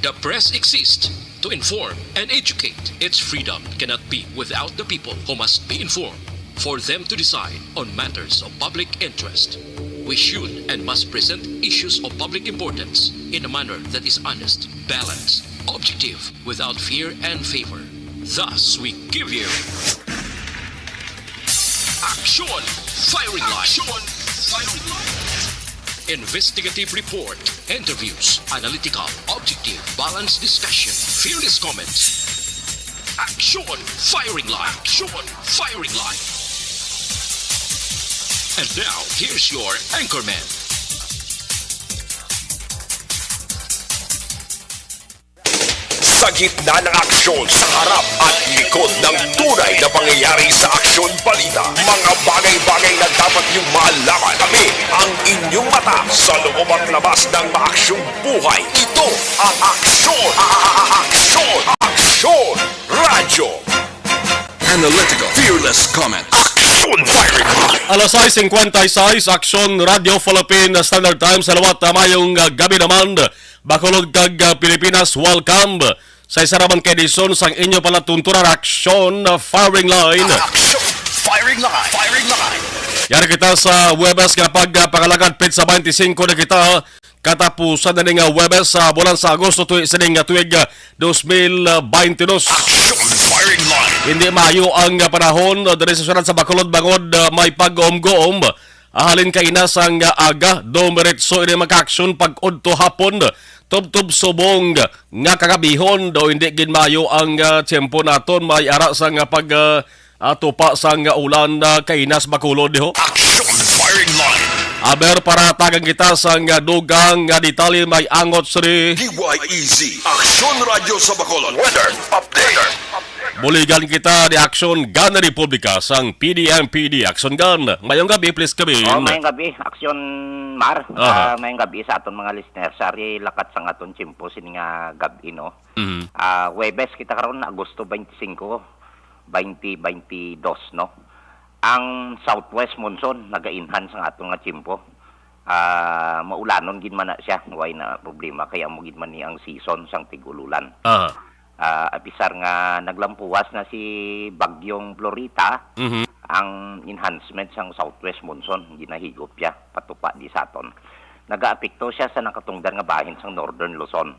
The press exists to inform and educate. Its freedom cannot be without the people who must be informed for them to decide on matters of public interest. We should and must present issues of public importance in a manner that is honest, balanced, objective, without fear and favor. Thus, we give you Action Firing Line. Investigative report, interviews, analytical, objective, balanced discussion, fearless comments. Action Firing Line. And now, here's your anchorman. Sa gitna ng aksyon, sa harap at likod ng tunay na pangyayari sa Aksyon Balita, mga bagay-bagay na dapat niyong malaman. Kami ang inyong mata sa loob at labas ng maaksyong buhay. Ito ang Aksyon Radyo. Analytical, fearless comment. Action Firing Line. Alas 6:56, Aksyon Radio Philippine Standard Time sa lawat mayong gabi naman. Bacolod kag Pilipinas, welcome sa isa naman kay Edison sang inyo pala tuntunan Action Firing Line. Action Firing Line. Yari kita sa Webes nga pagpangalagad sa 25 na kita katapusan na ning Webes sa bulan sa Agosto tuig 2022. Action Firing Line. Hindi maayo ang panahon diri sa syudad sa Bacolod bangod may pag-goom-goom. Ahalin kay inasang aga dumiretso ini mag-action pag-udto hapon. Tub-tub subong nga kakabihon do hindi gin maayo ang tiyempo naton may ara sa nga pag tupa sa nga ulan kay inas Bacolod diho. Action Firing Line. Aber para tagang kita sa nga dugang nga detalye may angot sri. DYEZ Aksyon Radio sa Bacolod. Weather Update. Buligan kita di Action Gun Republika sang PDMPD Action Gun. Mayong gabi please kami. Mayong gabi Aksyon Mar. Mayong gabi sa aton mga listeners. Sari lakat sa aton chimpo sini nga gabi no. Webes kita karon Agosto 25, 2022 no. Ang southwest monsoon naga-enhance ang aton nga chimpo. Maulanon gid man na siya, way na problema kaya mo gid man ni ang season sang tigululan. Apisar nga naglampuwas na si Bagyong Florita, ang enhancement sang southwest monsoon ginahigop siya patupa di saton. Nagaapekto siya sa nakatungdan nga bahin sang northern Luzon.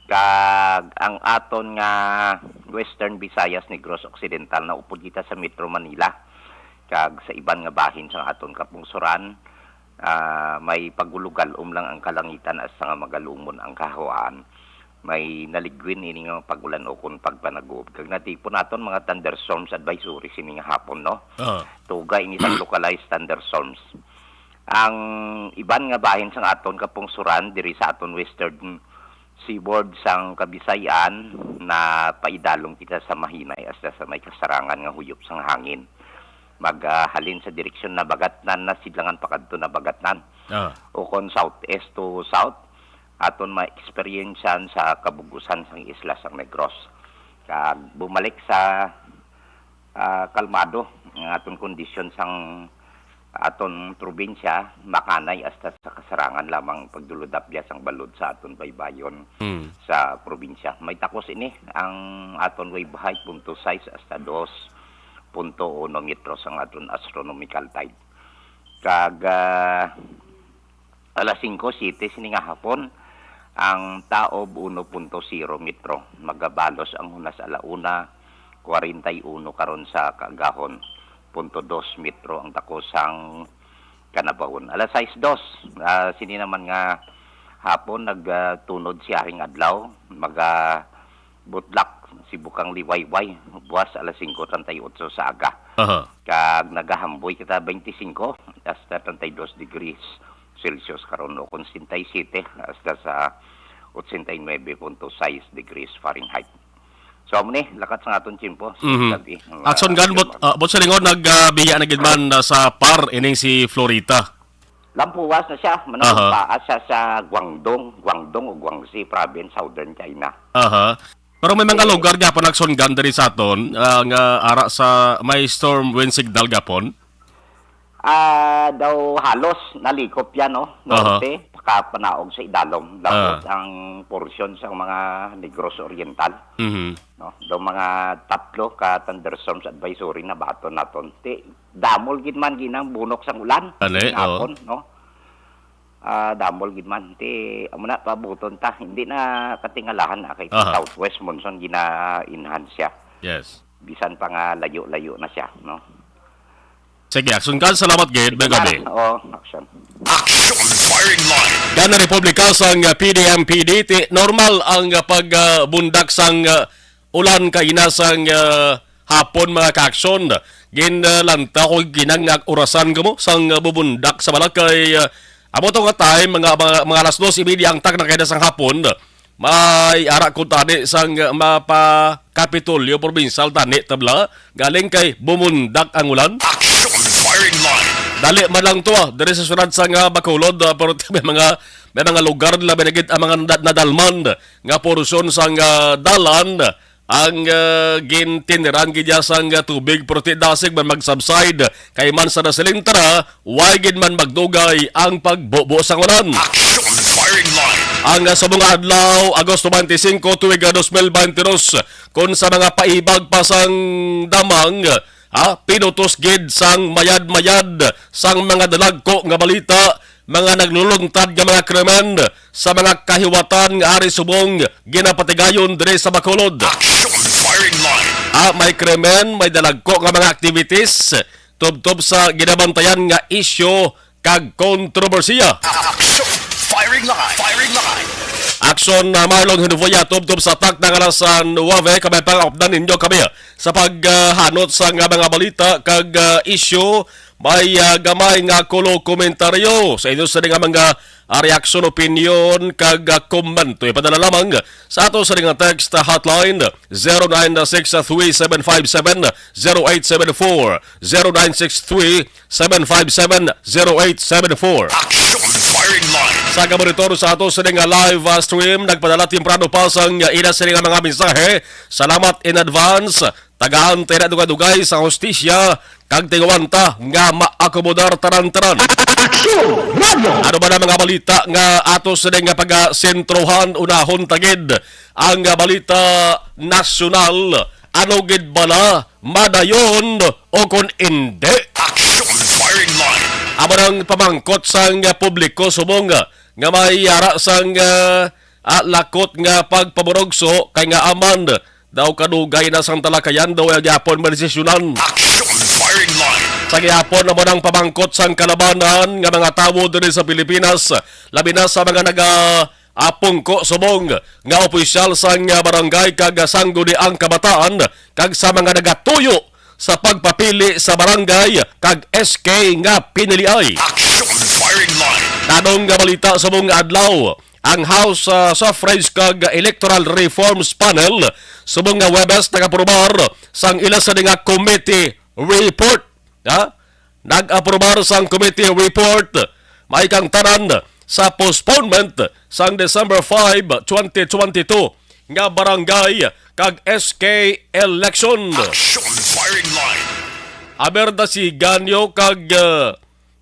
Kag ang aton nga western Visayas, Negros Occidental na upod kita sa Metro Manila. Kag sa iban nga bahin sang aton kapungsuran, may pagulugalom lang ang kalangitan as nga magalumon ang kahawaan. May naligwin ini nga pagulan o kung pagpanagob. Kag natipon naton mga thunderstorms advisory sini nga hapon no. Tuga ini sang localized thunderstorms. Ang iban nga bahin sang aton kapungsuran diri sa aton western seaboard sang Kabisayan na paidalong kita sa mahinay as sa may kasarangan nga huyop sang hangin. Maghalin sa direksyon na Bagatnan na sidlangan pakadto na Bagatnan. O kon southeast to south aton ma-experiencean sa kabugusan sang isla sang Negros. Kag bumalik sa kalmado ang aton kondisyon sang aton probinsya, makanay hasta sa kasarangan lamang pagdulodapya sang balod sa aton baybayon sa probinsya. May takos ini ang aton wave height 0.6 hasta 2.1 metros ang aton astronomical tide. Kag alas 5:07 sini nga hapon ang taob 1.0 metro. Magabalos ang hunas alauna 41 karon sa kagahon 0.2 metro ang takosang kanabahon. Alas 6:02 sini naman nga hapon nagtunod si Haring Adlaw butlak si Bukang Liwayway buwas alas 5:38 sa aga. Kag nagahamboy kita 25 hasta 32 degrees Celsius karon o kon 67 hasta sa 89.6 degrees Fahrenheit. So amo ni lakat sa aton chimpo gabi. Action Gun bot sa lingon nagbiya na gid man sa par ining si Florita. Lampuwas na siya, manungpaas siya sa Guangdong o Guangxi province, southern China. Pero may mga lugar nga po Action Gun diri sa aton nga ara sa may storm wind signal gapon. Daw halos nalikop yan no, norte, makapanaog sa idalom dapat ang porsyon sa mga Negros Oriental. No, do mga 3 ka thunderstorms advisory na baton naton. Ti damol gid man ginang bunok sang ulan. Hapon, no. Damol gid man ti amo na pabuton ta hindi na katingalahan kay southwest monsoon gina-enhance siya. Yes. Bisan pa nga layo-layo na siya, no. Sige, action ka. Salamat, Gid. Gabi. Action firing line. Gana Republika sang PDM-PD, ti normal ang pagbundak sang ulan kainasang hapon mga ka-aksyon. Lanta ko ginangag orasan ko mo sang bubundak sa balakay. Amo to nga time, mga alas 2:30 ang tak na kainasang hapon. May ara ko tani sang mapa Kapitolyo Provincial tani tabla galing kay bumundak ang ulan. Action firing line. Dali man lang to diri sa sunod sa nga Bacolod pero may mga lugar na binigit ang mga nadalman nga porsyon sang dalan ang gintiniran gidya sang tubig pero ti dasig man mag-subside kay man sa nasilintara way gid man magdugay ang pagbubo sang ulan. Action firing line. Ang sa mga adlaw, Agosto 25, tuwig 2022, kung sa mga paibag pa sang damang, pinutos gid sang mayad-mayad sang mga dalagko nga balita, mga naglulungtad nga mga krimen sa mga kahiwatan nga ari subong ginapatigayon dire sa Bacolod. Action firing line. May krimen, may dalagko nga mga activities, tubtob sa ginabantayan nga isyo kag kontrobersiya. Action firing line. Firing line. Aksyon na Marlon Hinuvoya tubtob sa tak ng alasan 9 kamay pang-updan ninyo kami sa paghanot sa mga balita kag isyu may gamay nga kulo komentaryo sa inyo sa mga reaksyon, opinion kag komento ipadala lamang sa ato sa nga text hotline 0963-757-0874 0963-757-0874. Action firing line. Sa monitor sa ato sa nga live stream nagpadala timprano pa sang ina sa nga mga mensahe. Salamat in advance. Tagaan tayo na dugay sa hostisya kag tingawanta nga maakomodar taran-taran. Ano ba na mga balita nga ato sa nga pag-sentrohan unahon tagid ang balita nasyonal ano gid bala madayon o kon indi. Action firing line. Amo nang pamangkot sang publiko subong nga may yara sang lakot nga pagpaburogso kay nga aman daw kadugay na sang talakayan daw gyapon madesisyonan. Action firing line. Sa gyapon na mo nang pamangkot sang kalabanan nga mga tawo diri sa Pilipinas labi na sa mga apungko subong nga opisyal sang barangay kag sangguni ang kabataan kag sa mga nagatuyo sa pagpapili sa barangay kag SK nga piniliay. Action firing line. Tanong nga balita sa mga adlaw, ang House Suffrage kag Electoral Reforms Panel subong nga Webes nag-aprobar sang ila sa nga committee report. Nag-aprobar sang committee report may kang tanan sa postponement sang December 5, 2022 nga barangay kag SK election. Action firing line. Aberda si ganyo kag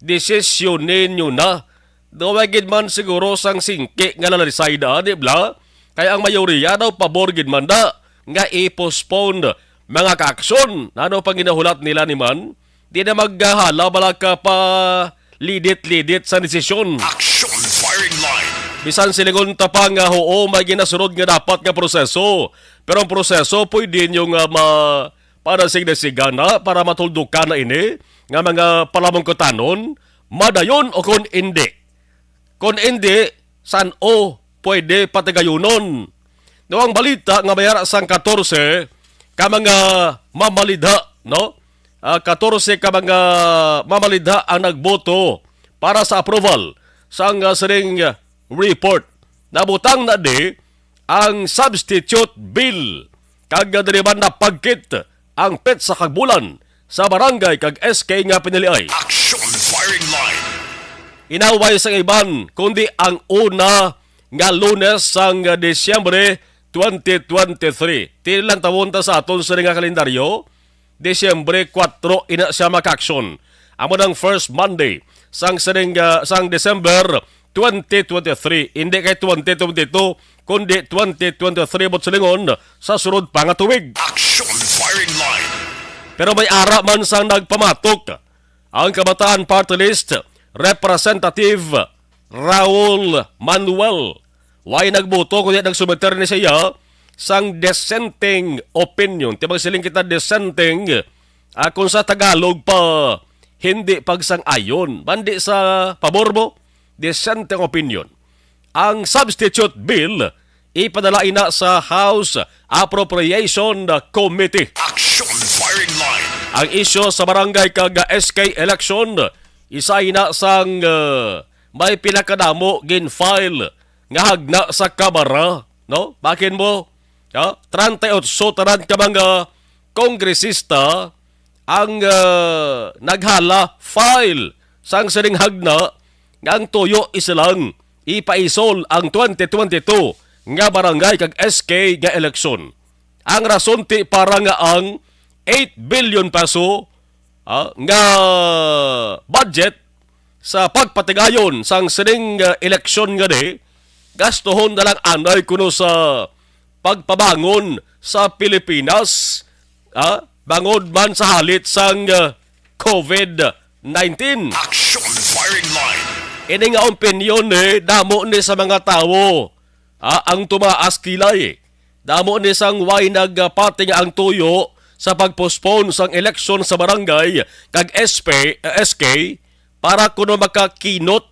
desisyonin nyo na. Dawagid man siguro sang singki nga nalarisayda, di ba? Kaya ang mayoriya daw pabor gid man da nga i-postpone mga kaaksyon. Ano pang ginahulat nila ni man? Di na maghala bala ka pa lidit-lidit sa desisyon. Action firing line. Bisan silingon tapang nga oo may ginasunod nga dapat nga proseso. Pero ang proseso pwede nyo nga para signa-sigana para matuldok ka na ini nga mga palamong kotanon madayon o kung hindi. Kung hindi, san o pwede patigayunon. No, ang balita nga mayara sang 14 ka mga mamalidha, no? 14 ka mga mamalidha ang nagboto para sa approval sang siring report. Nabutang na di ang substitute bill kag diriman na pagkit ang pet sa kagbulan sa barangay kag SK nga piniliay. Action firing line. Inaway sa iban kundi ang una nga Lunes sang Disyembre 2023. Tilang tawon ta sa aton sa nga kalendaryo, Disyembre 4 ina siya makaksyon. Amo ng first Monday sang December 2023. Hindi kay 2022, kundi 2023 bot silingon sa sunod pa nga tuig. Action firing line. Pero may ara man sang nagpamatok ang Kabataan Party List Representative Raul Manuel. Way nagboto kundi nagsumiter ni siya sang dissenting opinion. Tibang siling kita dissenting kung sa Tagalog pa hindi pagsang-ayon. Bandi sa pabor mo, dissenting opinion. Ang substitute bill ipadala ina sa House Appropriation Committee. Action firing line. Ang isyo sa barangay kag SK election isa ina sang may pinakadamo gin-file nga hagna sa Kamara, no? Bakin mo, 38 tanan ka mga kongresista ang naghala file sang sining hagna nga ang tuyo isilang ipaisol ang 2022 nga barangay kag SK nga eleksyon. Ang rason ti para nga ang 8 billion peso nga budget sa pagpatigayon sang sining eleksyon nga di, gastohon na lang anay kuno sa pagpabangon sa Pilipinas, bangod man sa halit sang COVID-19. Action firing line. Ini nga opinion damo ni sa mga tao ang tumaas kilay. Damo ni sang way nagpati nga ang tuyo sa pagpospone sang eleksyon sa barangay kag SK para kuno makakinot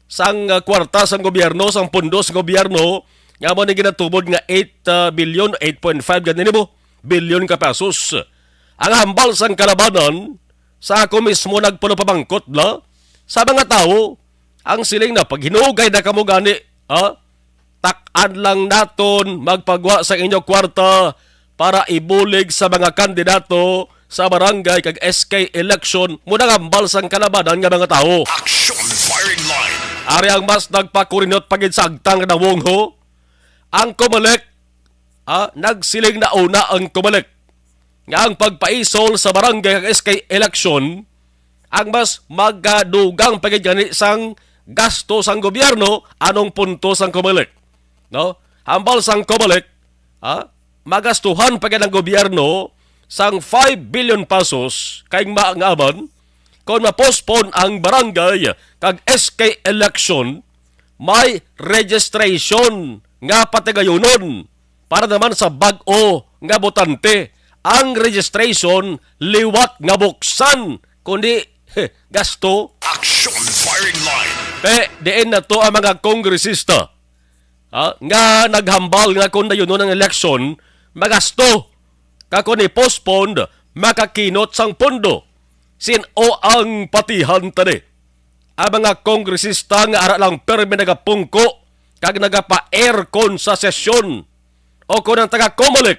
sang kwarta sang gobyerno, sang pondo sang gobyerno nga mo ni ginatubod nga 8 billion, 8.5 ganun mo, billion ka pesos. Ang hambal sang kalabanan sa ako mismo nagpuno pabangkot na sa mga tao ang siling na pag hinugay na kamo gani, takan lang naton magpagwa sa inyong kwarta para ibulig sa mga kandidato sa barangay kag SK election muna ngambal sang kalabanan nga mga tao. Action firing line. Ari ang mas nagpakurinot pagid sagtang na wongho. Ang Comelec, nagsiling na una ang Comelec nga ang pagpaisol sa barangay kag SK election ang mas magadugang pagid gani sang gasto sang gobyerno anong punto sang Comelec, no? Hambal sang Comelec, magastuhan pagid ang gobyerno sang 5 billion pesos kay maangaman kung ma-postpone ang barangay kag SK election, may registration nga patigayonon para naman sa bag-o nga botante. Ang registration liwat nga buksan kundi gasto. Action firing line. Diin na to ang mga kongresista nga naghambal nga kung na yun ang eleksyon, magasto. Kako ni postponed, makakinot sang pondo. Sino ang patihan tani? Ang mga kongresista nga ara lang permi nagapungko kag nagapa-aircon sa sesyon. O kung ang taga-Comelec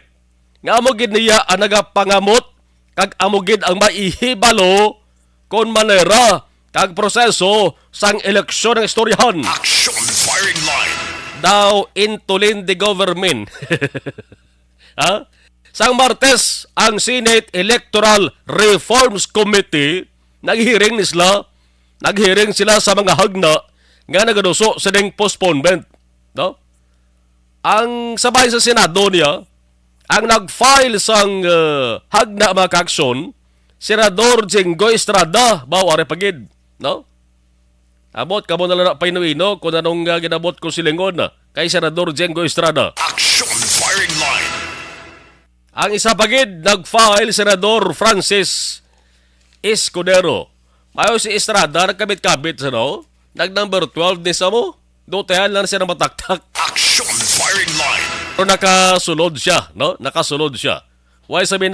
nga amugid niya ang nagapangamot kag amugid ang maihibalo kon manera kag proseso sang eleksyon ng istoryahan. Action firing line. Daw intulin the government. Sang Martes, ang Senate Electoral Reforms Committee naghiring sila sa mga hagna nga nagaduso sa ding postponement, no? Ang sabay sa Senado niya, ang nag-file sang hagna mga kaksyon, Senador Jenggoy Estrada, are pagid, no? Abot ka mo na lang painuino kung anong ginabot ko silingon kay Senador Jenggoy Estrada. Action firing line. Ang isa pagid nag-file Senador Francis Escudero. Mayo si Estrada nagkabit-kabit sa no? Nag-number 12 ni sa mo. Dotayan lang siya na mataktak. Action firing line. Pero nakasulod siya, no? Nakasulod siya. Why sabi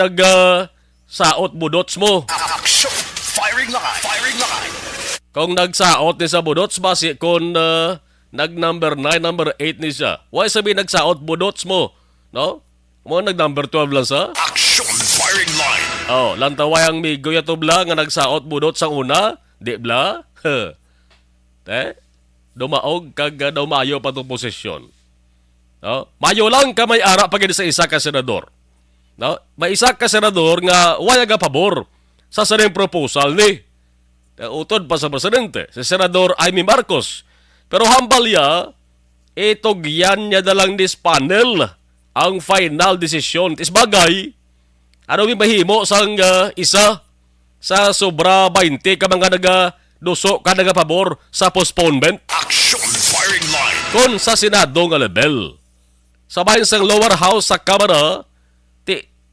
saot budots mo? Action firing line. Firing line. Kung nagsaot ni sa budots basi kung nag-number 9, number 8 ni siya. Why sabi nagsaot budots mo, no? Mo nag-number 12 lang sa? Action firing line. Lantaway ang migo yato bla nga nagsaot budot sang una, di bla? Dumaog kag daw mayo pa itong posisyon. Mayo lang ka may ara pagid sa isa ka senador. No? May isa ka senador nga wala nga pabor sa saring proposal ni. Utod pa sa presidente, si Senador Amy Marcos. Pero hambal ya, itogyan niya dalang this panel ang final decision. Isbagay, ano yung mahimo sang isa sa sobra 20 ka mga duso ka pabor sa postponement? Action firing line. Kung sa Senado nga level. Sabahin sang lower house sa Kamara,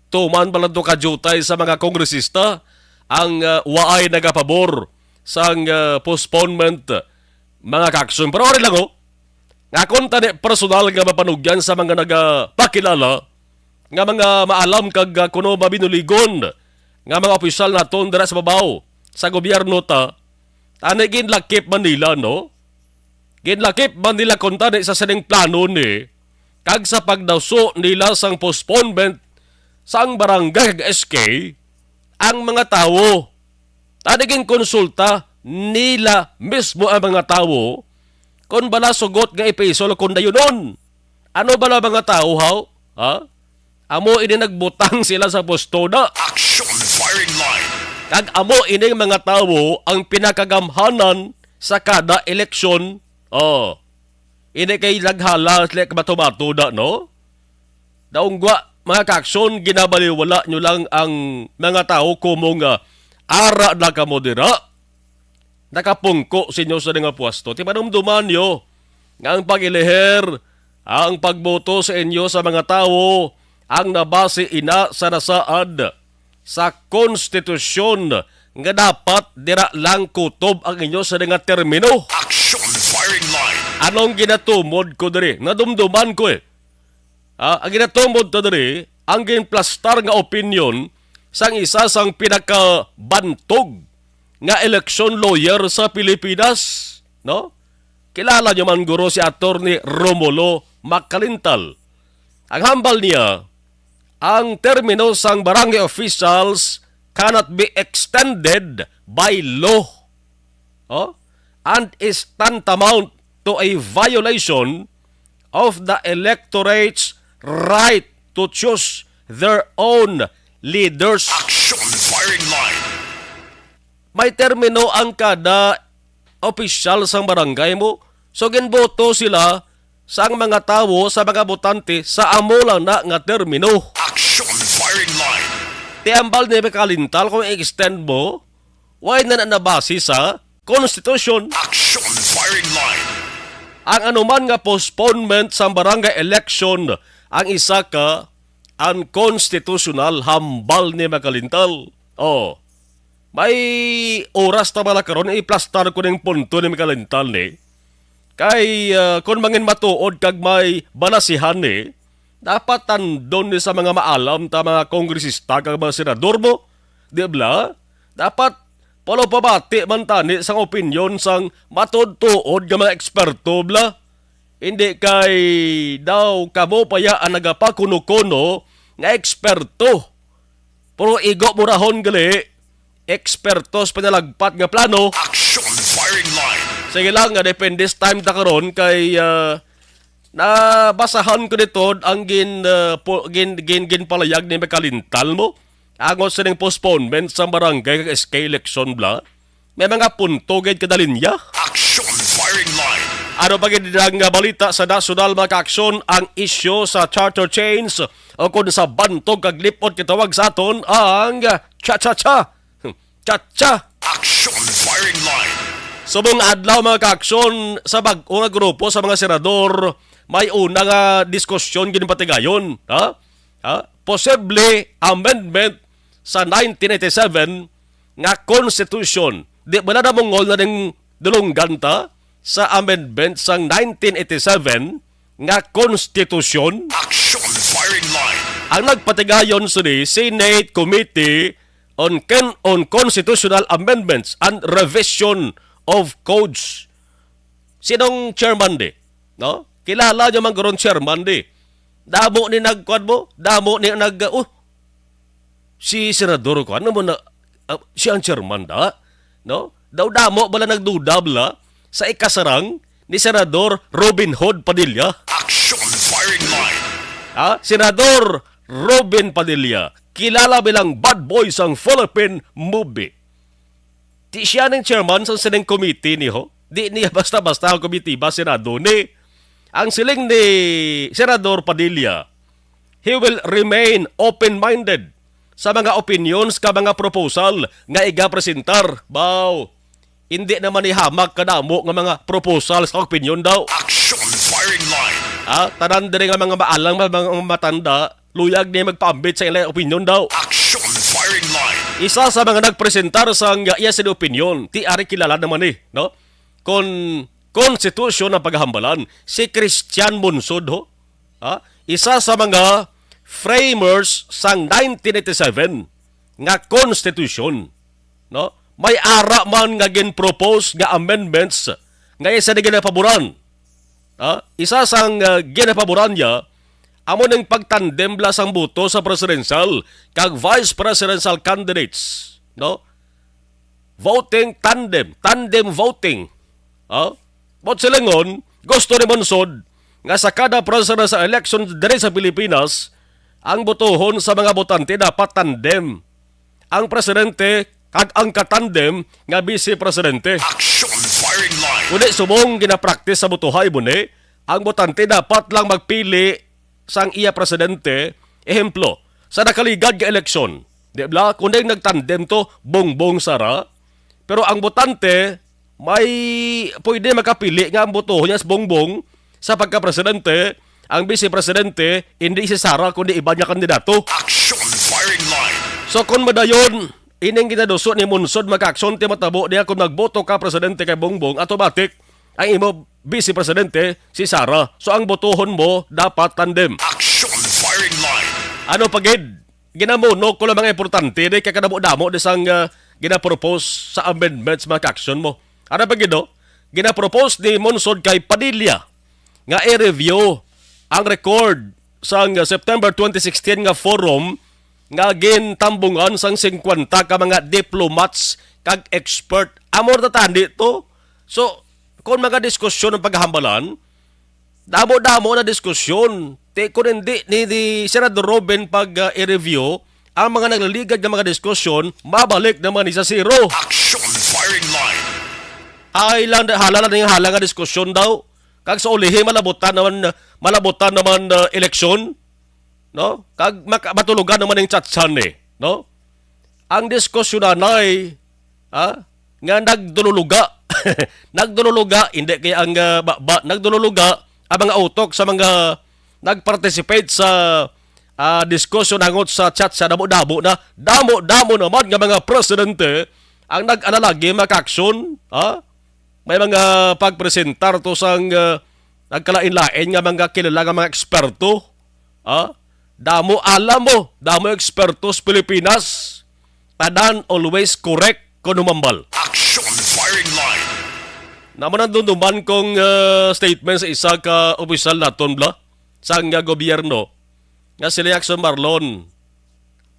tuman pala ito kajutay sa mga kongresista ang waay nagapabor sa postponement mga kaksyon. Pero rin lang nga kung tani personal nga mapanugyan sa mga nagapakilala nga mga maalam kag kuno mabinuligon nga mga opisyal na tondra sa babaw sa gobyerno tani ginlakip Manila, no? Ginlakip Manila kung tani sa sining plano ni kag sa pagdawso nila sang postponement sang barangay kag SK ang mga tao. Taniging konsulta nila mismo ang mga tao kung bala sugot nga ipisol kung dayunon. Ano bala mga tao, ha? Amo ini nagbutang sila sa postoda. Action firing line. Kag amo ini mga tao ang pinakagamhanan sa kada eleksyon. Ini kay naghala sila kabato-bato da, no? Daungwa, mga kaksyon, ginabaliwala nyo lang ang mga tao kumong ara na kamodera. Nakapungko sa inyo sa nga pwesto. Timanumduman nyo nga ang pag-ilihir, ang pagboto sa inyo sa mga tao, ang nabase ina sa nasaad sa konstitusyon nga dapat dira lang kutob ang inyo sa nga termino. Action firing line. Anong ginatumod ko diri? Nadumduman ko ang ginatumod to diri, ang ginplastar nga opinion sang isa sang pinakabantog nga election lawyer sa Pilipinas, no? Kilala nyo man guro si Attorney Romulo Macalintal. Ang hambal niya, ang termino sang barangay officials cannot be extended by law. And is tantamount to a violation of the electorate's right to choose their own leaders. Action firing line. May termino ang kada opisyal sang barangay mo. So ginboto sila sang mga tao, sa mga botante sa amo lang na nga termino. Action firing line. Tiambal ni Kalintal kung i-extend mo, why na nabase sa konstitusyon. Action firing line. Ang anuman nga postponement sa barangay election ang isa ka unconstitutional, hambal ni Makalintal. May oras na pala karon iplastar ko ng punto ni Makalintal ni. Kay kung mangin matuod kag may balasihan ni, dapat tandon ni sa mga maalam ta mga kongresista kag mga senador mo. Di ba? Dapat palo pabati man tani sang opinyon sang matudtuod nga mga eksperto bla. Hindi kay daw kamo paya ang nagapakuno-kuno nga eksperto. Puro igo murahon gali. Ekspertos panalagpat nga plano. Action firing line. Sige lang nga depende sa time ta karon kay nabasahan ko dito ang gin palayag ni Makalintal mo. Angon sa ning postponement sa barangay kag SK election bla. May mga punto gid kada linya. Action firing line. Ano pa gid nga balita sa nasyonal mga kaaksyon ang isyu sa charter chains o kung sa bantog kag lipot kitawag sa aton ang cha-cha-cha. Cha-cha. Action firing line. Subong adlaw mga kaaksyon sa bag-o nga grupo sa mga senador, may una nga diskusyon ginpatigayon. Posible amendment sa 1987 nga constitution. Di ba na mongol na ng dulunggan ta sa amendment sang 1987 nga constitution? Action firing line. Ang nagpatigayon suni Senate Committee on Constitutional Amendments and Revision of Codes. Sinong chairman di? No? Kilala nyo man karon chairman di. Damo ni nagkuan mo? Damo ni si senador ko ano mo na siya ang chairman da? No? Daw damo bala nagduda bala sa ikasarang ni Senador Robin Hood Padilla. Action firing line. Senador Robin Padilla, kilala bilang bad boy sang Philippine movie. Di siya ng chairman sa Senate Committee ni ho. Di niya basta-basta ang komitiba Senado ni. Ang siling ni Senador Padilla, he will remain open-minded sa mga opinions ka mga proposal nga iga-presentar. Baw, hindi naman ihamak kadamo nga mga proposal sa opinion daw. Action firing line. Tanan din nga mga maalang mga matanda, luyag niya magpaambit sa ilang opinion daw. Action firing line. Isa sa mga nagpresentar sa iya sa opinion, ti ari kilala naman no? Konstitusyon ng paghahambalan, si Christian Monsod ho. Isa sa mga framers sang 1987 nga konstitusyon, no? May ara man nga gin-propose nga amendments nga isa ni ginapaboran. Isa sang ginapaboran niya amo ning pagtandem sang boto sa presidential kag vice presidential candidates, no? Voting tandem voting. But silingon, gusto ni Monsod nga sa kada presidential election diri sa Pilipinas, ang botohon sa mga botante dapat tandem. Ang presidente kag ang katandem nga vice-presidente. Action firing line. Kundi subong ginapraktis sa botohay mo ni, ang botante dapat lang magpili sang iya presidente, ehemplo, sa nakaligad nga eleksyon. Di ba? Kundi nagtandem to, Bongbong Sara, pero ang botante may pwede makapili nga ang botoho niya sa Bongbong sa pagka-presidente, ang vice-presidente, hindi si Sara, kundi iba niya kandidato. Action firing line. So kung madayon, ining ginaduso ni Monsod maka-aksyon ti matabo niya kung nagboto ka presidente kay Bongbong, automatic, ang imo vice-presidente, si Sara. So ang botohon mo, dapat tandem. Action firing line. Ano pagid? Ginamuno ko lang mga importante, di kaya kanamo-damo di sang ginapropose sa amendments maka-aksyon mo. Ano ba gino? Ginapropose ni Monsod kay Padilla nga i-review ang record sang September 2016 nga forum nga gintambungan sang 50 ka mga diplomats kag expert. Amor tatandi to. So, kung mga diskusyon ng paghahambalan, damo-damo na diskusyon. Kung hindi ni Senador Robin pag i-review, ang mga naglaligad ng mga diskusyon, mabalik naman sa zero. Action firing line. Halala na yung halang nga diskusyon daw. Kag sa ulihin, malabutan naman eleksyon. No? Kag matulugan naman yung chatsan no? Ang diskusyon ay nga nagdululuga. Nagdululuga, hindi kaya ang nagdululuga ang mga utok sa mga nagparticipate sa diskusyon hangot sa chat sa damo-damo na damo-damo naman nga mga presidente ang nag-analagi maka-aksyon. May mga pagpresentar to sang nagkalain-lain nga mga kilala nga mga eksperto. Damo alam mo, damo eksperto sa Pilipinas. Tanan always correct kung umambal. Action firing line. Naman ang dunduman kong statement sa isa ka opisyal naton bla sang gobyerno nga si Jackson Marlon.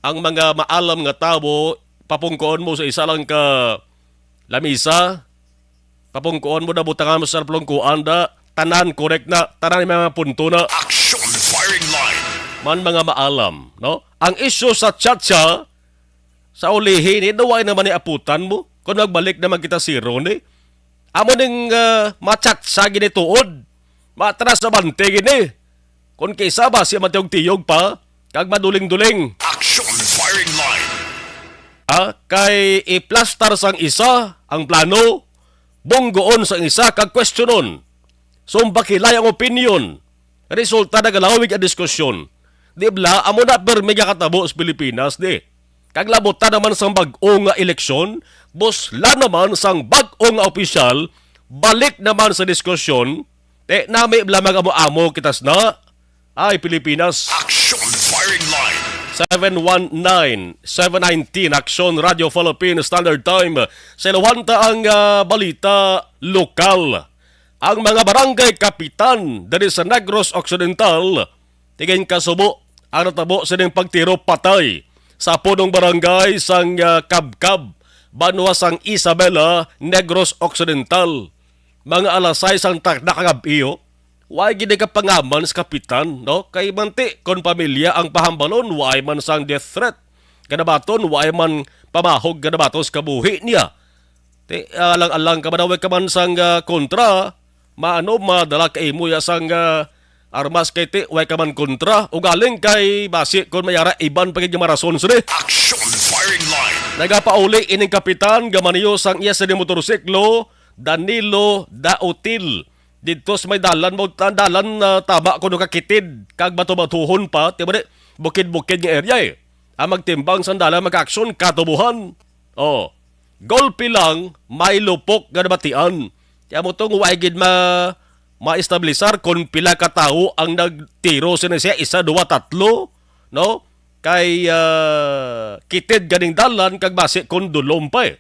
Ang mga maalam nga tao, papungkoon mo sa isa lang ka lamisa, papungkoon mo na butangan mo sa plungkuan da, tanan correct na, tanan mga punto na. Action firing line. Man mga maalam, no? Ang issue sa chatsa, sa ulihin, naway naman ni aputan mo, kung nagbalik naman kita si Ronnie. Amo ning machatsa ginituod, matras na bante gini. Kung kaysa ba siya matiyog-tiyog pa, kag maduling-duling. Action firing line. Kay i-plastar sang isa ang plano, bonggoon sang isa kag questionon. Sumbakilay ang opinion. Resulta na galawig ang diskusyon. Di bla, amo na permega katabo sa Pilipinas, di. Kag labutan naman sang bag-o nga eleksyon, busla naman sang bag-o nga opisyal, balik naman sa diskusyon, nami bla mag-amo-amo kitas na, ay Pilipinas. Action firing line. 719-719 Action Radio Philippine Standard Time. Sa ilawanta ang balita lokal. Ang mga barangay kapitan dari sa Negros Occidental, tingin kasubo ang natabo sa ning pagtiro patay sa punong barangay sang Kabkab, Banwa sang Isabela, Negros Occidental. Mga alasay sang nakagabiyo, way gini ka pangaman sa kapitan, no? Kay manti, kon pamilya ang pahambalon, way man sang death threat. Kanabaton, way man pamahog kanabaton sa kabuhi niya. Alang-alang ka ba na ka man sang kontra, madala ka imo ya sang armas kay ti, way ka man kontra, o galing kay basi kung mayara iban pagig marason sila. Action firing line. Nagapauli ining kapitan, gamaniyo sang iya sa motorsiklo, Danilo Dautil. Dito sa may dalan mo, dalan tama ko no kakitid, kag bato-batuhon pa, tiba di, bukid-bukid nga area Ang magtimbang sa dalan mag-aksyon, katubuhan. Golpe lang, may lupok nga nabatian. Kaya mo itong waigid ma-establisar kung pila ka tao ang nagtiro siya, 1, 2, 3, no? Kay kitid ganing dalan, kag basi kung dulom pa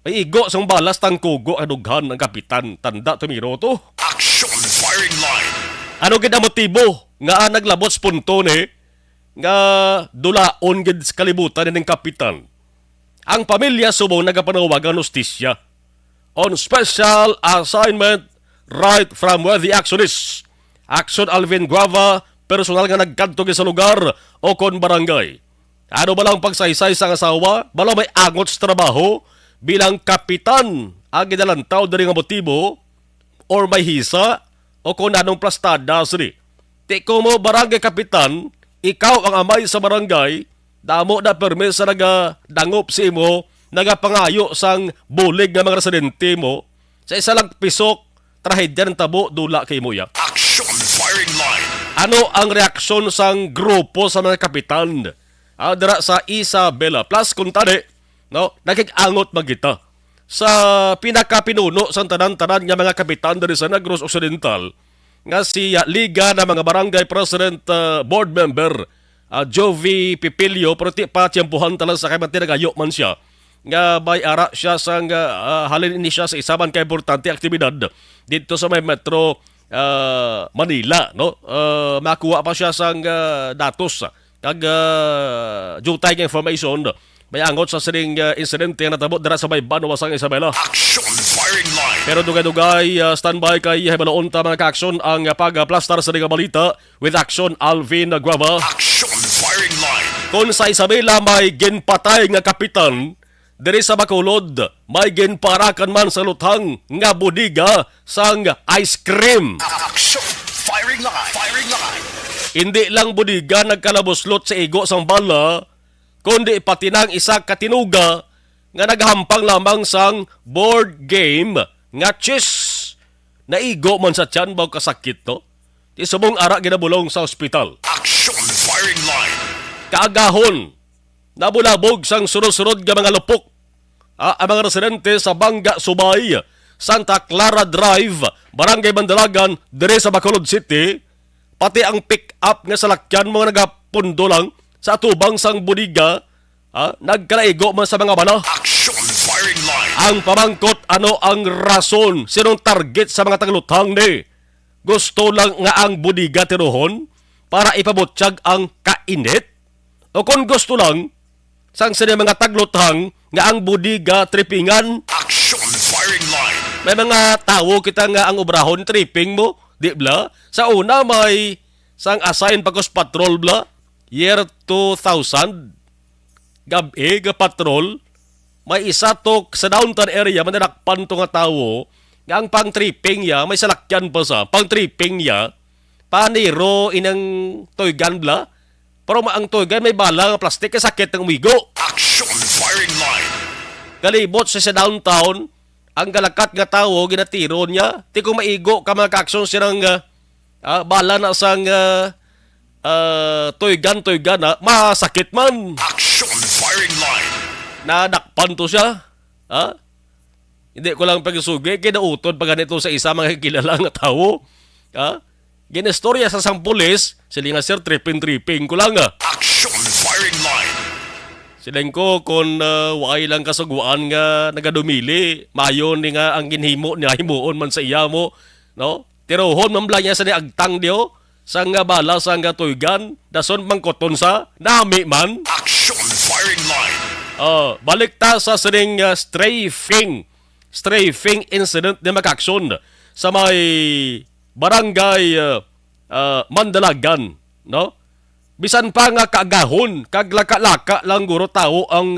May igo sang balas tang kugo adughan ang kapitan. Tanda tumiro to. Action firing line. Ano gid ang motibo nga naglabot sa punto nga dulaon gid sa kalibutan ning kapitan? Ang pamilya subong nagapanawagan hustisya on special assignment right from where the action is. Action Alvin Guava, personal nga nagkadto sa lugar o kon barangay. Ano ba lang pagsaysay sa asawa? Bala may angot sa trabaho bilang kapitan ang gidalantaw diri nga motibo or may hisa o kung anong plastada sini. Ti ko mo barangay kapitan, ikaw ang amay sa barangay, damo na permesa nagadangop si mo, nagapangayo sang bulig nga mga residente mo, sa isa lang pisok, trahedya ng tabo, dula kay mo ya. Action firing line. Ano ang reaksyon sang grupo sa mga kapitan? Dira sa Isabela. Plus, kung tani, no, nakik-angot magita sa pinakapinuno sa tanan-tanan nga mga kapitan dari sa Negros Occidental, nga si Liga na mga Barangay President Board Member Jovi Pipilio, pero ti pa tiyempuhan talang sa kamantin nagayo man siya nga may ara siya sang halin ini siya sa isaban ka importante aktibidad dito sa may Metro Manila, no? Makuha pa siya sang datos kag jutay nga information may angot sa sining insidente na natabot dira sa may Bano sang Isabela. Action firing line. Pero dugay-dugay standby kay Hebalaon ta mga ka-aksyon ang pagplastar sa mga balita with Action Alvin Guava. Action firing line. Kung sa Isabela may ginpatay nga kapitan, diri sa Bacolod may ginparakan man sa luthang nga budiga sang ice cream. Action firing line. Firing line. Hindi lang budiga nagkalaboslot sa igo sang bala, kundi pati nang isa katinuga nga naghampang lamang sang board game nga chess. Naigo man sa tiyan baw kasakit to. Ti subong ara ginabulong sa ospital. Action firing line. Kaagahon, nabulabog sang sunod-sunod nga mga lupok. Ang mga residente sa Bangga, Subay, Santa Clara Drive, Barangay Bandalagan, dire sa Bacolod City, pati ang pick-up nga salakyan mga nagapundo lang sa tubang sang budiga, nagkalaigo man sa mga bala. Action firing line. Ang pamangkot ano ang rason, sinong target sa mga tagluthang ni. Gusto lang nga ang budiga tiruhon para ipabutsyag ang kainit? O kung gusto lang, sang sila mga tagluthang nga ang budiga tripingan? Action firing line. May mga tawo kita nga ang obrahon tripping mo, di bla? Sa una may sang assign pagkos patrol bla, year 2000, gabi ga patrol, may isa to sa downtown area, mananakpan to nga tawo, nga ang pang-tripping ya, may salakyan pa sa, pang-tripping ya, paniro inang toygan bla, pero ang toygan may bala nga plastik, kasakit ng umigo. Action firing line. Kalibot sa downtown, ang galakat nga tawo, ginatiro niya, ti kung maigo ka mga ka-aksyon siya ng bala na sang toygan na, masakit man. Action firing line. Nadakpan to siya. Hindi ko lang pagsugi, kinautod pa ganito sa isa mga kilala nga tao. Ginestorya sa sang pulis, sila nga sir, tripping ko lang. Action firing line. Silang ko, kung wakay lang kasuguan nga nagadumili, mayon ni nga ang ginhimo niya, himuon man sa iya mo, no? Tirohon mambla niya sa ni agtang diyo, sang nga bala, sang nga tuygan, dason mangkoton sa, nami man. Action firing line. Balik ta sa sining strafing incident na makaksyon sa may barangay Mandalagan, no? Bisan pa nga kaagahon, kaglaka-laka lang guro tao ang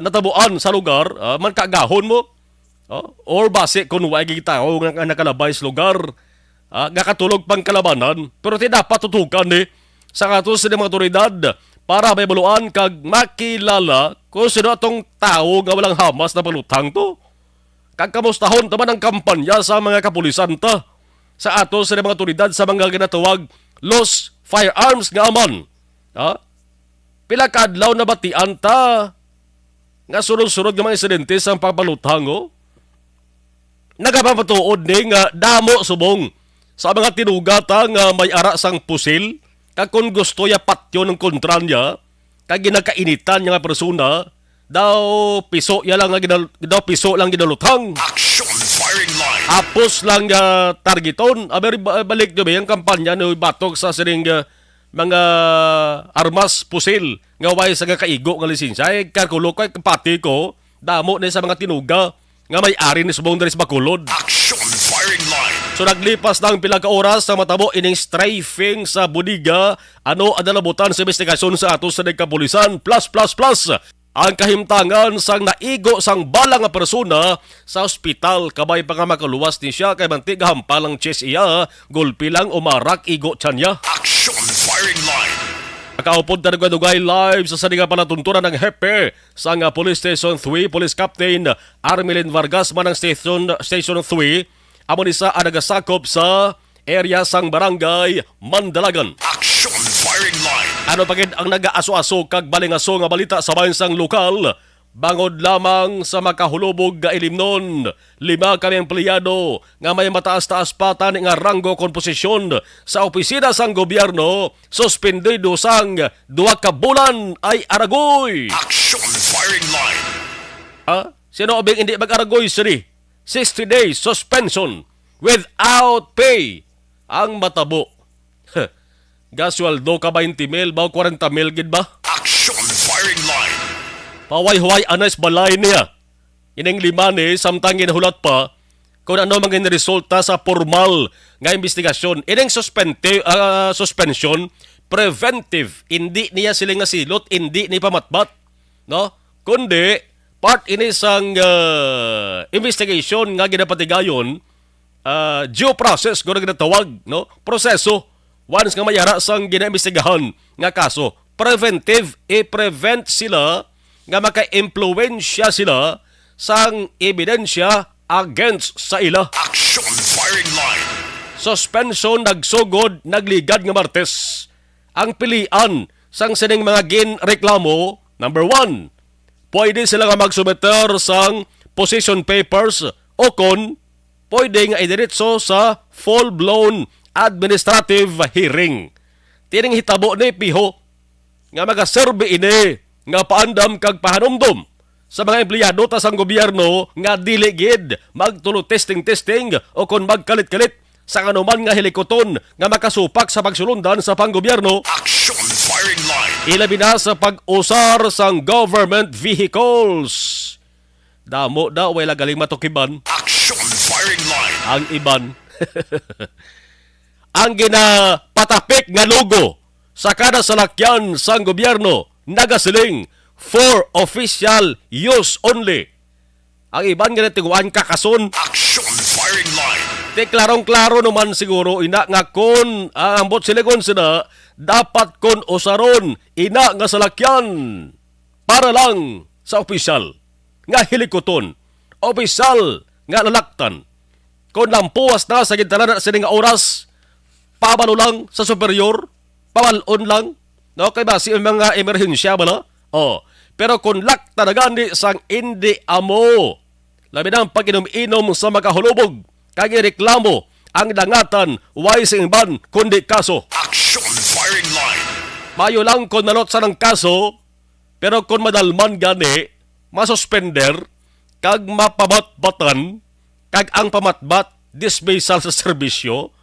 natabuan sa lugar, man kagahon mo. Or base kung wa'y gitao nga nakalabay sa lugar, nga katulog pang kalabanan, pero ti dapat tutukan sa katos sa mga otoridad para may baluan kag makilala kung sino atong tao nga walang hamas na palutang to. Kag kamustahon taman ang kampanya sa mga kapulisan ta sa atos sa mga otoridad sa mga ginatawag lost firearms nga aman. Pila kadlaw na batian ta nga sunod-sunod nga mga insidente sa pagbalutang nagapapatuod ni nga damo subong sa mga tinugata nga may ara sang pusil kag kung gusto ya patyo ng kontra niya kag ginakainitan niya nga persona daw piso piso lang ginalutang. Action firing line. Apos lang targeton. Aber balik nyo ba yung kampanya no batok sa sining mga armas pusil nga way sa kaigo nga lisensya. Kalkulo ko kapati ko damo ni sa mga tinuga nga may ari ni subong dari sa Bacolod. Action firing line. So naglipas ng pilang ka oras sa matabo ining strafing sa Budiga, adalabutan sa investigasyon sa atos sa nagkapulisan plus ang kahimtangan sang naigo sang balang nga persona sa ospital kabay pa nga makaluwas ni siya kay mantig hampalang chest iya gulpi lang umarak igo tiyan niya. Action firing line. Nakaupod na nagwadugay live sa saniga palatuntunan ng hepe sa nga Police Station 3, Police Captain Armelin Vargas man ang Station 3, amon isa ang nagasakop sa area sang barangay Mandalagan. Action firing line. Ano pagid ang nagaaso-aso kag balingaso nga balita sa bayan sang lokal? Bangod lamang sa makahulubog nga ilimnon, 5 kami empleyado nga may mataas-taas pa tani nga ranggo kon posisyon sa opisina sang gobyerno, suspendido sang 2 ka bulan ay aragoy. Action firing line. Sino obing hindi mag-aragoy siri? 60 days suspension without pay ang matabo. Gaswaldo ka 20 mil ba 40 mil gid ba? Action firing line. Paway-huway anas balay niya. Ining 5 ni samtang ginahulat pa kung ano mga resulta sa formal nga investigasyon. Ining suspension preventive, hindi niya sila nga silot, hindi ni pamatbat, no? Kundi part ini sang investigation nga ginapatigayon, due process kung ginatawag, no? Proseso once nga mayara sang ginaimbestigahan nga kaso. Preventive, i-prevent sila nga maka-impluwensya sila sang ebidensya against sa ila. Action firing line. Suspension nagsugod nagligad nga Martes. Ang pilian sang sining mga ginreklamo, number 1, pwede sila nga magsumeter sang position papers o kon pwede nga idiretso sa full-blown administrative hearing. Tining hitabo ni Piho nga magaserbe ini nga paandam kag pahanumdum sa mga empleyado ta sang gobyerno nga dili gid magtulo testing o kon magkalit-kalit sa anuman nga helikoton nga makasupak sa pagsulundan sa panggobyerno. Action firing line. Ilabi na sa pag-usar sang government vehicles. Damo daw wala galing matukiban. Action firing line. Ang iban. Ang ginapatapik nga logo sa kada salakyan sang gobyerno nagasiling for official use only. Ang iban nga natiguan kakason. Action firing line. Di klarong-klaro naman siguro ina nga kon ang ambot silikon sila dapat kon usaron ina nga salakyan para lang sa opisyal nga hilikoton, opisyal nga lalaktan. Kon lampuas na sa gintalan sa nga oras, pabalo lang sa superior, pabalon lang. No, kay ba si mga emerhensya ba na? Pero kung lakta na gani sang hindi amo, labi ng pag-inom-inom sa makahulubog, kagi reklamo, ang dangatan, way singban, kundi kaso. Action firing line. Mayo lang kung nalot sa ng kaso, pero kung madalman gani, masuspender, kag mapamatbatan, kag ang pamatbat, dismissal sa serbisyo,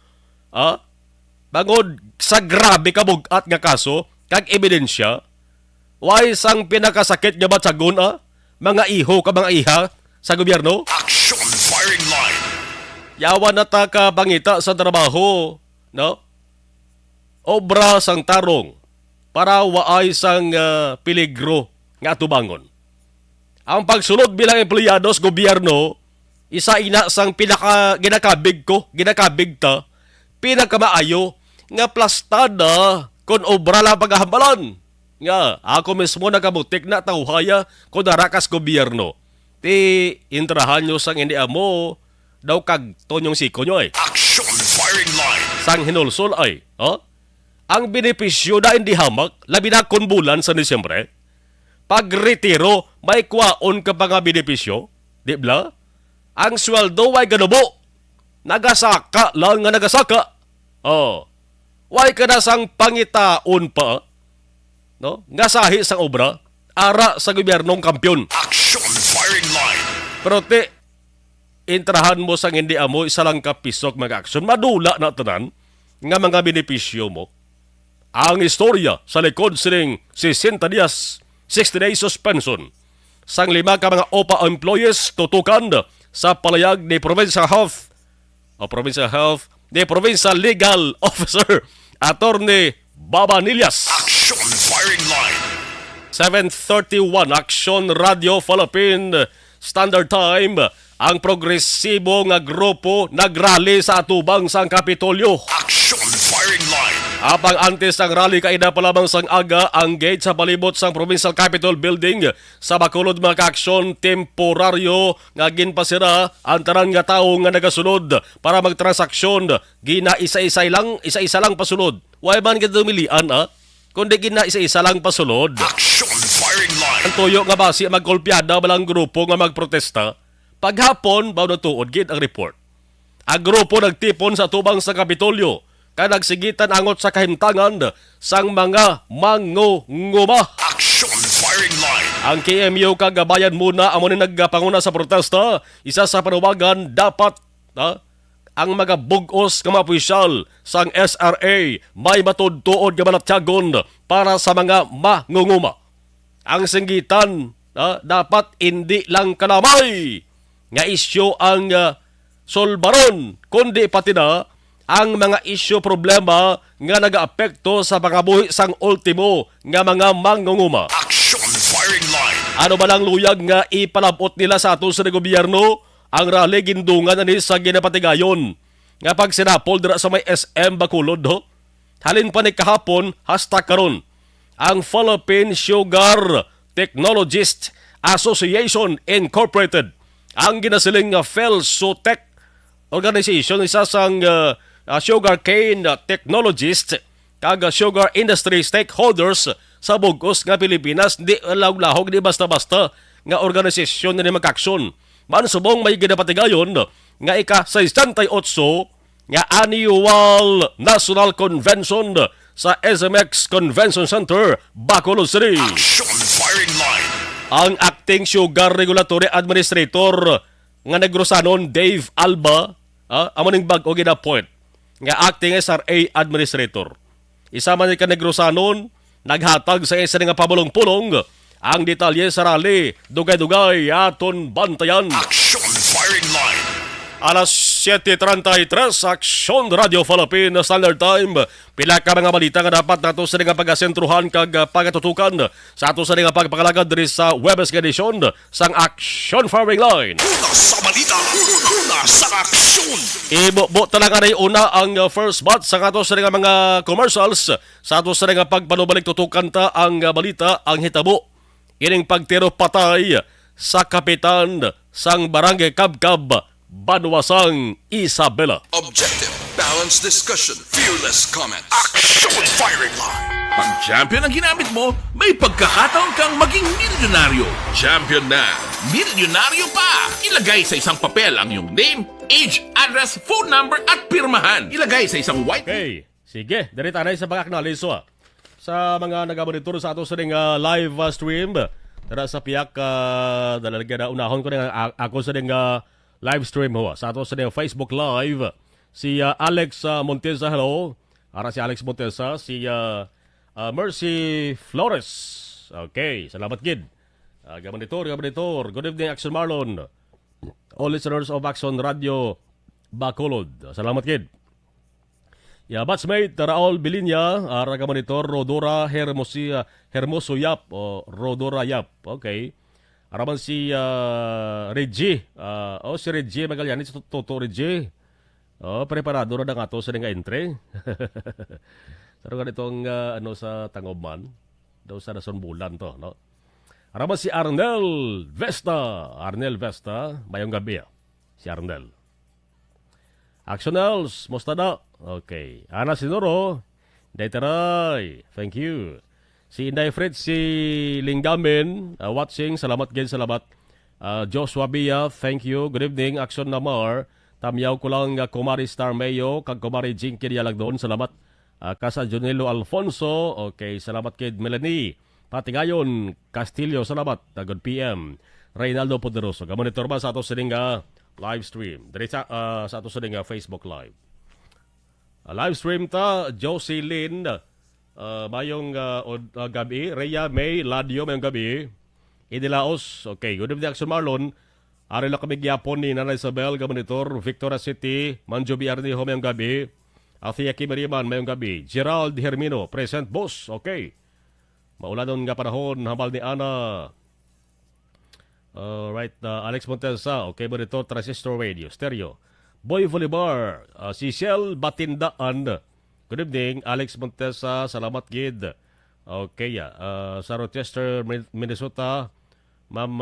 bangod sa grabe kabugat nga kaso, kag ebidensya, why sang pinakasakit nga batsagon, mga iho ka mga iha sa gobyerno? Action firing line. Yawan na ta ka bangita sa trabaho, no? Obra sang tarong para waay sang peligro nga tubangon. Ang pagsulod bilang empleyado sa gobyerno, isa ina sang ginakabig ta, pinakamaayo, nga plastada kung obra lang paghahambalan. Nga, ako mismo nakabutik na tauhaya kung narakas gobyerno. Ti, intrahan nyo sang hindi amo, daw kag tonyong siko nyo ay. Action firing line. Sang hinulsol ay, ang benepisyo na hindi hamak, labi na kun bulan sa Disyembre, pag retiro, may kwaon ka pa nga benepisyo, di ba? Ang sweldo ay ganubo, nagasaka lang nga nagasaka. Way ka na sang pangitaon pa, no? Nga sahi sang obra, ara sa gobyernong kampyon. Action firing line. Pero intrahan mo sang hindi amo, isa lang ka pisok mag-action, madula na tanan, nga mga benepisyo mo. Ang istorya sa likod sining 60 dias, 60 days suspension, sang 5 ka mga OPA employees tutukan sa palayag ni Provincial Health, ni Provincial Legal Officer, Attorney Babanillas. Action firing line. 7:31 Action Radio Philippine Standard Time. Ang progresibo nga grupo nagrally sa atubang sang Kapitolyo. Action firing line. Apang antes ang rally kaida pa lamang sang aga ang gate sa palibot sang Provincial Capitol Building sa Bacolod mga ka-aksyon temporaryo nga ginpasira ang tanan nga tawo nga nagasunod para magtransaksyon. Gina isa-isa lang pasunod. Why man kita dumilian kundi gina isa-isa lang pasunod. Action firing line. Ang tuyo nga basi magkolpyada balang grupo nga magprotesta. Paghapon, baw natuod gid ang report. Ang grupo nagtipon sa tubang sa Kapitolyo kaya nagsigitan angot sa kahimtangan sang mga mangunguma. Action firing line. Ang KMU kagabayan muna amo ni nagpanguna sa protesta. Isa sa panuwagan dapat ang mga bugos nga mga opisyal sang SRA may matudtuod nga manatyagon para sa mga mangunguma. Ang singgitan dapat hindi lang kalamay nga isyo ang solbaron, kundi pati na ang mga isyo problema nga nagaapekto sa pangabuhi sang ultimo nga mga mangunguma. Action firing line. Ano ba lang luyag nga ipalabot nila sa ato sa gobyerno ang rally gindungan ani sa ginapatigayon nga pag sinapol dira sa may SM Bacolod halin pa ni kahapon hasta karon ang Philippine Sugar Technologists Association Incorporated, ang ginasiling PhilSUTEC organization, isa sang sugar cane technologists kag sugar industry stakeholders sa bugos nga Pilipinas. Di lahog di basta-basta nga organisasyon na mag-aksyon. Mansubong may ginapatigayon nga ika-68 nga annual National Convention sa SMX Convention Center, Bacolod City. Action firing line. Ang acting Sugar Regulatory Administrator nga negrosanon Dave Alba, amo ning bag-o gina-appoint nga acting SRA Administrator. Isa man ka negrosanon, naghatag sa isa nga pabulong-pulong ang detalye sa rally. Dugay-dugay aton bantayan. Action firing line. Alas 7:33, Action Radio Philippine Standard Time. Pila ka mga balita nga dapat nato sa nga pagasentruhan kag pagatutukan sa ato sa nga pagpakalagad diri sa Webes edition sang Action Firing Line. Una sa balita. Una sa aksyon. Ibo talaga na una ang first batch sa ato sa nga mga commercials sa ato sa nga pagpanubalik tutukan ta ang balita ang hitabo. Ining pagtiro patay sa kapitan sang Barangay Kabkab, Banwasang Isabela. Objective, balanced discussion, fearless comments. Action firing line. Pag champion ang ginamit mo, may pagkakataon kang maging milyonaryo. Champion na, milyonaryo pa! Ilagay sa isang papel ang iyong name, age, address, phone number at pirmahan. Ilagay sa isang white... Okay, sige, dari tanay sa pag-acknowledge sa mga nag-monitor sa ato sa live stream. Tara sa piyak, dalaga na unahon ko na ako sa live stream sa ato sa Facebook Live. Si Alex Montesa, hello. Ara si Alex Montesa, si Mercy Flores. Okay, salamat gid. Gabanitor. Good evening, Action Marlon. All listeners of Action Radio Bacolod. Salamat gid. Batchmate Raul Bilinya, Gabanitor Rodora Hermoso Yap o Rodora Yap. Okay. Araman si Reggie. Si Reggie Magallanes, Toto Reggie. Preparado na nga to sa nga entry. Pero ganitong sa Tangobman. Daw sa Nason Bulan to, no? Araman si Arnel Vesta. Arnel Vesta, mayong gabi. Si Arnel. Actionals, musta na? Okay. Ana Sinoro, Daytaray, thank you. Si Inday Fred, si Linggamin, watching, salamat gen, salamat. Joshua Bia, thank you. Good evening, Action Namar. Tamyaw ko lang Kumari Star Mayo, kag Kumari Jinky Dialag doon, salamat. Kasa Junelo Alfonso, okay, salamat kay Melanie. Pati ngayon, Castillo, salamat. Good PM. Reynaldo Poderoso, gamonitor ba sa ato sining live stream. Diri sa ato sining Facebook Live. Live stream ta, Josie Lynn, mayong gabi. Rhea May, Ladio, mayong gabi. Idilaos, okay, good evening, Action Marlon. Ari lang kami gyapon ni Nana Isabel, gamonitor. Victoria City, Manjo Biarniho, mayong gabi. Athea Kimeriman, mayong gabi. Gerald Hermino, present boss, okay. Maulan nga panahon, hambal ni Ana. Right, Alex Montesa, okay, monitor, transistor radio, stereo. Boy Bolivar, si Shell Batindaan. Good evening, Alex Montesa, salamat gid. Okay, sa Rochester, Minnesota, Ma'am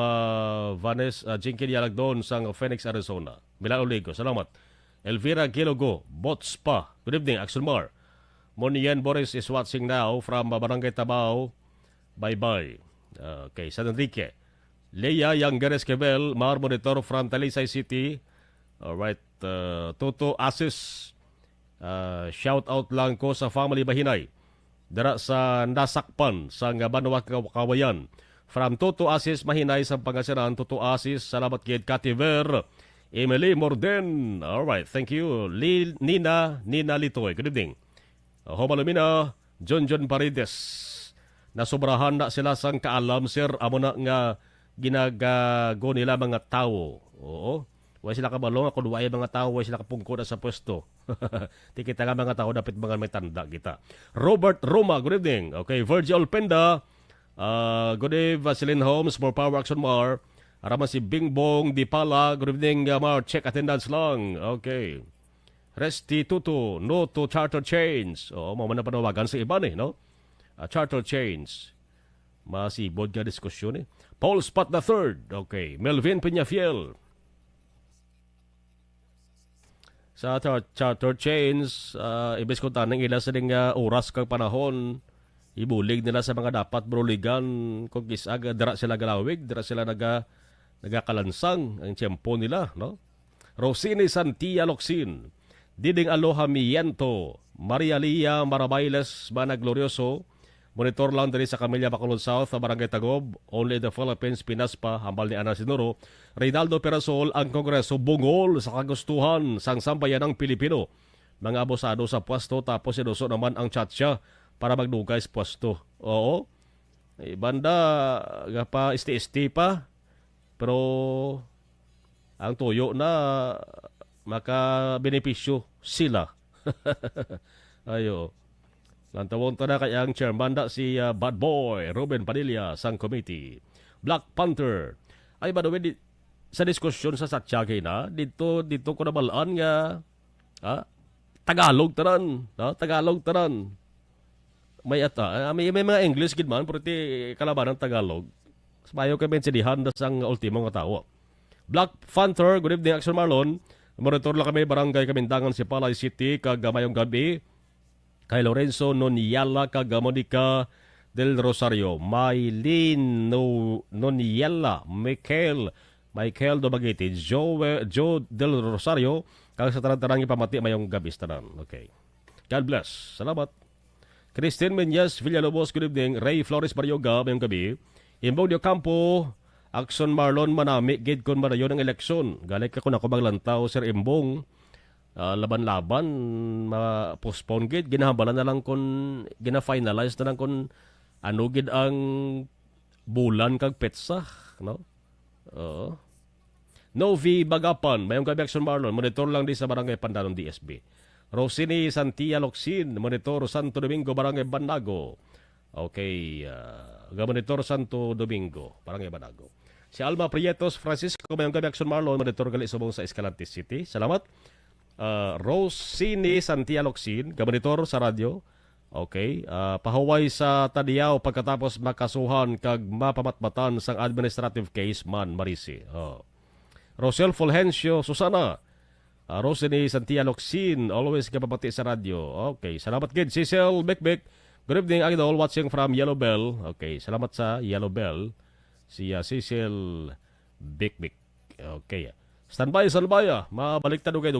Vanessa Jinky Dialagdon sa Phoenix, Arizona. Milan Oligo, salamat. Elvira Gilogo, Botspa. Good evening, Axel Mar. Monian Boris is watching now from Barangay Tabao. Bye-bye. Okay, San Enrique. Leia Younger Esquivel, Mar Monitor from Talisay City. Alright, Toto Asis. Shout out lang ko sa family Bahinay. Dara sa Nasakpan, sa Banwa Kawayan. From Toto Asis Mahinay sa Pangasinan, Toto Asis, salamat kid Kativer. Emily Morden. Alright, thank you. Nina Litoy. Good evening. Homalumina, John Paredes. Nasobrahan na sila sang kaalam, sir. Amo na nga ginagago nila mga tao. Oo. Huwag sila kabalong, kung huwag mga tao, huwag sila kapungko na sa pwesto. Tikita nga mga tao, dapat mga may tanda kita. Robert Roma, good evening. Okay, Virgil Penda. Good evening, Celine Holmes, more power action more. Araman si Bingbong Dipala, good evening, Mar. Check attendance lang. Okay. Restituto, no to charter change. Oo, mamana panawagan sa iba no? Charter change. Masibod nga diskusyon Paul Spot III. Okay. Melvin Peñafiel. Sa charter change, ibig ko tanong ila sa oras kang panahon, ibulig nila sa mga dapat bruligan kung kisaga, dara sila galawig, dara sila nagakalansang ang tiyempo nila, no? Rosini Santia Locsin, Diding Aloha Miento, Maria Lia Marabayles, Bana Glorioso, monitor lang din sa Camilla Bacolod South, Barangay Tagob, only the Philippines, Pinas pa, hambal ni Ana Sinuro, Reynaldo Perasol, ang Kongreso, bungol sa kagustuhan sang sambayan ng Pilipino. Mga abosado sa pwesto, tapos sinuso naman ang tsatsya para magdugay sa pwesto. Oo, banda, pa isti-isti pa, pero ang tuyo na makabenepisyo sila. Ayo. Lantawon ta na kay ang chairman si Bad Boy Ruben Padilla sang committee. Black Panther. Ay ba sa diskusyon sa Satyagay na dito ko nabalaan nga Tagalog tanan, Tagalog tanan. May mga English gid man pero kalaban ng Tagalog. Sabayo kay mensidihan sang ultimo nga tawo. Black Panther, good evening Action Marlon. Monitor lang kami barangay Kamindangan si Palay City kag mayong gabi. Kay Lorenzo Noniala kag Monica del Rosario, Maylin Noniala, Michael Domagiti, Joe del Rosario, kag sa tanan-tanang ipamati mayong gabi tanan. Okay. God bless. Salamat. Christine Menyes Villalobos, good evening. Ray Flores Baryoga, mayong gabi. Imbong Dio Campo, Action Marlon Manami, gid kon madayon ang eleksyon. Galay ka kun ako maglantaw, Sir Imbong. Laban-laban, ma-postpone gid, ginahambalan na lang kung gina-finalize na lang kung ano gid ang bulan kag petsa, no? Novi Bagapan, mayong gabi Action Marlon, monitor lang di sa Barangay Pandanon DSB. Rosini Santia Locsin, monitor Santo Domingo, Barangay Banago. Okay, monitor Santo Domingo, Barangay Banago. Si Alma Prietos, Francisco Mayong Gabi, Action Marlon, monitor gali subong sa Escalante City. Salamat. Rosini Santialocsin, gamanitor sa radyo. Okay. Pahuway sa Tadiao pagkatapos makasuhan kag mapamatbatan sang administrative case man Marisi. Rosel Fulgencio Susana. Rosini Santialocsin, always kapapati sa radyo. Okay. Salamat gid. Cecil Bekbek. Good evening, Idol. Watching from Yellow Bell. Okay. Salamat sa Yellow Bell. Si Cecil Bekbek. Okay. Standby. Mabalik ta dugay.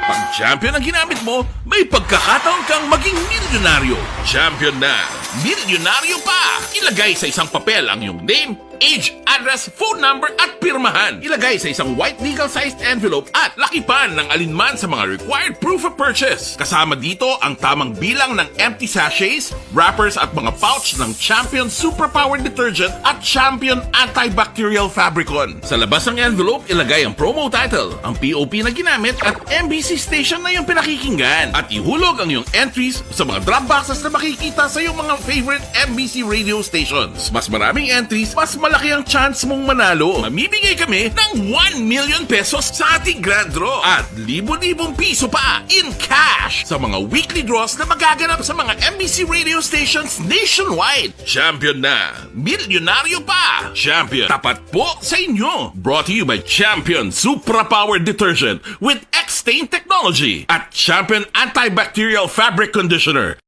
Pag champion ang ginamit mo, may pagkakataon kang maging milyonaryo. Champion na, milyonaryo pa! Ilagay sa isang papel ang iyong name, age, address, phone number at pirmahan. Ilagay sa isang white legal-sized envelope at lakipan ng alinman sa mga required proof of purchase. Kasama dito ang tamang bilang ng empty sachets, wrappers at mga pouch ng Champion Superpower Detergent at Champion Antibacterial Fabricon. Sa labas ng envelope, ilagay ang promo title, ang POP na ginamit at MBC station na yung pinakikinggan. At ihulog ang iyong entries sa mga drop boxes na makikita sa iyong mga favorite MBC radio stations. Mas maraming entries, mas malaki ang chance mong manalo. Mamimigay kami ng 1 million pesos sa ating grand draw at libo-libong piso pa in cash sa mga weekly draws na magaganap sa mga MBC radio stations nationwide. Champion na, milyonaryo pa. Champion, tapat po sa inyo. Brought to you by Champion Supra Power Detergent with X-Stain Technology at Champion Antibacterial Fabric Conditioner.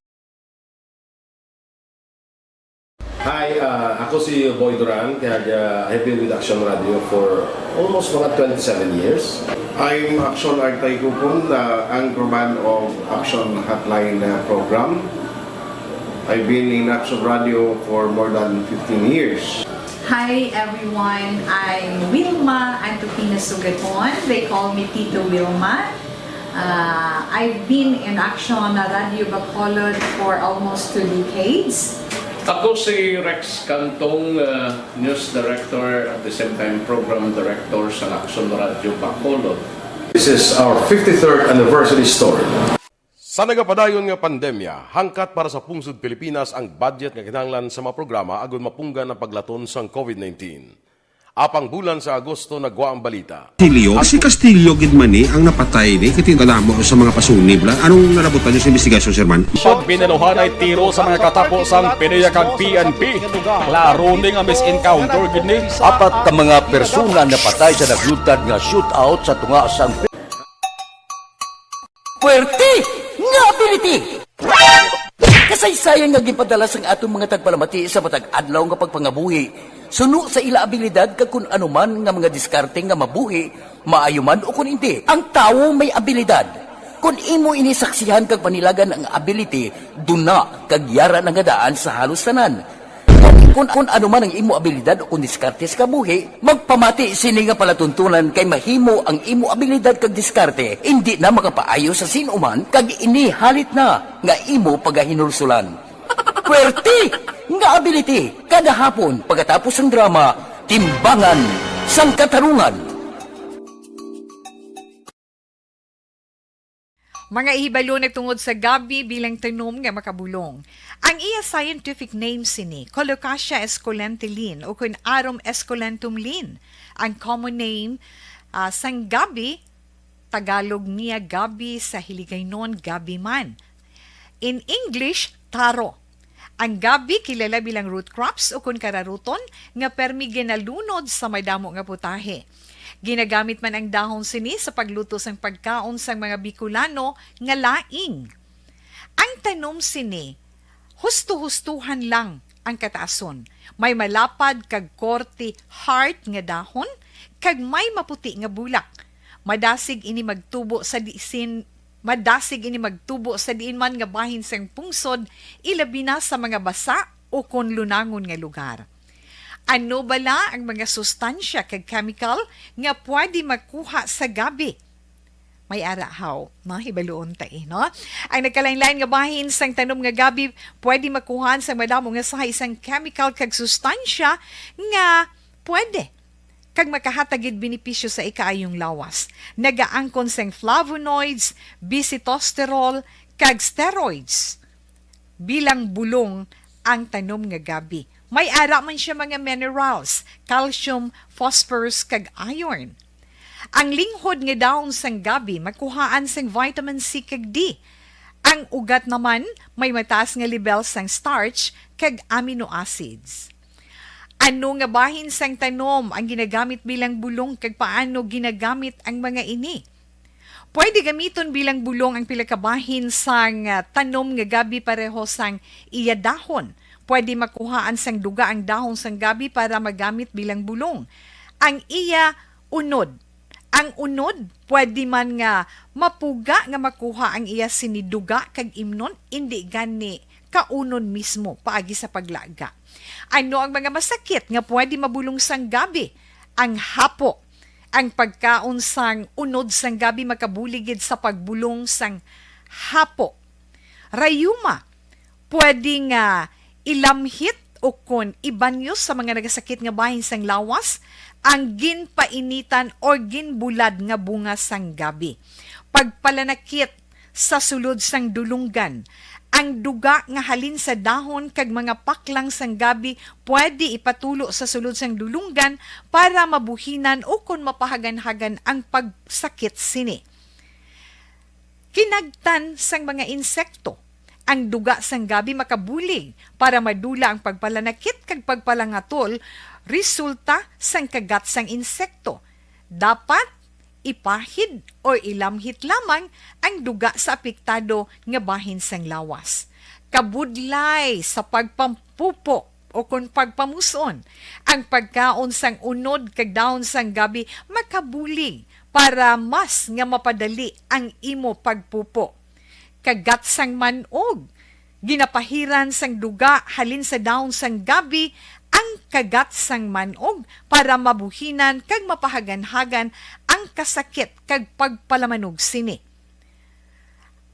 Hi, ako si Boy Duran, kaya I've been with Action Radio for almost mga 27 years. I'm Action Artay Kupon, the anchorman of Action Hotline program. I've been in Action Radio for more than 15 years. Hi everyone, I'm Wilma Antopina Sugaton. They call me Tito Wilma. I've been in Action Radio Bacolod for almost 2 decades. Ako si Rex Cantong, News Director at the same time Program Director sa Action Radio Bacolod. This is our 53rd anniversary story. Sa nagapadayon nga pandemya, hangkat para sa pungsod Pilipinas ang budget nga kinahanglan sa mga programa agon mapunggan ang paglaton sang COVID-19. Apang bulan sa Agosto nagwa ang balita. Si Castillo gid man ni ang napatay ni kitingala mo sa mga pasunib la. Anong nalabutan niyo sa investigasyon, Sir Man? Pag binaluhan ay tiro sa mga katapos-ang PDEA kag PNP. Klaro ni nga misencounter gid ni. Apat ka mga persona na patay sa naglutad nga shootout sa tunga sang Puerte nga ability. Kasaysayan nga gipadala sang atong mga tagpalamati sa matag adlaw nga pagpangabuhi. Suno sa ila abilidad kag kun anuman nga mga diskarte nga mabuhi, maayo man o kun hindi. Ang tawo may abilidad. Kung imo inisaksihan kag panilagan ang ability, duna kag yara nga daan sa halos tanan. Kung anuman ang imo abilidad o kun diskarte sa kabuhi, magpamati sini nga palatuntunan kay mahimo ang imo abilidad kag diskarte, hindi na makapaayo sa sinuman kag ini halit na nga imo pagahinulsulan. Puwerte nga ability kada hapon pagkatapos ng drama, Timbangan sang Katarungan. Mga ihibalo nagtungod sa gabi bilang tanom nga makabulong. Ang iya scientific name sini, Colocasia esculentilin o kun Arum esculentum lin. Ang common name sang gabi, Tagalog niya gabi, sa Hiligaynon gabi man. In English, taro. Ang gabi kilala bilang root crops o kun kararuton nga permi ginalunod sa may damo nga putahe. Ginagamit man ang dahon sini sa pagluto sang pagkaon sang mga Bicolano nga laing. Ang tanom sini, husto-hustuhan lang ang kataason. May malapad kag korte heart nga dahon kag may maputi nga bulak. Madasig ini magtubo sa diin man nga bahin sang pungsod, ilabi na sa mga basa o kon lunangon nga lugar. Ano bala ang mga sustansya kag chemical nga pwede makuha sa gabi? May arahaw, hibaluon tayo, no? Ang nagkalain-lain nga bahin sang tanom nga gabi, pwede makuhaan sa madamo nga sa isang chemical kag sustansya nga pwede kag makahatagid benepisyo sa ikaayong lawas. Nagaangkon sang flavonoids, bisitosterol, kag steroids. Bilang bulong ang tanom nga gabi. May ara man siya mga minerals, calcium, phosphorus, kag iron. Ang linghod nga dahon sang gabi makuhaan sang vitamin C kag D. Ang ugat naman may mataas nga level sang starch kag amino acids. Ano nga bahin sang tanom ang ginagamit bilang bulong kag paano ginagamit ang mga ini? Pwede gamiton bilang bulong ang pila ka bahin sang tanom nga gabi pareho sang iya dahon. Pwede makuhaan sang duga ang dahon sang gabi para magamit bilang bulong. Ang iya unod. Ang unod, pwede man nga mapuga nga makuha ang iya siniduga kag imnon, hindi gani kaunon mismo paagi sa paglaga. Ano ang mga masakit nga pwede mabulong sang gabi? Ang hapo. Ang pagkaon sang unod sang gabi makabuligid sa pagbulong sang hapo. Rayuma, pwede nga ilamhit o kon ibanyos sa mga nagasakit nga bahin sang lawas, ang ginpainitan o ginbulad nga bunga sang gabi. Pagpalanakit sa sulod sang dulunggan, ang duga nga halin sa dahon kag mga paklang sang gabi pwede ipatulo sa sulod sang dulunggan para mabuhinan o kon mapahagan-hagan ang pagsakit sini. Kinagtan sang mga insekto, ang duga sang gabi makabulig para madula ang pagpalanakit kag pagpalangatol resulta sang kagat sang insekto. Dapat ipahid o ilamhit lamang ang duga sa apektado nga bahin sang lawas. Kabudlay sa pagpampupo o kung pagpamuson, ang pagkaon sang unod kag dahon sang gabi makabulig para mas nga mapadali ang imo pagpupo. Kagat sang manog, ginapahiran sang duga halin sa dahon sang gabi ang kagat sang manog para mabuhinan kag mapahagan-hagan ang kasakit kag pagpalamanog sini.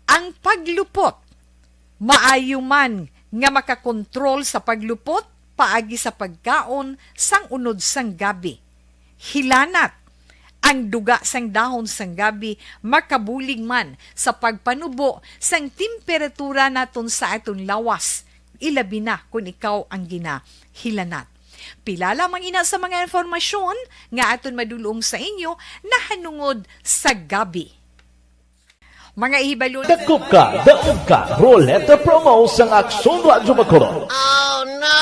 Ang paglupot, maayo man nga makakontrol sa paglupot paagi sa pagkaon sang unod sang gabi. Hilanat, ang duga sang dahon sang gabi makabulig man sa pagpanubo sang temperatura naton sa aton lawas. Ilabi na kung ikaw ang ginahilanat. Pila lamang ina sa mga informasyon nga aton madulong sa inyo na hanungod sa gabi. Mga ihibalo. Dakop ka, daog ka, Roleta Promo sang Aksyon Radyo Bacolod. Oh no!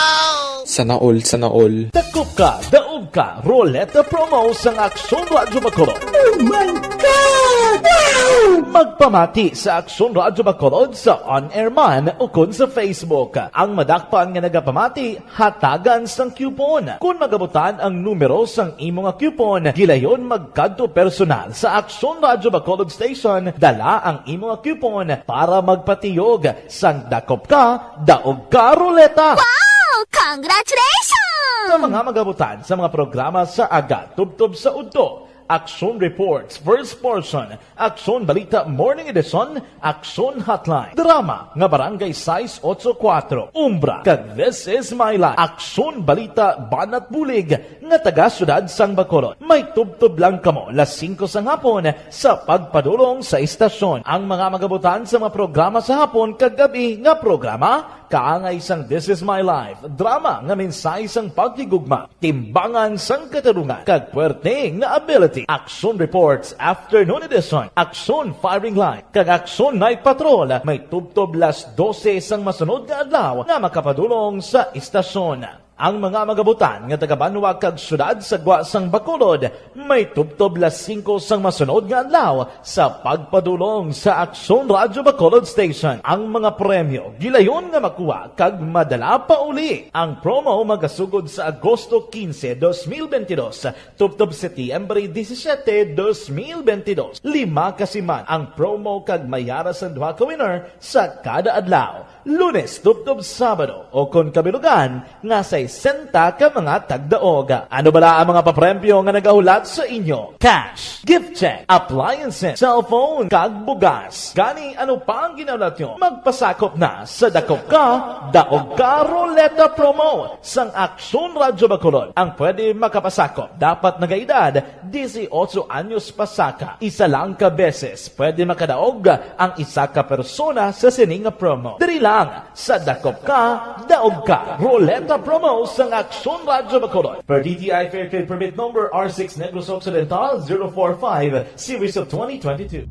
Sana all. Dakop ka, daog ka, Roleta Promo sang Aksyon Radyo Bacolod. Oh my God! Wow! Magpamati sa Aksyon Radyo Bacolod sa on-air man o kun sa Facebook. Ang madakpan nga nagapamati, hatagan sang coupon. Kung magabutan ang numero sang imo nga coupon, gilayon magkadto personal sa Aksyon Radyo Bacolod Station, dala ang imo nga coupon para magpatiyog sang dakop ka, daog ka, Roleta. Wow! Congratulations! Sa mga magabutan sa mga programa sa Aga, Tubtob sa Udto, Aksyon Reports, First Portion, Aksyon Balita Morning Edition, Aksyon Hotline, Drama nga Barangay 684, Umbra, kag This Is My Life, Aksyon Balita Banat Bulig nga taga Syudad sang Bacolod. May tubtob lang kamo las 5 sang hapon sa pagpadulong sa istasyon. Ang mga magabutan sa mga programa sa hapon kag gabi nga programa kaangay sang This Is My Life, drama nga mensahe sang pagtigugma, timbangan sang katarungan, kag puwerte nga ability. Aksyon Reports Afternoon Edition, Aksyon Firing Line, kag Aksyon Night Patrol, may tubtob las 12 sang masunod nga adlaw nga makapadulong sa istasyon. Ang mga magabutan nga taga-Banwa kag syudad sa Gwa sang Bacolod, may tubtob las 5 sang masunod nga adlaw sa pagpadulong sa Aksyon Radyo Bacolod Station. Ang mga premyo gilayon nga makuha kag madala pa uli. Ang promo magasugod sa Agosto 15, 2022, tubtob Setyembre 17, 2022. 5 kasiman ang promo kag mayara sa duha ka winner sa kada adlaw. Lunes, tubtob Sabado, o kon kabilugan nga sa 60 ka mga tagdaog. Ano bala ang mga papremyo nga nagahulat sa inyo? Cash, gift check, appliances, cellphone, kag bugas. Gani ano pa ang ginahulat nyo? Magpasakop na sa Dakop Ka, Daog Ka Roleta Promo sang Aksyon Radyo Bacolod. Ang pwede makapasakop dapat nagaedad 18 anyos pasaka. Isa lang ka beses pwede makadaog ang isa ka persona sa sining promo. Diri lang lamang sa Dakop Ka, Daog Ka. Roleta promo sa Aksyon Radyo Bacolod. Per DTI Fair Trade Permit Number R6 Negros Occidental 045 Series of 2022.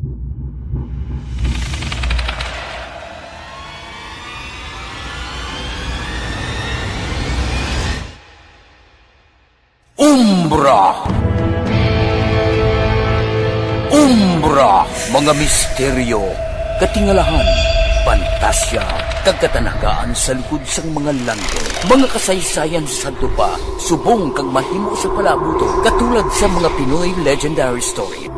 Umbra, mga misteryo, katingalahan, pantasya, kagkatanagaan sa likod sang mga langit, mga kasaysayan sa dupa, subong kag mahimo sa palabuto, katulad sa mga Pinoy legendary story.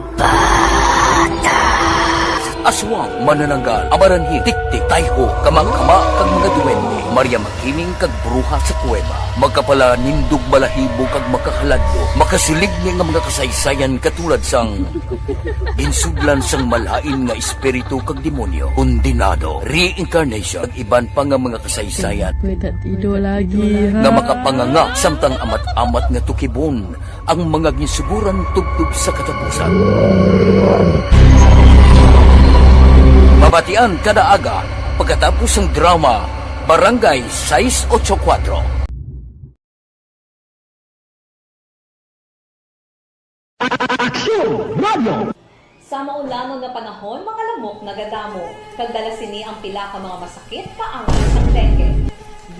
Aswang, manananggal, amaranhit, tiktik, tayho, kamang-kama, kag mga duwende, Maria Makining kag bruha sa kuweba, magkapala nindog balahibo kag makahaladlo, makasilig ni nga mga kasaysayan katulad sang insudlan sang malain nga espiritu kag demonyo, kondinado, reincarnation, kag iban pa nga mga kasaysayan nga makapanganga samtang amat-amat nga tukibon ang mga ginsuguran tugtog sa katapusan. Mabatian kada aga pagkatapos ng drama Barangay 684. Aksyon Radio! Sa maulamang nga panahon, mga lamok nagadamo. Kagdala sini ang pila ka mga masakit kaangay sa dengue.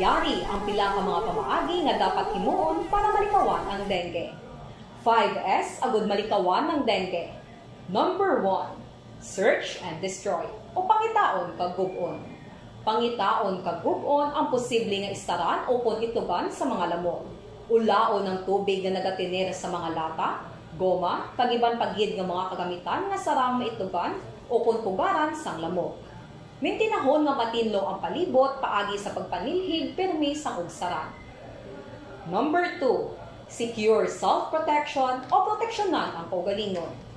Yari ang pila ka mga pamaagi nga dapat himuon para malikawan ang dengue. 5S agud malikawan ng dengue. Number 1. Search and destroy o pangitaon kag gub-on. Pangitaon kag gub-on ang posible nga istaran o kon itugan sa mga lamok. Ulaon ng tubig nga nagatiner sa mga lata, goma, kag iban paggid nga mga kagamitan nga sarang maitugan o kon pugaran sang lamok. Mintinahon nga matinlo ang palibot paagi sa pagpanilhig pirmi sang ugsaran. Number 2. Secure self-protection o proteksyonan ang kaugalingon.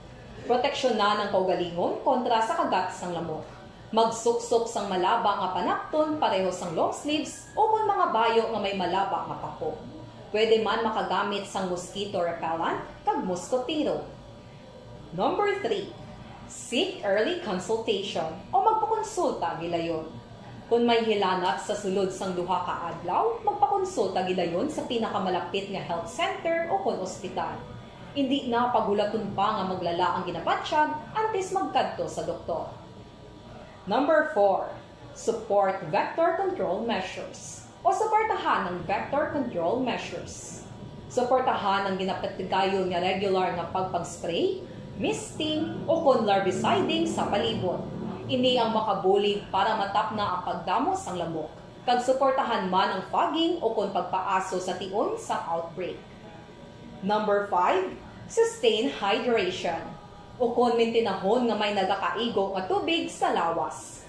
Proteksyonan ang kaugalingon kontra sa kagat sang lamok. Magsuksok sang malaba nga panakton pareho sang long sleeves o kung mga bayo nga may malaba nga pako. Pwede man makagamit sang mosquito repellent kag mosquitero. Number 3. Seek early consultation o magpakonsulta gilayon. Kung may hilanat sa sulod sang duha ka adlaw, magpakonsulta gilayon sa pinakamalapit nga health center o kon ospital. Hindi na pagulaton pa nga maglala ang ginabatsyag antes magkadto sa doktor. Number 4. Support vector control measures o suportahan ng vector control measures. Suportahan ang ginapatigayon nga regular nga pagpag-spray, misting o kon larviciding sa palibot. Ini ang makabulig para matapna ang pagdamo sang lamok. Kag suportahan man ang fogging o kon pagpaaso sa tion sa outbreak. Number 5, sustain hydration o kon mintinahon nga may nagakaigo nga tubig sa lawas.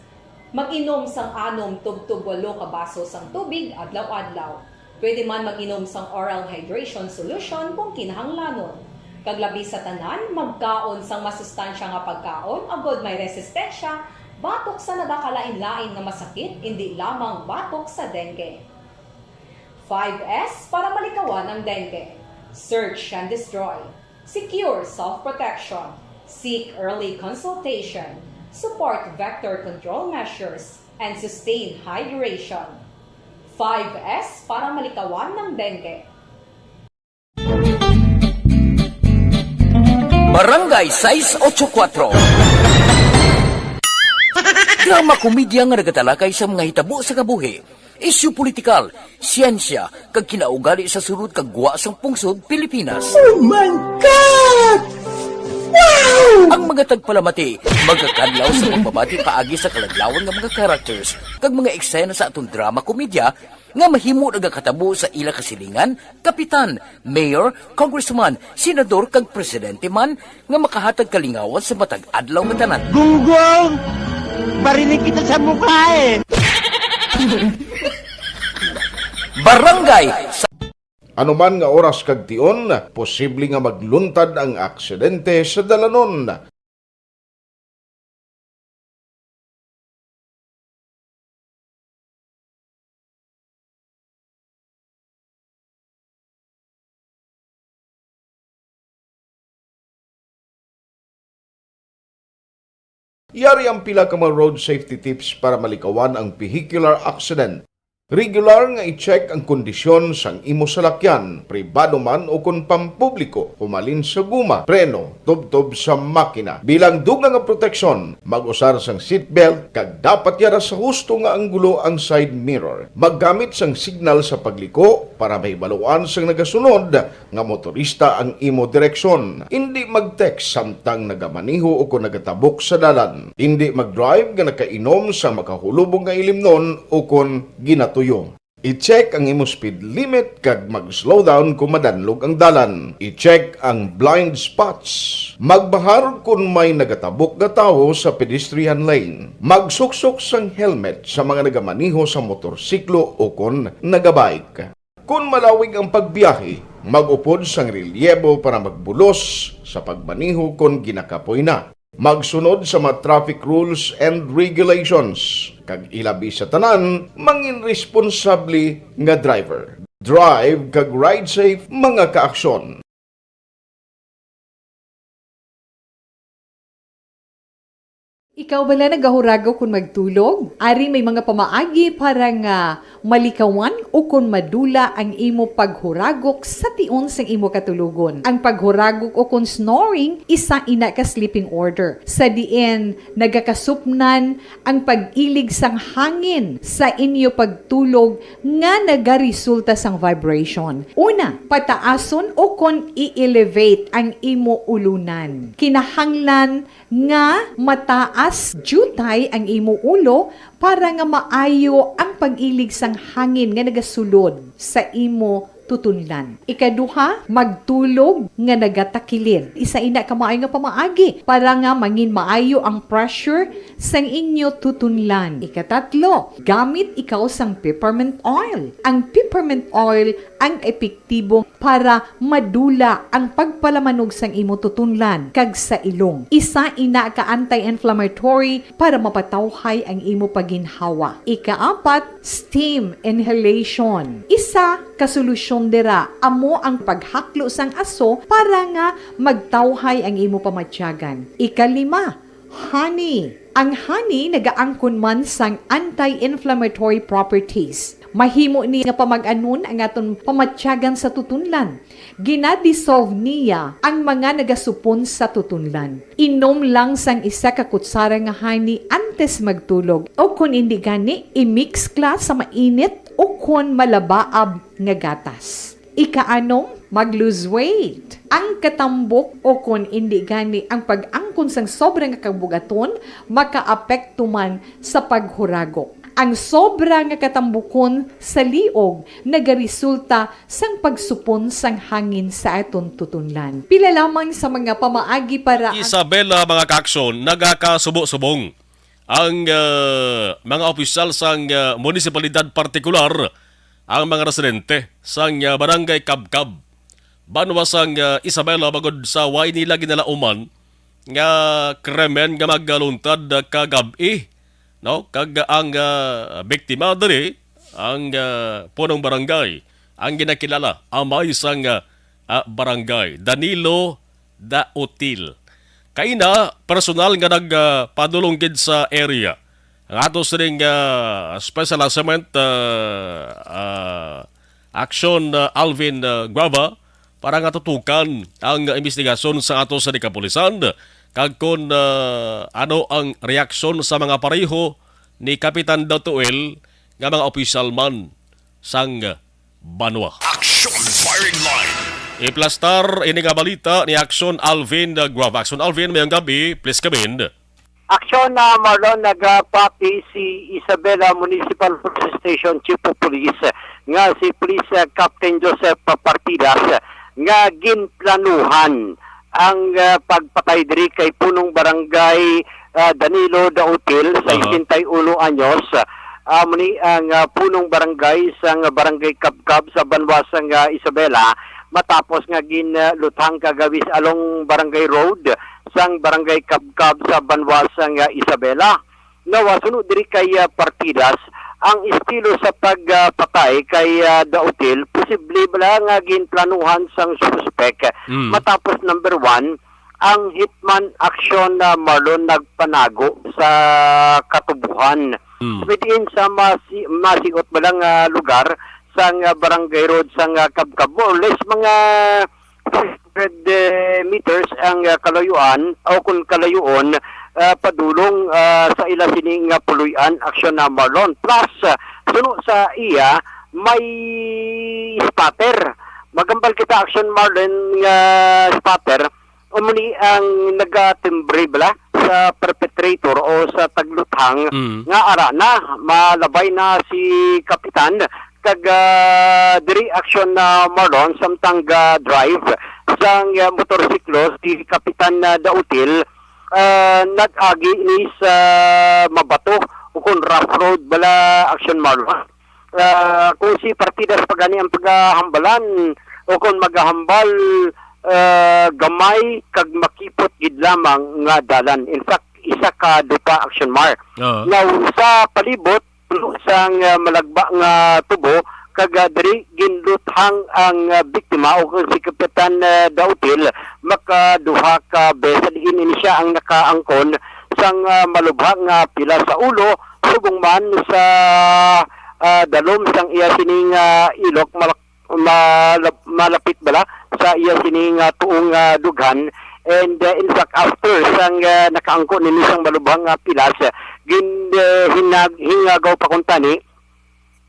Mag-inom sang 6 tubtub 8 ka baso sang tubig adlaw-adlaw. Pwede man mag-inom sang oral hydration solution kung kinahanglanon. Kaglabi sa tanan, magkaon sang masustansya nga pagkaon agod may resistensya batok sa nagakalain-lain nga masakit, hindi lamang batok sa dengue. 5S para malikawan ang dengue. Search and destroy. Secure self-protection. Seek early consultation. Support vector control measures. And sustain hydration. 5S para malikawan ng dengue. Barangay 684. Drama komedya nga nagatalakay sa mga hitabo sa kabuhi. Isyu politikal, siyensya, kag kinaugali sa sulod kag guwa sang pungsod Pilipinas. Oh my God! Wow! Ang mga tagpalamati, magkakadlaw sa pagbabati paagi sa kalaglawan ng mga characters kag mga eksena sa atong drama komedya nga mahimo nagakatabo sa ila kasilingan, kapitan, mayor, congressman, senador kag presidente man nga makahatag kalingawan sa matag adlaw nga tanan. Gunggong! Barinig kita sa mukha eh! Barangay Anuman nga oras kag tion, posible nga magluntad ang aksidente sa dalanon. Yari ang pila ka mga road safety tips para malikawan ang vehicular accident. Regular nga i-check ang kondisyon sang imo salakyan, pribado man o kung pampubliko, humalin sa guma, preno, tubtob sa makina. Bilang dugang nga proteksyon, mag-usar sang seatbelt, kag dapat yara sa husto nga anggulo ang side mirror. Maggamit sang signal sa pagliko para mahibaluan sang nagasunod nga motorista ang imo direksyon. Hindi mag-text samtang nagamaniho o kung nagatabok sa dalan. Hindi mag-drive nga nakainom sa makahulubong nga ilimnon o kung ginatuyo. I-check ang imo speed limit kag mag-slow down kung madanlog ang dalan. I-check ang blind spots. Magbahar kung may nagatabok nga tawo sa pedestrian lane. Magsuksok sang helmet sa mga nagamaniho sa motorsiklo o kung nagabike. Kung malawig ang pagbiyahe, mag-upod sang relyebo para magbulos sa pagbaniho kung ginakapoy na. Magsunod sa mga traffic rules and regulations. Kag ilabi sa tanan, mangin responsable nga driver. Drive kag ride safe mga kaaksyon. Ikaw bala nagahurago kung magtulog? Ari may mga pamaagi para nga malikawan o kung madula ang imo paghuragok sa tion sang imo katulugon. Ang paghuragok o kung snoring, isa ina ka sleeping order. Sa diin, nagakasupnan ang pag-ilig sang hangin sa inyo pagtulog nga nagaresulta sang vibration. Una, pataason o kung i-elevate ang imo ulunan. Kinahanglan nga mataas jutay ang imo ulo para nga maayo ang pag-ilig sang hangin nga nagasulod sa imo tutunlan. Ikaduha, magtulog nga nagatakilid. Isa ina ka maayo nga pamaagi para nga mangin maayo ang pressure sang inyo tutunlan. Ikatatlo, gamit ikaw sang peppermint oil. Ang peppermint oil ang epektibo para madula ang pagpalamanog sang imo tutunlan kag sa ilong. Isa ina ka anti-inflammatory para mapatawhay ang imo paginhawa. Ikaapat, steam inhalation. Isa ka solusyon dira amo ang paghaklo sang aso para nga magtawhay ang imo pamatyagan. Ikalima, honey. Ang honey nagaangkon man sang anti-inflammatory properties. Mahimo ni nga pamag-anon ang aton pamatyagan sa tutunlan. Ginadissolve niya ang mga nagasupon sa tutunlan. Inom lang sang isa ka kutsara nga honey antes magtulog. O kung hindi gani, i-mix class sa mainit o kung malabaab nga gatas. Ikaanom, mag-lose weight. Ang katambok o kung hindi gani ang pag-angkon sang sobrang kabugaton, makaapekto man sa paghuragok. Ang sobra nga katambukon sa liog nagaresulta sang pagsupon sang hangin sa aton tutunlan. Pila lamang sa mga pamaagi para Isabela mga kaaksyon, nagakasubo-subong ang mga opisyal sang munisipalidad partikular, ang mga residente sang barangay Kabkab. Banwa sang Isabela bagod sa way nila ginalauman nga kremen nga maggaluntad kagabi, no? Kag ang biktima diri ang punong barangay ang ginakilala amay sang barangay Danilo Dautil. Kaina personal nga nagpadulong gid sa area. Ang atos ring special assignment action Alvin Guava para nga tutukan ang investigasyon sa ato sa kapulisan kag kung ano ang reaksyon sa mga pareho ni Kapitan Dautil nga mga opisyal man sang Banwa. Action Firing Line. Iplastar ini nga balita ni Action Alvin Guava. Action Alvin, mayang gabi, please come in. Aksyon na Marlon, nagpati si Isabela Municipal Police Station Chief of Police nga si Police Captain Joseph Partidas nga ginplanuhan ang pagpatay diri kay punong barangay Danilo Dautil sa 61 anyos. Muni ang punong barangay sang barangay Kabkab sa Banwasang Isabela matapos nga ginlutang kagawis along barangay road sang barangay Kabkab sa Banwasang Isabela. Nawasunod diri kay Partidas ang estilo sa pagpatay kay Dautil, posible bala nga ginplanuhan sang suspect. Matapos number 1, ang Hitman Action na Marlon nagpanago sa katubuhan. Within sa masigot balang lugar sa Barangay Road sa Kabkab. More or less mga 100 meters ang kalayuan o kung kalayuon padulong sa ila sining Puluyan Action na Marlon. Plus, suno sa iya, may spatter. Magambal kita Action Marlon spatter. Umuni ang nagatimbre bala sa perpetrator o sa tagluthang nga ara na malabay na si kapitan kag diri Action na Marlon samtang drive sang motorsiklo si kapitan Dautil nag-agi ni sa mabato o kung rough road bala Action Marlon. Kung si partidas pagani ang paghambalan o kung maghambal gamay kag makipot gid lamang nga dalan. In fact, isa ka dupa Action Mar. Now sa palibot sang malagba nga tubo kag diri ginluthang ang biktima o si Kapitan Dautil makaduha ka beses ini siya ang nakaangkon sang malubha nga pila sa ulo subong man sa dalom sang iya sining ilok malapit bala sa iya sining tuong dughan. And in fact, after sang nakaangkon ni isang malubhang pilas, hingagaw pa kung tani,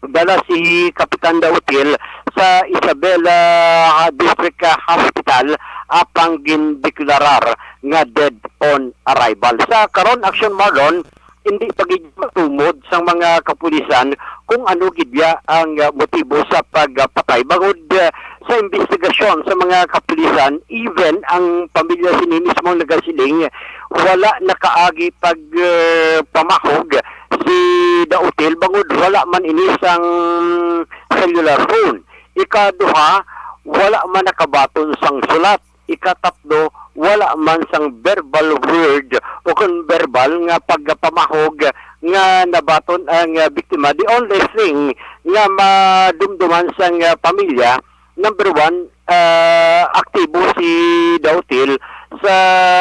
dala si Kapitan Dautil sa Isabela District Hospital apang gindeklarar nga dead on arrival. Sa karon Action Marlon, hindi pagiging matumod sa mga kapulisan kung ano gidya ang motibo sa pagpatay. Bangod sa investigasyon sa mga kapulisan, even ang pamilya sini mismo nagasiling, wala nakaagi pamahog si Dautil. Bangod wala man inisang cellular phone. Ikaduha, wala man nakabaton sang sulat. Ikatatlo, wala man sang verbal word o kung verbal nga pagpamahog nga nabaton ang biktima. The only thing nga madumduman sang pamilya, number one, aktibo si Dautil sa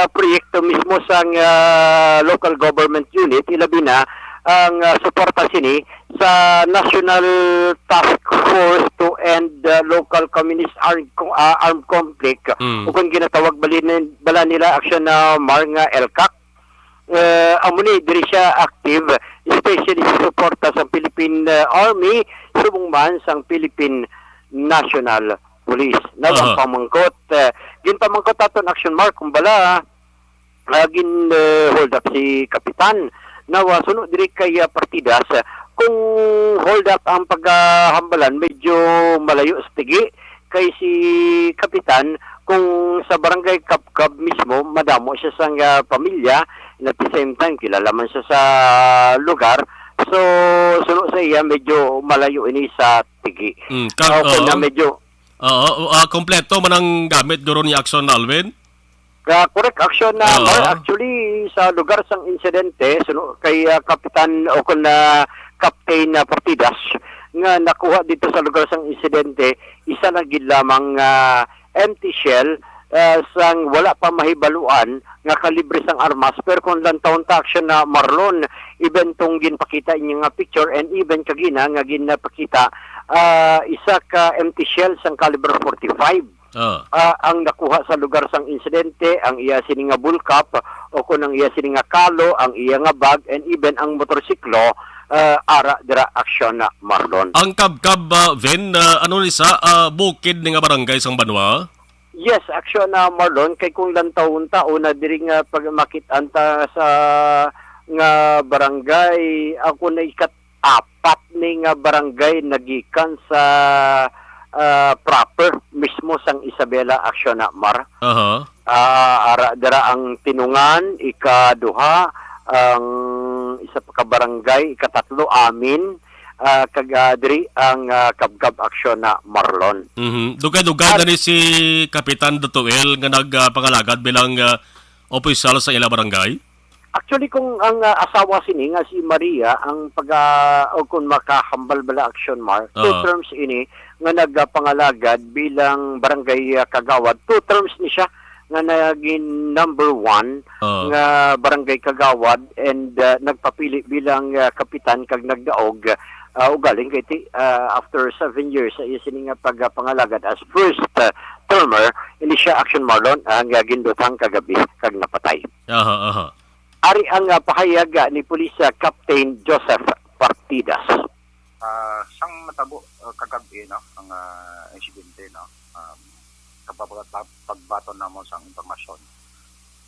proyekto mismo sang local government unit, ilabi na ang suporta sini sa National Task Force to End Local Communist Armed Conflict o kung ginatawag bala nila Action na Mar nga LCAC. Amuni diri siya active, especially sa suporta sa Philippine Army subong man sang Philippine National Police. Nawang pamangkot ginpamangkot aton Action Mark kung bala gin hold up si kapitan nawa sunod diri kay partidas kung hold up ang paghambalan medyo malayo sa tigi kay si kapitan kung sa barangay Kabkab mismo madamo siya sa pamilya and at the same time kilala man siya sa lugar, so sunod sa iya medyo malayo ini sa tigi. Na medyo kompleto man ang gamit guro ni Action Alvin? Correct Action na actually sa lugar sang insidente kay kapitan o kun Captain Partidas nga nakuha dito sa lugar sang insidente isa na gid lamang empty shell sang wala pa mahibaluan nga kalibre sang armas pero kung lantaon ta Action na Marlon even tong ginpakita inyo nga picture and even kagina nga ginapakita isa ka empty shell sang caliber 45. Ang nakuha sa lugar sang insidente ang iya sini nga bullcap o kung ang iya sini nga kalo, ang iya nga bag and even ang motorsiklo ara dira Action na Marlon. Ang Kabkab Ven ano ni sa bukid ni nga barangay sang Banwa? Yes, Action na Marlon kay kung lantaon-taon na diri nga pagmakit-an ta sa nga barangay ako na ikat-apat ni nga barangay nagikan sa proper mismo sang Isabela Action na Mar. Ara dara ang Tinungan, ikaduha ang isa pa ka barangay, ikatatlo amin, kagadri ang Kabkab Action na Marlon. Dugay-dugay na ni si Kapitan Dautil nga nagpangalagad bilang opisyal sa ila barangay? Actually, kung ang asawa sini nga si Maria ang o kung makahambal bala Action Mar, 2 terms ini nga nagpangalagad bilang barangay kagawad. 2 terms ni siya nga naging number 1 nga barangay Kagawad and nagpapili bilang kapitan kag nagdaog ugaling kay after 7 years sa iya sini nga pagpangalagad as first termer ini siya Action Marlon ang gindutang kagabi kag napatay. Ari ang pahayag ni Police Captain Joseph Partidas. Sang matabo kagabi no ang insidente no pagbaton na mo sang impormasyon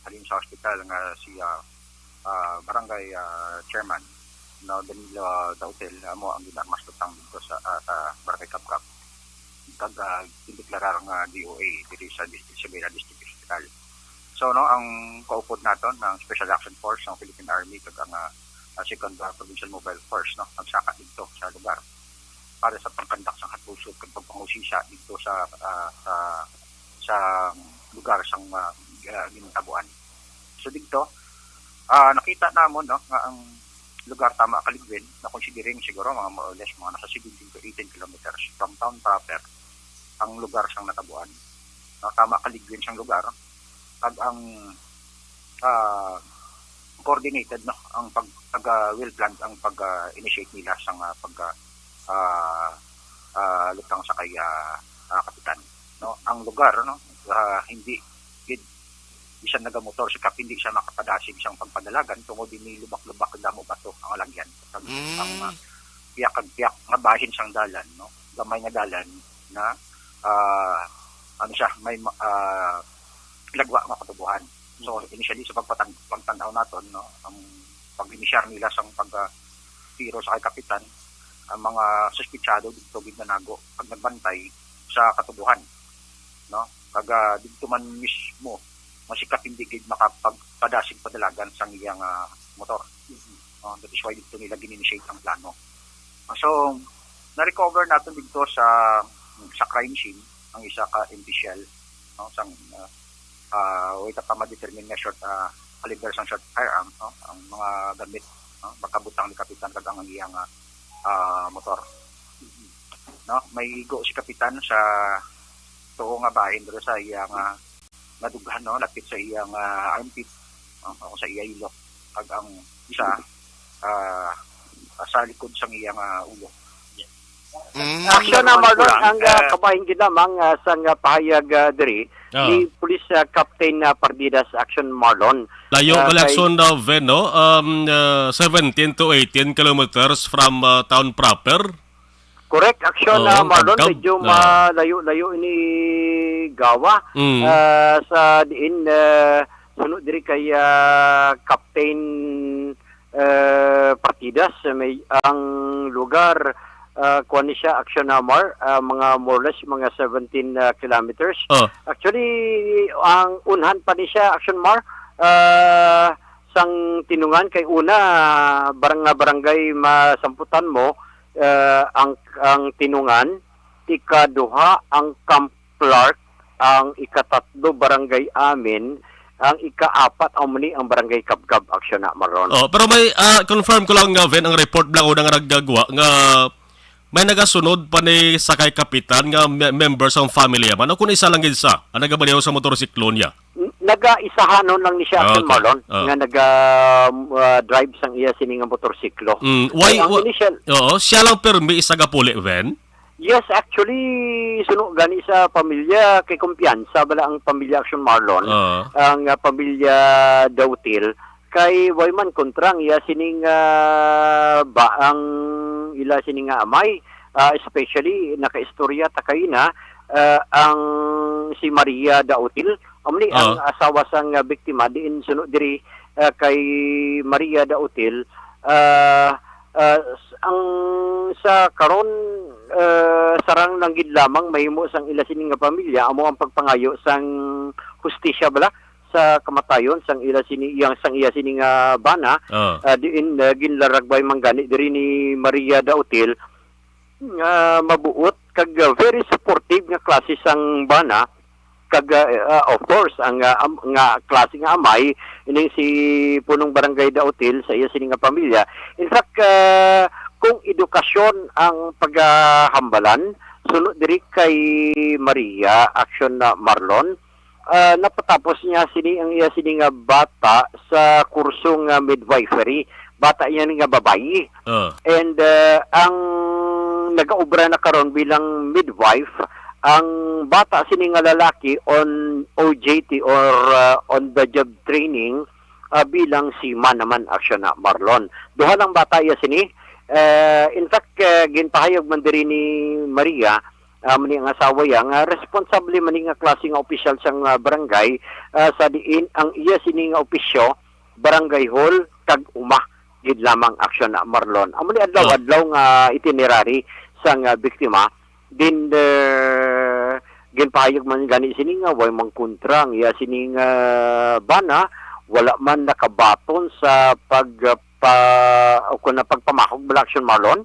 halin sa hospital nga siya barangay chairman no Danilo Dautel mo ang ginarmas tutang dito sa barangay Kapkap kag indeklara nga DOA diri sa Isabela District Hospital. So no ang kaupod naton ng Special Action Force ng Philippine Army kag ang Second Provincial Mobile Force no nagsaka dito sa lugar para sa pangkandak sa katusok kag pagpangusisa dito sa lugar sang gintabuan. So dito nakita namon no nga ang lugar tama kaligwin na considering siguro mga more or less mga nasa 17 to 18 kilometers from town proper ang lugar sang natabuan. Tama kaligwin sang lugar kag ang coordinated no ang pag well planned ang pag-initiate nila sang lutang sa kay kapitan no ang lugar no hindi bisan nagamotor si kap hindi siya makapadasig siyang pagpadalagan tungod dinhi lubak-lubak damo bato ang alagyan ang piyak nga bahin sang dalan no gamay nga dalan na ano siya may lagwa nga katubuhan. So initially sa pagtanaw naton no ang pag-inisyar nila sang tiro sa kay kapitan ang mga suspitsado dito ginanago pag nagbantay sa katubuhan no kaga dito man mismo masikap hindi gid makapagpadasig padalagan sang iyang motor. That is why dito nila gininitiate ang plano. So na-recover natin dito sa crime scene ang isa ka official no sang wait pa ma-determine nga short caliber sang short firearm no ang mga gamit no magkabutang ni kapitan kag ang iyang motor. No may igo si kapitan sa tuo nga bahin dito sa iyang nadughan no lapit sa iyang armpit o sa iyang ilok kag ang isa sa likod sang iyang ulo. Action na Marlon ang kabahin ginamang sang pahayag diri ni Police Captain Partidas Action Marlon. Layo Collection of no 17 to 18 kilometers from town proper. Correct, Action na Marlon medyo malayo-layo ini gawa sa diin sunod diri kay Captain Partidas may ang lugar kuan siya Action Namar mga more or less mga 17 kilometers. Actually ang unhan pa ni siya Action Mar sang tinungan kay una barangay masamputan mo ang tinungan ikaduha ang Camp Clark ang ikatatlo barangay amin ang ika-4 ang barangay Kabgab Action na Maron. Pero may confirm ko lang nga Ven ang report lang una nga naggagawa nga may nagasunod pa ni sakay kapitan nga members ang family man o kun isa lang gid sa ang nagabaneho sa motorsiklo niya. Naga-isahanon lang ni siya Action Marlon nga naga-drive sang iya sini nga motorsiklo. Why siya lang permi isa ga puli Ven? Yes, actually suno gani sa pamilya kay kumpiyansa bala ang pamilya Action Marlon ang pamilya Dautil kay wayman kontrang iya sining baang ila sining amay especially nakaistorya takayna ang si Maria Dautil amni ang asawa sang biktima diin suno diri kay Maria Dautil ang sa karon sarang lang gid lamang mahimo sang ila sining nga pamilya amo ang pagpangayo sang hustisya bala sa kamatayon sang ila sini yang sang iya sini nga bana diin ginlaragbay manggani diri ni Maria Dautil mabuot kag very supportive nga klase sang bana kag of course ang nga klase nga amay ini si punong barangay Dautil sa iya sini nga pamilya. In fact kung edukasyon ang paghambalan sunod diri kay Maria Action na Marlon napatapos niya ang iya sini nga bata sa kursong midwifery. Bata yan nga babayi. And ang nagaobra na karon bilang midwife, ang bata sini nga lalaki on OJT or on the job training bilang seaman naman aksyon na Marlon. Duha lang bata iya sini. In fact, ginpahayag man diri ni Maria, mani ang asawa yang responsable mani nga klase nga opisyal sang barangay sa diin ang iya sini nga opisyo barangay hall kag uma gid lamang aksyon na Marlon. Amo ni adlaw nga itinerary sang biktima din ginpahayag man gani sini nga way mangkontra ang iya sini nga bana wala man nakabaton sa pagpamahog bala aksyon Marlon.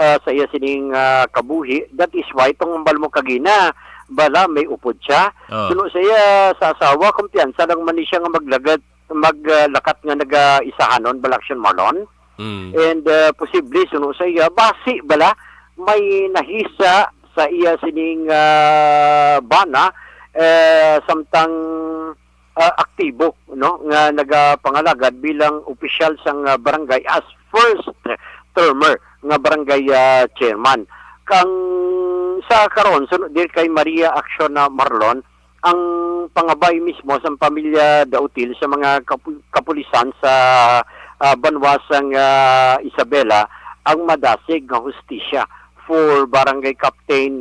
Sa iya sining kabuhi. That is why itong balmo kagina bala may upod siya. Suno sa iya sa asawa kumpiyansa lang man siya nga maglakat nga nag-isahanon bala aksyon Marlon. And posible suno sa iya basi bala may nahisa sa iya sining bana samtang aktibo no nga nagapangalagad bilang opisyal sang barangay as first termer nga barangay chairman. Kang sa karon sunod dir kay Maria Aksyon na Marlon ang pangabay mismo sa pamilya Dautil sa mga kapulisan sa banwasang Isabela ang madasig nga hustisya for barangay captain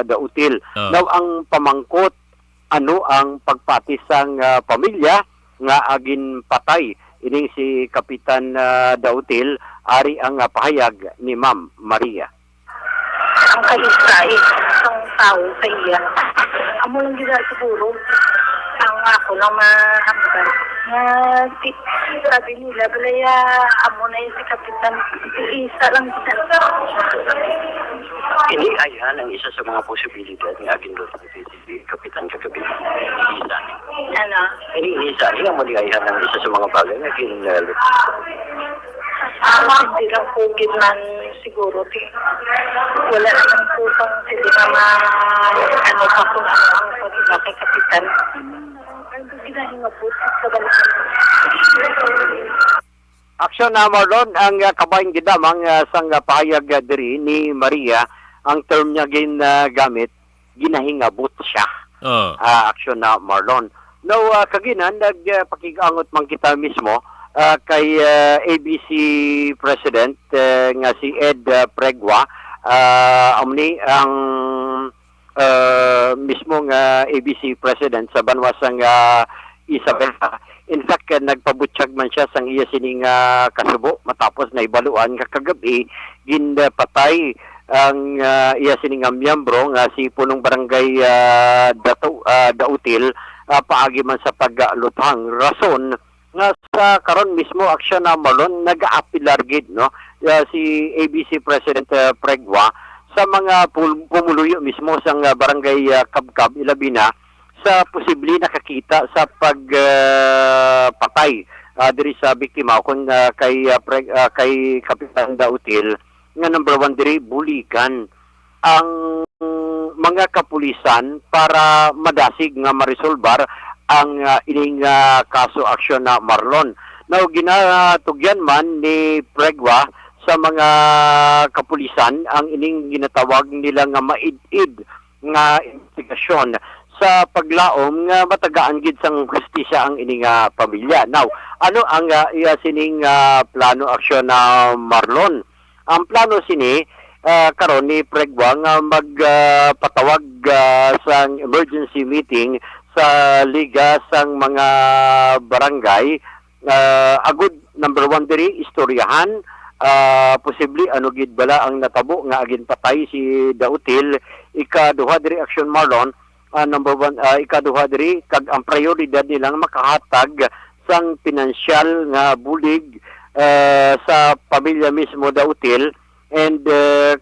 Dautil. Now ang pamangkot ano ang pagpatis sang pamilya nga agin patay ining si Kapitan Dautil ari ang pahayag ni Ma'am Maria. Ang kaisay ang tao sa iya. Amo lang gila siguro ang ako lang mahamdan. Sabi nila, balaya amo na yung si Kapitan. Isa lang gila. Ini ayan ang isa sa mga posibilidad ng aging doon si Kapitan kagabi. Isa. Ano? Ini isa. Ini ang maligayahan ng isa sa mga bagay na kinalip. Hindi lang po man siguro. Wala naman po pang sila na ano pa kung ano ang pag-iba kay Kapitan. Ang ginahinga po sa balikan. Aksyon na Marlon, ang kabayang gidamang sang pahayag diri ni Maria, ang term niya gamit, ginahingabot siya. Aksyon na Marlon. Now, kaginan, nagpakigangot man kita mismo kay ABC President nga si Ed Pregua, amni ang mismo nga ABC President sa banwasang Isabela. In fact, nagpabutyag man siya sang iya sining kasubo matapos na ibaluan kagabi ginpatay ang iya sining miyembro nga si punong barangay Dautil paagi man sa paglutang rason nga sa karon mismo aksyon na Marlon nag-aapilar gid no si ABC President Pregua sa mga pumuluyo mismo sang barangay Kabkab Ilabina sa posible nakakita sa pagpatay diri sa biktima kun kay Kapitan Dautil nga number 1 diri bulikan ang mga kapulisan para madasig nga marisolbar ang ining kaso aksyon na Marlon. Now ginatugyan man ni Pregua sa mga kapulisan ang ining ginatawag nila nga maid-id nga investigasyon sa paglaom nga matagaan gid sang hustisya ang ining pamilya. Now, ano ang iya sining plano aksyon na Marlon? Ang plano sini karon ni Pregua nga magpatawag sang emergency meeting sa liga sang mga barangay agud number 1 diri istoryahan posible ano gid bala ang natabo nga agin patay si Dautil. Ikaduha diri aksyon Marlon number 1 ikaduha diri kag ang prioridad nilang makahatag sang pinansyal nga bulig sa pamilya mismo Dautil and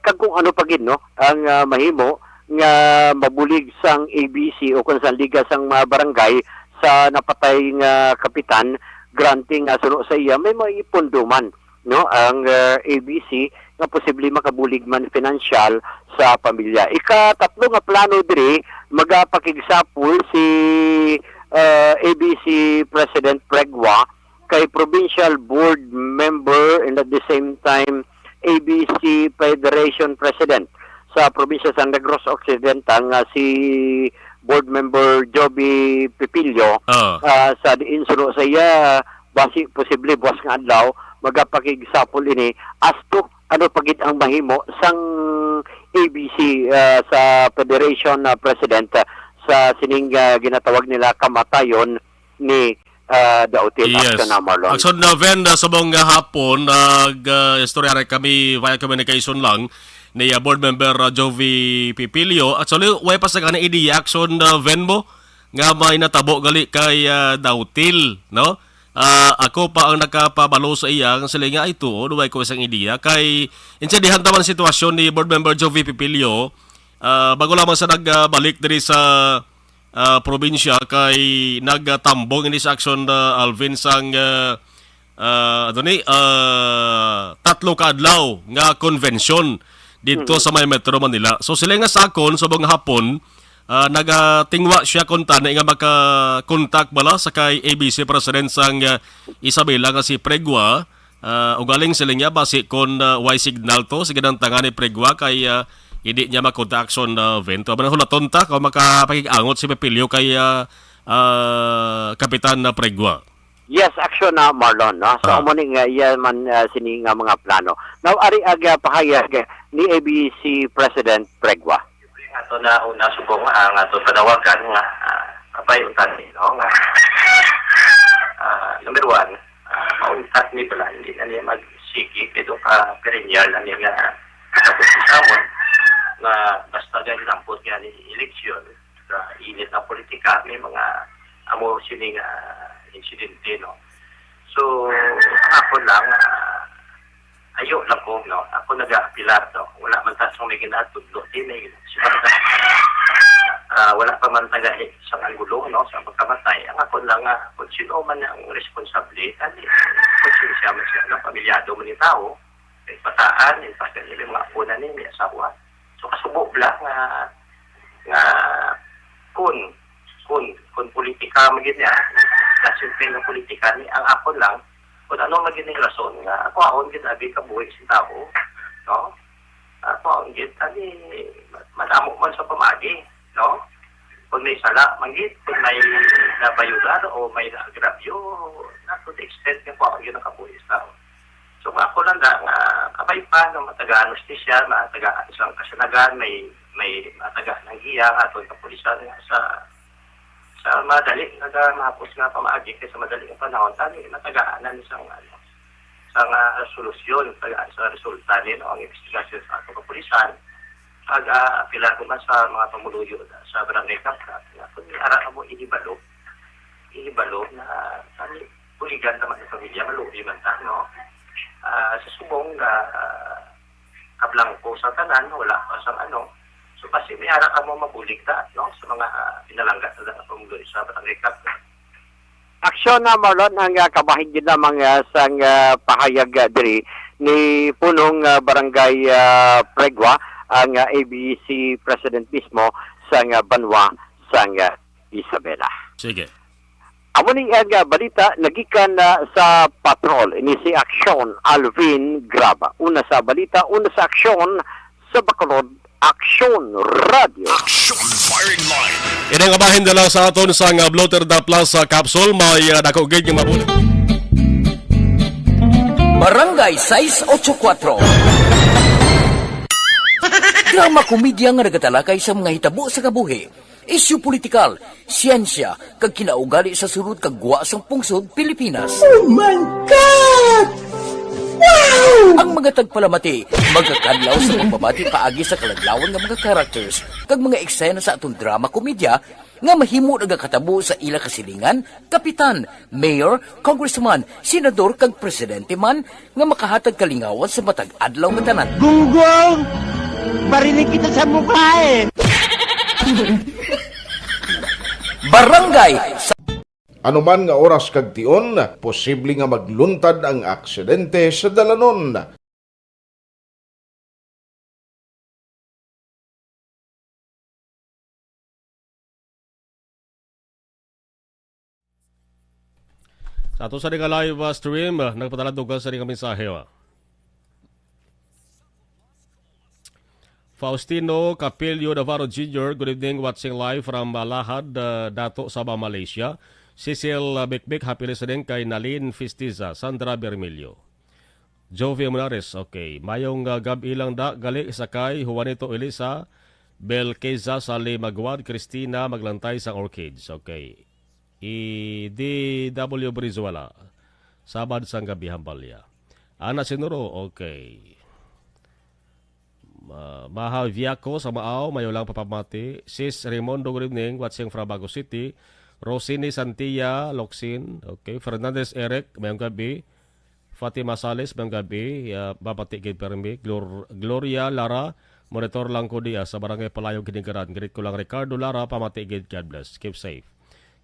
kag kung ano pa gid no ang mahimo nga mabulig sang ABC o kung sa liga sang mga barangay sa napatay nga kapitan granting suno sa iya may maipunduman no ang ABC nga posible makabulig man financial sa pamilya. Ikatatlo nga plano diri magapakigsapul si ABC President Pregua kay provincial board member and at the same time ABC Federation President sa probinsya San Negros Occidental nga si board member Joby Pipilio sa diinsulo sa iya basi posible buwas nga adlaw magapakigsapol ini as to ano pagid ang mahimo sang ABC sa Federation President sa sining ginatawag nila kamatayon ni Dautil Action Marlon. Action na venda sa mga hapon istorya kami via communication lang ni board member Jovi Pipilio. Actually, way pa sa kanang idea action venmo nga may natabo gali kay Dautil, no? Ako pa ang nakapabalo sa iya ang sila nga ito, duway ko isang idea kay insyadihan taman sitwasyon ni board member Jovi Pipilio bago lamang sa nagbalik diri sa probinsya kay nagtambong ini sa action Alvin sang tatlo ka adlaw nga convention dito sa may Metro Manila. So sila nga sakon sa bang hapon nagatingwa siya kunta na nga maka-contact bala sa kay ABC President sang Isabela nga si Pregua. Ugaling sila nga basi kon Y signal to sige nang tanga ni Pregua kay hindi niya makontak action vento. Abanang hulaton ta kung makapag-angot si Pepilio kay Kapitan Pregua. Yes, action na Marlon, no? So, umuning yan man sining mga plano. Now, ari aga pahayag ni ABC President Pregua. Ato na una subong ang ato panawagan nga kapayutan no nga number 1 mauntat ni pala hindi na niya magsigi ito ka perennial na niya tapos isamon na basta dahil lampot nga ni eleksyon sa init na politika may mga amo sining insidente no. So ako lang ayo lang ko no ako nag-aapilar to wala man ta sa may ginatudlo dinay wala pa man tagay sa angulo no sa pagkamatay ang ako lang kung sino man ang responsable ani kung sino siya man siya ng pamilyado man ni tao kay pataan in fact yung mga puna ni may asawa so kasubo lang nga kun politika magid niya kasi yung politika ni ang ako lang kung ano magiging rason nga ako aon ginabi kabuhi si tao no ako aon ginabi madamo man sa pamagi no kung may sala manggit kung may nabayugar o may agrabyo na to the extent nga ako aon ginabi kabuhi si tao so ako lang nga kapay pa no matagaan justisya matagaan isang kasanagan may matagaan ng iya atong kapulisan sa madali nagamapos nga pamaagi kaysa madali ang panahon tani natagaanan isang solusyon sa resulta nito ang investigasyon sa atong kapulisan pag-apilar ko man sa mga pamuluyo sa barangay Kaprat na kung ara mo inibalo na tani puligan naman sa pamilya malubi man ta no sa subong kablang ko sa tanan wala pa sa so kasi may ara ka mo mabulig ta no sa mga pinalangga sa pamuluyo sa barangay Kaprat. Aksyon na Marlon ang kabahigid namang sang pahayag diri ni punong barangay Pregua ang ABC President mismo sang Banwa sang Isabela. Sige. Amo ni ang balita nagikan sa patrol ini si Aksyon Alvin Graba. Una sa balita, una sa aksyon sa Bacolod Action Radio. Action Firing Line. Ini nga bahin dala sa aton sa Blotter da Plus capsule may dako gid nga mabulit. Barangay 684. Drama komedya nga nagatalakay sa mga hitabo sa kabuhi. Isyu politikal, siyensya, kag kinaugali sa surut kag guwa sang pungsod Pilipinas. Oh my God! Wow! Ang mga tagpalamati, magkakadlaw sa pagbabati paagi sa kalaglawan ng mga characters kag mga eksena sa atong drama komedya nga mahimo nagakatabo sa ila kasilingan, kapitan, mayor, congressman, senador kag presidente man nga makahatag kalingawan sa matag adlaw nga tanan. Gunggong! Barinig kita sa mukha eh! Barangay Anuman nga oras kag tion, posible nga magluntad ang aksidente sa dalanon. Sa ato sa nga live stream, nagpataladog sa nga mensahe. Faustino Capilio Navarro Jr., good evening, watching live from Lahad, Dato, Sabah, Malaysia. Cecil Bekbek, happy listening kay Nalin Fistiza, Sandra Bermilio. Jovi Munares, okay. Mayong gabi ilang da, gali sakay, Juanito Elisa, Belkeza Sali Magwad, Cristina Maglantay sa Orchids, okay. DW Brizuela, Sabad sang gabi Hambalya. Ana Sinuro, okay. Maha Viaco sa Maaw, mayo lang papamati. Sis Raimondo, good evening, watching from Bago City. Rosini Santilla, Locsin, okay. Fernandez Eric, mayong gabi. Fatima Sales, mayong gabi. Babati gid permi. Gloria Lara, monitor lang ko diya sa Barangay Palayong Kinigaran. Greet ko lang Ricardo Lara, pamati gid, God bless. Keep safe.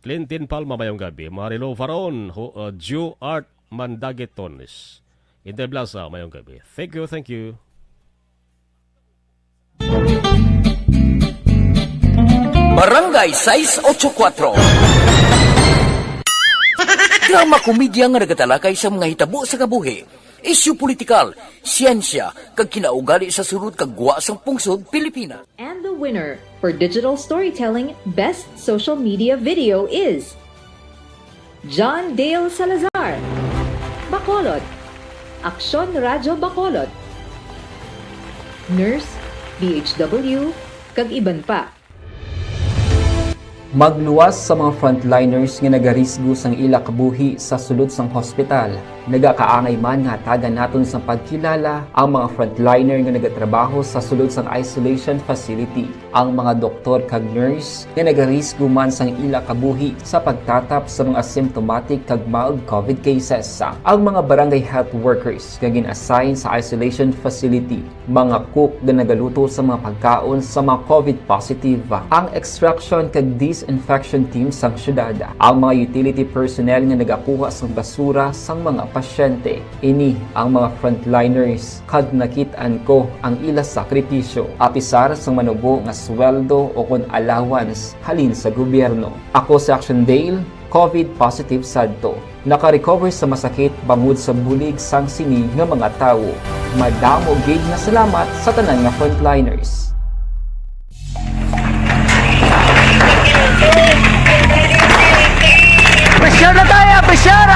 Clinton Palma, mayong gabi. Marilo Faron, Jew Art Mandagetones. Inter Blaza, mayong gabi. Thank you, thank you. Barangay 684. Drama komedya nga nagatalakay sa mga hitabo sa kabuhi, isyu politikal, siyensya, kag kinaugali sa surut kag guwa sang pungsod Pilipina. And the winner for Digital Storytelling Best Social Media Video is John Dale Salazar, Bacolod, Aksyon Radyo Bacolod, Nurse, DHW, kag iban pa. Magluwas sa mga frontliners nga nagarisgo sang ila kabuhi sa sulod sang hospital. Nagakaangay man nga tagan naton sa pagkilala ang mga frontliner nga nagatrabaho sa sulod sang isolation facility. Ang mga doktor kag nurse nga nagarisgo man sang ila kabuhi sa pagtatap sa mga asymptomatic kag mild COVID cases. Ang mga barangay health workers nga gin-assign sa isolation facility, mga cook nga nagaluto sa mga pagkaon sa mga COVID positive. Ang extraction kag disinfection team sang syudad, ang mga utility personnel nga nagakuha sang basura sang mga pasyente. Ini ang mga frontliners kag nakit-an ko ang ila sakripisyo apisar sang manubo nga sweldo o kun allowance halin sa gobyerno. Ako si Action Dale, COVID positive sadto. Naka-recover sa masakit bangod sa bulig sang sini nga mga tawo. Madamo gid na salamat sa tanan nga frontliners. Pressure na tayo! Pressure!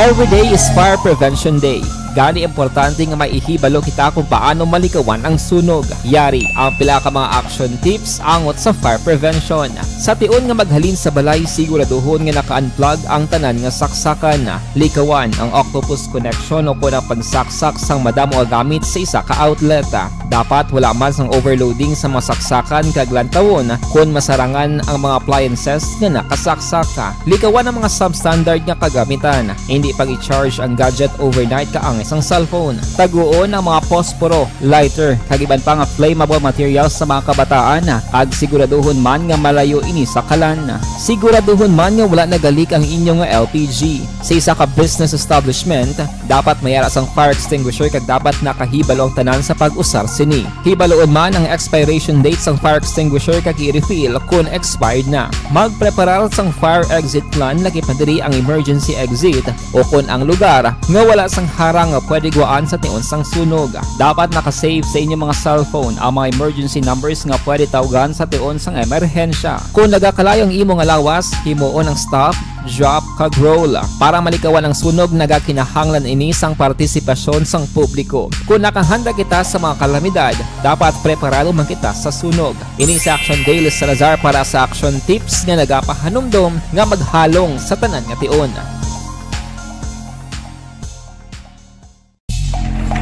Every day is Fire Prevention Day. Gani importante nga maihibalo kita kung paano malikawan ang sunog. Yari ang pila ka mga action tips angot sa fire prevention. Sa tion nga maghalin sa balay, siguraduhon nga naka-unplug ang tanan nga saksakan. Likawan ang octopus connection o kung ang pagsaksak sang madamo gamit sa isa ka outlet. Dapat wala man sang overloading sa mga saksakan kag lantawon kung masarangan ang mga appliances nga nakasaksaka. Likawan ang mga substandard nga kagamitan. Hindi pag i-charge ang gadget overnight kaang isang cellphone. Taguon ang mga posporo, lighter, kag iban pa nga flammable materials sa mga kabataan. Ag siguraduhon man nga malayo ini sa kalan. Siguraduhon man nga wala nagalik ang inyong LPG. Sa isa ka business establishment, dapat mayara sang fire extinguisher kag dapat nakahibalo ang tanan sa pag-usar sini. Hibaloon man ang expiration date sang fire extinguisher kag i-refill kung expired na. Magpreparar sang fire exit plan laki pa diri ang emergency exit o kung ang lugar nga wala sang harang nga pwede guaan sa tion sang sunog. Dapat nakasave sa inyong mga cellphone ang mga emergency numbers nga pwede tawagan sa tion sang emerhensya. Kung nagakalayo ang imong alawas, himuon ang stop, drop, kag roll. Para malikawan ang sunog, nagakinahanglan ini sang partisipasyon sang publiko. Kung nakahanda kita sa mga kalamidad, dapat preparado man kita sa sunog. Ini sa Action Dale Salazar para sa action tips nga nagapahanumdom nga maghalong sa tanan nga tion.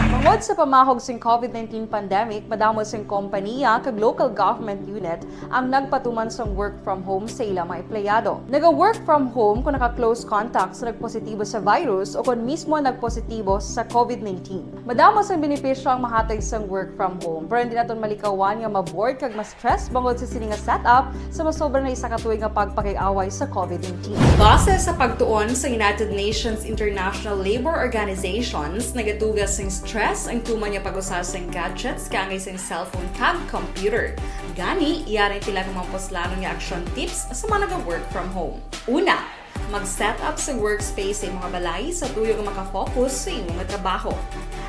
Tungod Agad sa pamahog sing COVID-19 pandemic, madamo sing kompanya kag local government unit ang nagpatuman sang work from home sa ilang mga empleyado. Naga-work from home kung naka-close contact sa nagpositibo sa virus o kung mismo nagpositibo sa COVID-19. Madamo sang benepisyo ang mahatag sang work from home, pero hindi naton malikawan nga ma-bored kag ma-stress bangod sa sini nga setup sa masobra na isa ka tuig nga pagpakiaway sa COVID-19. Base sa pagtuon sa United Nations International Labor Organizations, nagatugas sing stress ang tuman niya pag-usar sa gadgets kangay sa cellphone kag computer. Gani, iyaring tila ng mga poslano nga action tips sa mga nag-work from home. Una, mag-set up sa workspace sa mga balay sa tuyo nga makafocus sa inyong mga trabaho.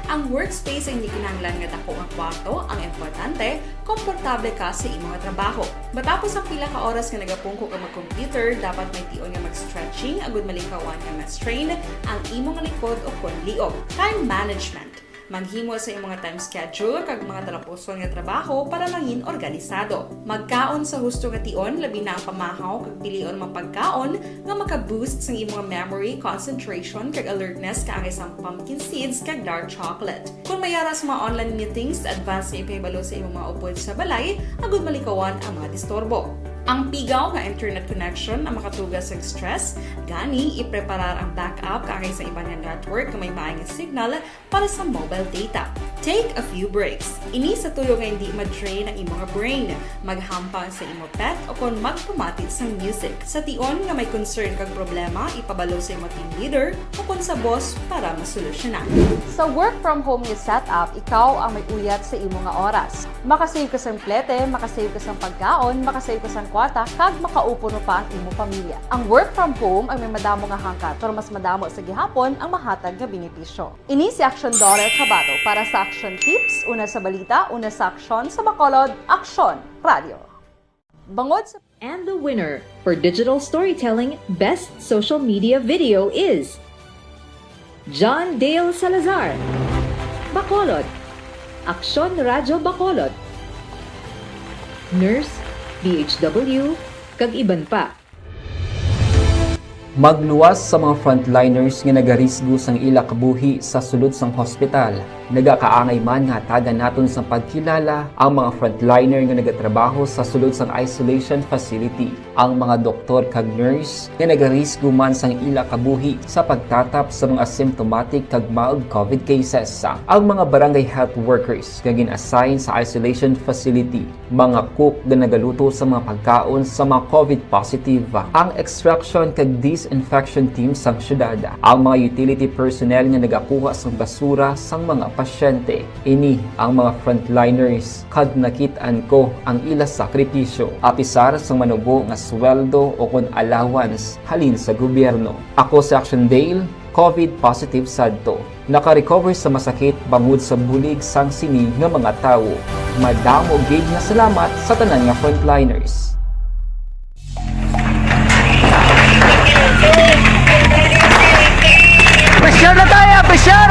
Ang workspace ay hindi kinahanglan nga dako ang kwarto, ang importante, komportable ka sa imong nga trabaho. Matapos ang pila ka oras nga nagapungko ka mag-computer, dapat may tion nga mag-stretching agud malikawan nga ma-strain ang imong likod o kon liog. Time management. Maghimo sa imong time schedule kag mga talapuson nga trabaho para langin organisado. Magkaon sa husto nga tion, labi na ang pamahaw kag pilion mapagkaon nga maka-boost sa imong memory, concentration kag alertness kaangay sang pumpkin seeds kag dark chocolate. Kung mayaras mga online meetings, advance nga ipahibalo sa imong mga upod sa balay, agud malikawan ang mga disturbo. Ang pigaw nga internet connection ang makatugas sa stress, gani ipreparar ang backup kaangay sa iba nga network nga may maayong signal para sa mobile data. Take a few breaks. Ini sa tuyo nga hindi ma-drain ang imong brain, maghampang sa imong pet o kon magpumatid sa music. Sa tion nga may concern kag problema, ipabalo sa imong team leader o kon sa boss para masolusyonan. Sa work from home nga setup, ikaw ang may uyat sa imong nga oras. Makasave ka sa plete, makasave ka sa pagkaon, makasave ka sa kwarta, kag makaupo no pa ang imong pamilya. Ang work from home ay may madamo nga hangkat, pero mas madamo sa gihapon ang mahatag nga benepisyo. Ini si Action Dollar Kabato para sa Action Tips, una sa balita, una sa aksyon sa Bacolod, Aksyon Radio. Bangod sa... And the winner for Digital Storytelling Best Social Media Video is John Dale Salazar, Bacolod, Aksyon Radio Bacolod, Nurse, DHW, kag iban pa. Magluwas sa mga frontliners nga nagarisgo sang ila kabuhi sa sulod sang hospital. Nagakaangay man nga tagan naton sa pagkilala ang mga frontliner nga nagatrabaho sa sulod sang isolation facility. Ang mga doktor kag nurse nga nagarisgo man sang ila kabuhi sa pagtatap sa mga symptomatic kag mild COVID cases. Ang mga barangay health workers nga gin-assign sa isolation facility, mga cook nga nagaluto sa mga pagkaon sa mga COVID positive, ang extraction kag disinfection team sang syudad, ang mga utility personnel nga nagakuha sang basura sang mga pasyente. Ini ang mga frontliners kag nakit-an ko ang ila sakripisyo apisar sang manubo nga sweldo o kon allowance halin sa gobyerno. Ako si Action Dale, COVID positive sadto. Naka-recover sa masakit bangod sa bulig sang sini nga mga tawo. Madamo gid nga salamat sa tanan nga frontliners. Pressure na tayo! Pressure!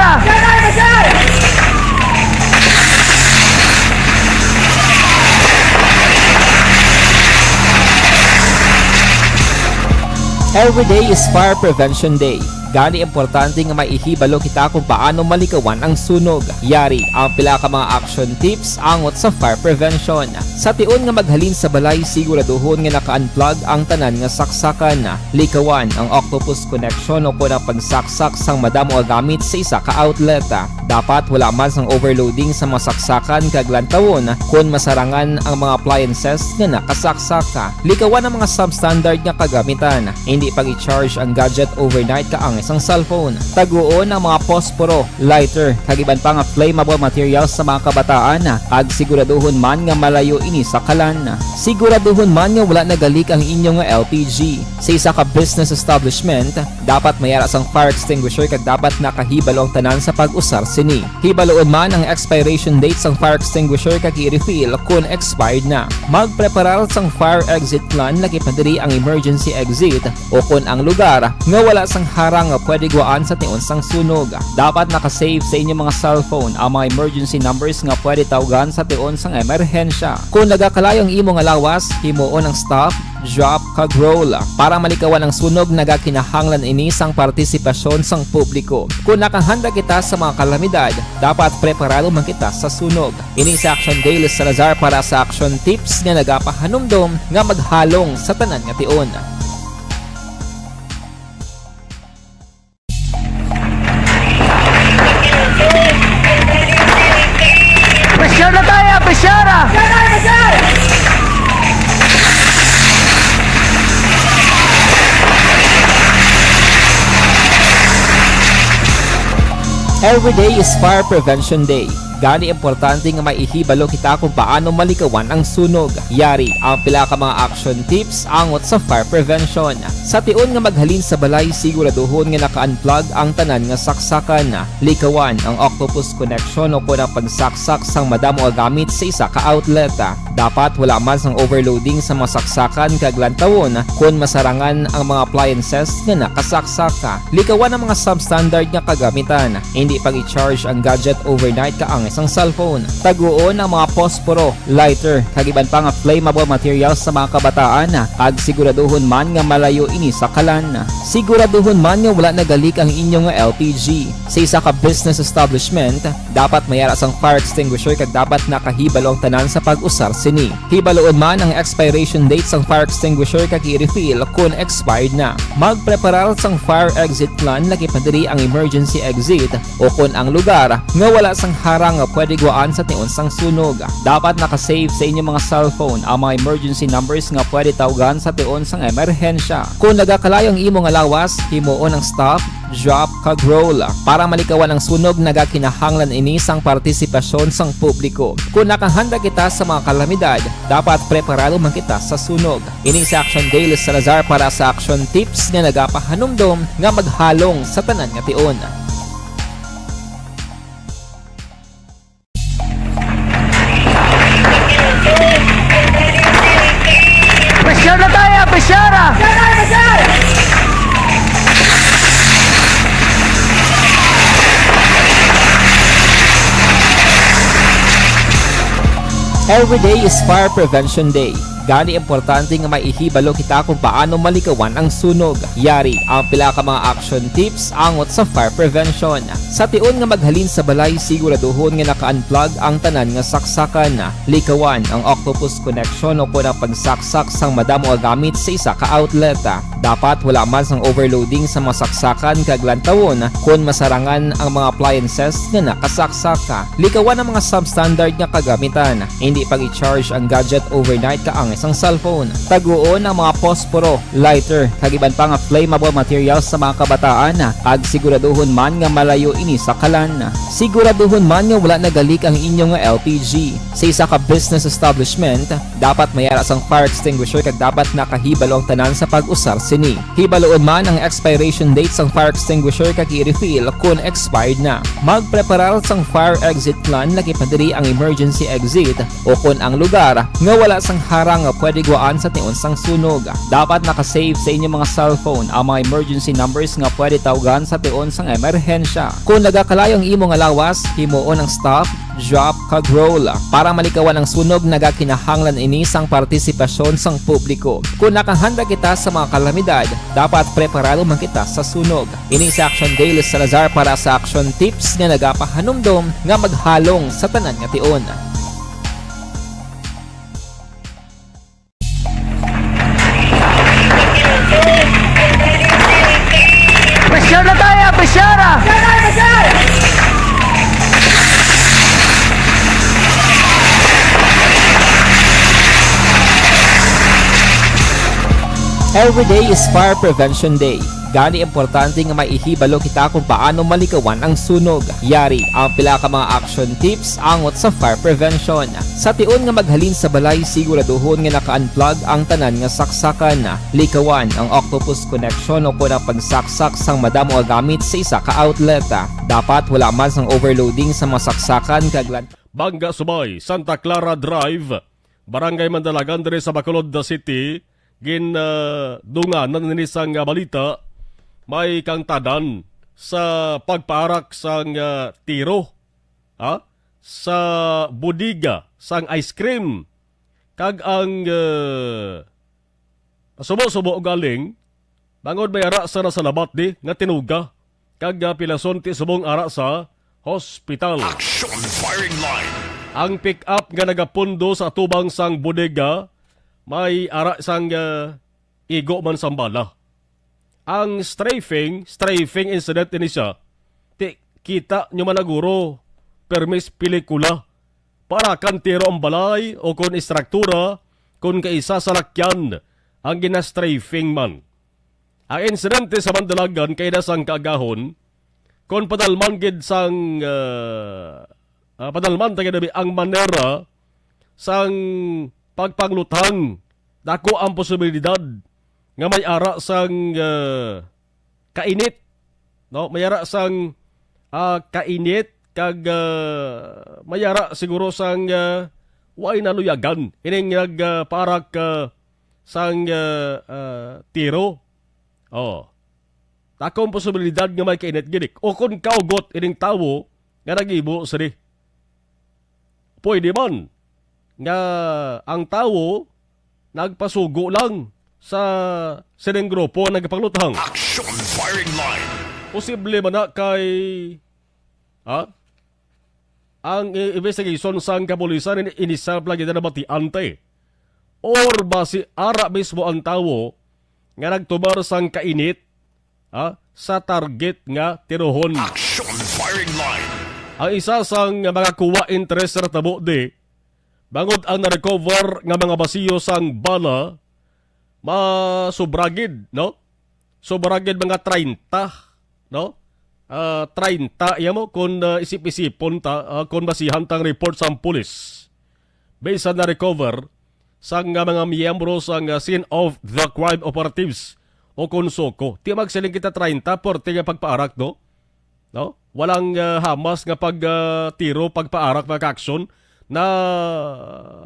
Every day is Fire Prevention Day. Gani importante nga maihibalo kita kung paano malikawan ang sunog. Yari ang pila ka mga action tips angot sa fire prevention. Sa tion nga maghalin sa balay, siguraduhon nga naka-unplug ang tanan nga saksakan. Likawan ang octopus connection o kung ang pagsaksak sang madamo gamit sa isa ka outlet. Dapat wala man sang overloading sa mga saksakan kag lantawon kung masarangan ang mga appliances nga nakasaksaka. Likawan ang mga substandard nga kagamitan. Hindi pag i-charge ang gadget overnight kaang isang cellphone. Taguon ang mga posporo, lighter, kag iban pa nga flammable materials sa mga kabataan. Ag siguraduhon man nga malayo ini sa kalan. Siguraduhon man nga wala nagalik ang inyong LPG. Sa isa ka business establishment, dapat mayara sang fire extinguisher kag dapat nakahibalo ang tanan sa pag-usar sini. Hibaloon man ang expiration date sang fire extinguisher kag i-refill kung expired na. Magpreparar sang fire exit plan lagi pa diri ang emergency exit o kung ang lugar nga wala sang harang harang nga pwede guwaan sa tiun sang sunog. Dapat nakasave sa inyong mga cellphone ang mga emergency numbers nga pwede tawagan sa tiun sang emerhensya. Kung nagakalayong imong alawas, himuon ang stop, drop, kag roll para malikawan ang sunog nagakinahanglan ini sang partisipasyon sang publiko. Kung nakahanda kita sa mga kalamidad, dapat preparado man kita sa sunog. Ini sa Action Daily Salazar para sa action tips nga nagapahanumdom nga maghalong sa tanan nga tion. Pressure na tayo! Pressure! Every day is Fire Prevention Day. Gani importante nga maihibalo kita kung paano malikawan ang sunog. Yari ang pila ka mga action tips angot sa fire prevention. Sa tiun nga maghalin sa balay, siguraduhon nga naka-unplug ang tanan nga saksakan. Likawan ang octopus connection o kung ang pagsaksak sang madamo nga gamit sa isa ka outlet. Dapat wala man sang overloading sa masaksakan kag lantawon kung masarangan ang mga appliances nga nakasaksaka. Likawan ang mga substandard nga kagamitan. Hindi pag i-charge ang gadget overnight kaang isang cellphone. Taguon ang mga posporo, lighter, kag iban pa nga flammable materials sa mga kabataan. Kag siguraduhon man nga malayo ini sa kalan. Siguraduhon man nga wala nagalik ang inyong LPG. Sa isa ka business establishment, dapat mayara sang fire extinguisher kag dapat nakahibalo ang tanan sa pag-usar sini. Hibaloon man ang expiration date sang fire extinguisher kag i-refill kung expired na. Magpreparar sang fire exit plan laki padiri ang emergency exit o kung ang lugar nga wala sang harang nga pwede guwaan sa tiun sang sunog. Dapat nakasave sa inyong mga cellphone ang mga emergency numbers nga pwede tawagan sa tiun sang emerhensya. Kung nagakalayong imong alawas, himuon ang stop, drop, kag roll para malikawan ang sunog nagakinahanglan ini sang partisipasyon sang publiko. Kung nakahanda kita sa mga kalamidad, dapat preparado man kita sa sunog. Ini sa Action Daily Salazar para sa action tips nga nagapahanumdom nga maghalong sa tanan nga tion. Pressure na tayo! Pressure! Every day is Fire Prevention Day. Gani importante nga maihibalo kita kung paano malikawan ang sunog. Yari ang pila ka mga action tips angot sa fire prevention. Sa tiun nga maghalin sa balay, siguraduhon nga naka-unplug ang tanan nga saksakan. Likawan ang octopus connection o kung ang pagsaksak sang madamo nga gamit sa isa ka outlet. Dapat wala man sang overloading sa masaksakan kag lantawon kung masarangan ang mga appliances nga nakasaksaka. Likawan ang mga substandard nga kagamitan. Hindi pag i-charge ang gadget overnight kaang isang cellphone. Taguon ang mga posporo, lighter, kag iban pa nga flammable materials sa mga kabataan. Kag siguraduhon man nga malayo ini sa kalan. Siguraduhon man nga wala nagalik ang inyong LPG. Sa isa ka business establishment, dapat mayara sang fire extinguisher kag dapat nakahibalo ang tanan sa pag-usar sini. Hibaloon man ang expiration date sang fire extinguisher kag i-refill kung expired na. Magpreparar sang fire exit plan laki padiri ang emergency exit o kung ang lugar nga wala sang harang nga pwede guwaan sa tiun sang sunog. Dapat nakasave sa inyong mga cellphone ang mga emergency numbers nga pwede tawagan sa tiun sang emerhensya. Kung nagakalayong imong alawas, himuon ang stop, drop, kag roll para malikawan ang sunog nagakinahanglan ini sang partisipasyon sang publiko. Kung nakahanda kita sa mga kalamidad, dapat preparado man kita sa sunog. Ini sa Action Daily Salazar para sa action tips nga nagapahanumdom nga maghalong sa tanan nga tion. Pressure na tayo! Pressure! Every day is Fire Prevention Day. Gani importante nga maihibalo kita kung paano malikawan ang sunog. Yari ang pila ka mga action tips angot sa fire prevention. Sa tiun nga maghalin sa balay, siguraduhon nga naka-unplug ang tanan nga saksakan. Likawan ang octopus connection o kung ang pagsaksak sang madamo nga gamit sa isa ka outlet. Dapat wala man sang overloading sa masaksakan kag Bangga Subay, Santa Clara Drive, Barangay Mandalagan dire sa Bacolod City, dunga naninisang balita may kang tadan sa pagparak sang tiro, sa budiga, sang ice cream, kag ang subo-subo galing, bangod may ara sa nasalabat di, nga tinuga, kag pilason ti subong ara sa hospital. Action firing line. Ang pick-up nga nagapundo sa tubang sang bodega, may ara sang igo man sang bala. Ang strafing incident ini siya, kita nyo managuro, permis pelikula, para kan tiro ang balay o kung istruktura, kung kaisa sa lakyan, ang gina-strafing man. Ang insidente sa Mandalagan kay nasang kaagahon, kung padalman gid sang padalman tayo nabi ang manera sang pagpanglutang, dako ang posibilidad nga may ara sang kainit, no? May ara sang kainit kag may ara siguro sang way naluyagan ining nagparak sang tiro. Takong posibilidad nga may kainit gidik. O kung kaugot ining tawo nga nagibo sari. Pwede man nga ang tawo nagpasugo lang sa sineng grupo nagpaglutang. Action firing line. Posible man na kay ang investigation sang kapulisan inisap lagi na ba ti ante? Or ba si ara mismo ang tawo nga nagtumar sang kainit sa target nga tirohon? Action firing line. Ang isa sang mga kuwa interest sa tabo di, bangod ang na-recover nga mga basiyo sang bala, masubragid, no? Subragid mga 30, no? 30, mo, kung isip-isipon ta, kung basihan tang report sang pulis. Based on na-recover, sang mga miyembro sang scene of the crime operatives o konsoko. Ti magsiling kita 30, porte nga pagpaarak, no? No? Walang hamas nga pagtiro, pagpaarak, pag-action na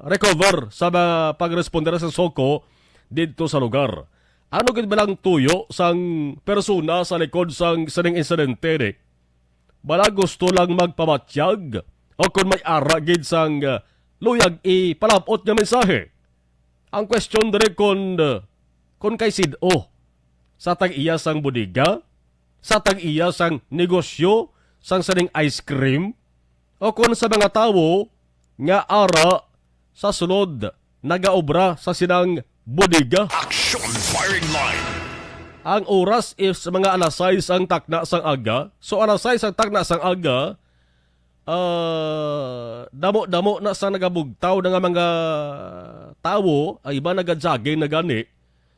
recover sa pagresponder sa soko dito sa lugar. Ano gid ba lang tuyo sang persona sa likod sang saning insidente ni? Bala gusto lang magpamatyag o kung may ara gid sang luyag ipalapot nga mensahe. Ang question dire kung kay sido sa tag-iya sang budiga, sa tag-iya sang negosyo, sang saning ice cream, o kung sa mga tawo nga ara sa sulod nagaobra sa sinang budiga. Action firing line. Ang oras is mga alas 6 ang takna sang aga. So alas 6 ang takna sang aga, damo-damo na sa nagabugtaw na nga mga tawo, ay iba nagadjaging na gani.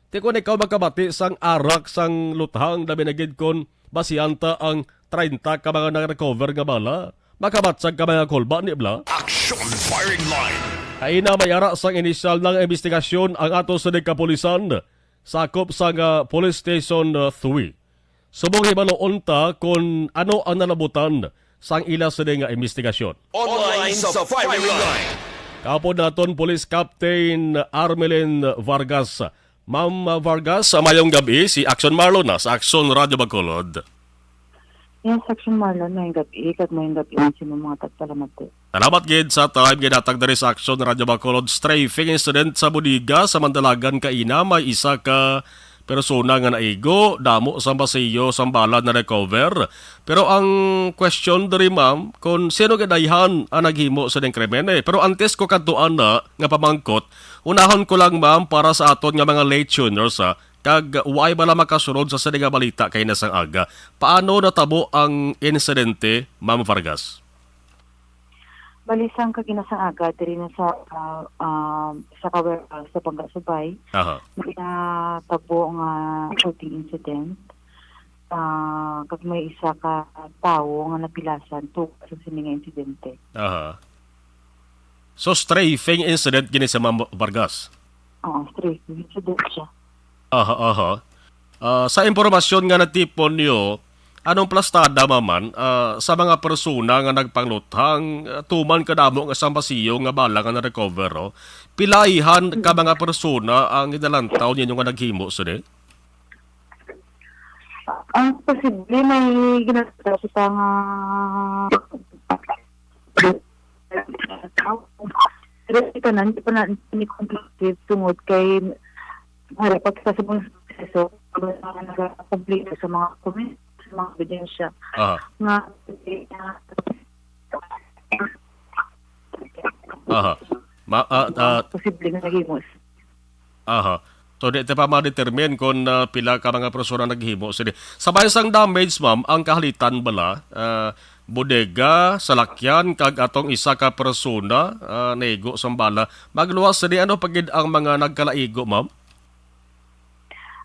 Ti kung ikaw magkabati sang arak sang luthang labi na gid kon basiyanta ang 30 ka mga na-recover nga bala, makabatsag ka mga kolba ni bla. Action firing line. Ay na may ara sang inisyal ng investigasyon ang ato sa kapulisan, sakop sa Police Station 3. Subong hibaloon ta kung ano ang nalabutan sang ila sa nga investigasyon. Online sa firing line. Kapod naton Police Captain Armelin Vargas. Ma'am Vargas, mayong gabi, si Action Marlon na sa Action Radio Bacolod. Yes, Action Marlon, mayong gabi, kag mayong gabi sino mga tagpalamati. Salamat gid sa time ginatag diri sa Action Radio Bacolod. Strafing incident sa Budiga sa Mandalagan kaina, may isa ka persona nga naigo, damo sa basiyo sa bala na recover. Pero ang question diri ma'am, kung sino gadayhan ang naghimo sa ding krimen Pero antes ko kadtuan na nga pamangkot, unahon ko lang ma'am para sa aton nga mga late tuners kag why bala makasunod sa nga balita kay nasang aga. Paano natabo ang insidente, Ma'am Vargas? Balisang kag inasang aga diri na sa sa Pangasubay. Tabo nga shooting incident. Kag may isa ka tawo nga napilasan sa sining insidente. So strafing incident gini sa Ma'am Vargas? Oo, strafing incident siya. Sa impormasyon nga natipon niyo, anong plastada maman sa mga persona nga nagpangluthang tuman kadamo nga sambasiyo nga bala nga na-recover pilaihan ka mga persona ang idalantaw ninyo nga naghimo sini? Ang posible may ginagawa sa nga pero ito na, hindi pa na conclusive tungod kay harapag sa sabong proseso na nag-complete sa mga comment, sa mga ebidensya nga posible nga nagimos. So, di pa ma-determine kung pila ka mga persona naghimo. Sa bayang damage, ma'am, ang kahalitan bala, bodega, salakyan, kag atong isa ka persona, naigo sa bala. Magluwas ano pagid ang mga nagkalaigo, ma'am?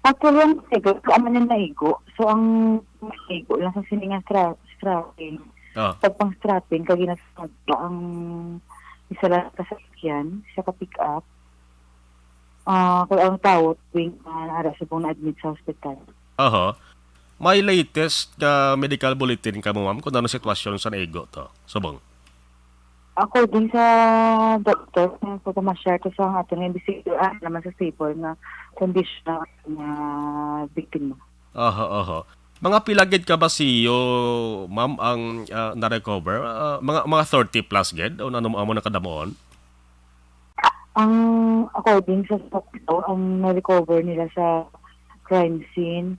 Actually, ang naigo, aman yung naigo. So, ang naigo lang sa siningang strapping. Pag strapping, kag ginasunod ang isa lang kasakyan, siya ka-pick up. Kung ang tao, tuwing ara sa pong na-admit sa hospital. May latest medical bulletin ka mo, ma'am, kung ano sitwasyon sa naigo to? Subong? According sa doctor, kung ma-share ko sa ating investigator, naman sa stable na condition na victim mo. Mga pilagid ka ba siyo, ma'am, ang na-recover? Mga 30 plus ged? O ano mo nakadamoon? Ang according sa hospital, ang na-recover nila sa crime scene,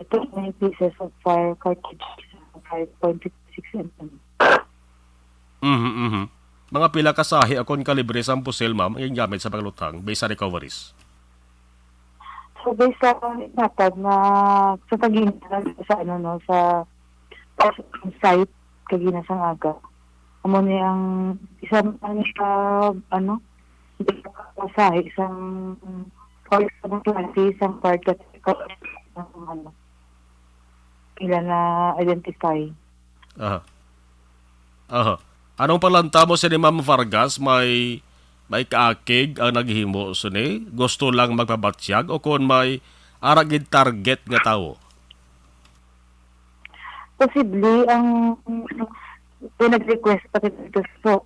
ito 9 pieces of fire cartridges, 5.56 mm. Mga pila kasahi akong kalibre sa pusil, ma'am, yung gamit sa paglutang based sa recoveries? So based sa natag na sa tagina sa sa site kagina sa aga. Amo ni ang isang sa kasahi isang isang part ila na identify. Anong palanta mo sa ni Ma'am Vargas? May kaakig ang naghimo sini? Gusto lang magpabatsyag o kung may aragid target nga tao? Posible ang pinag-request pa dito sa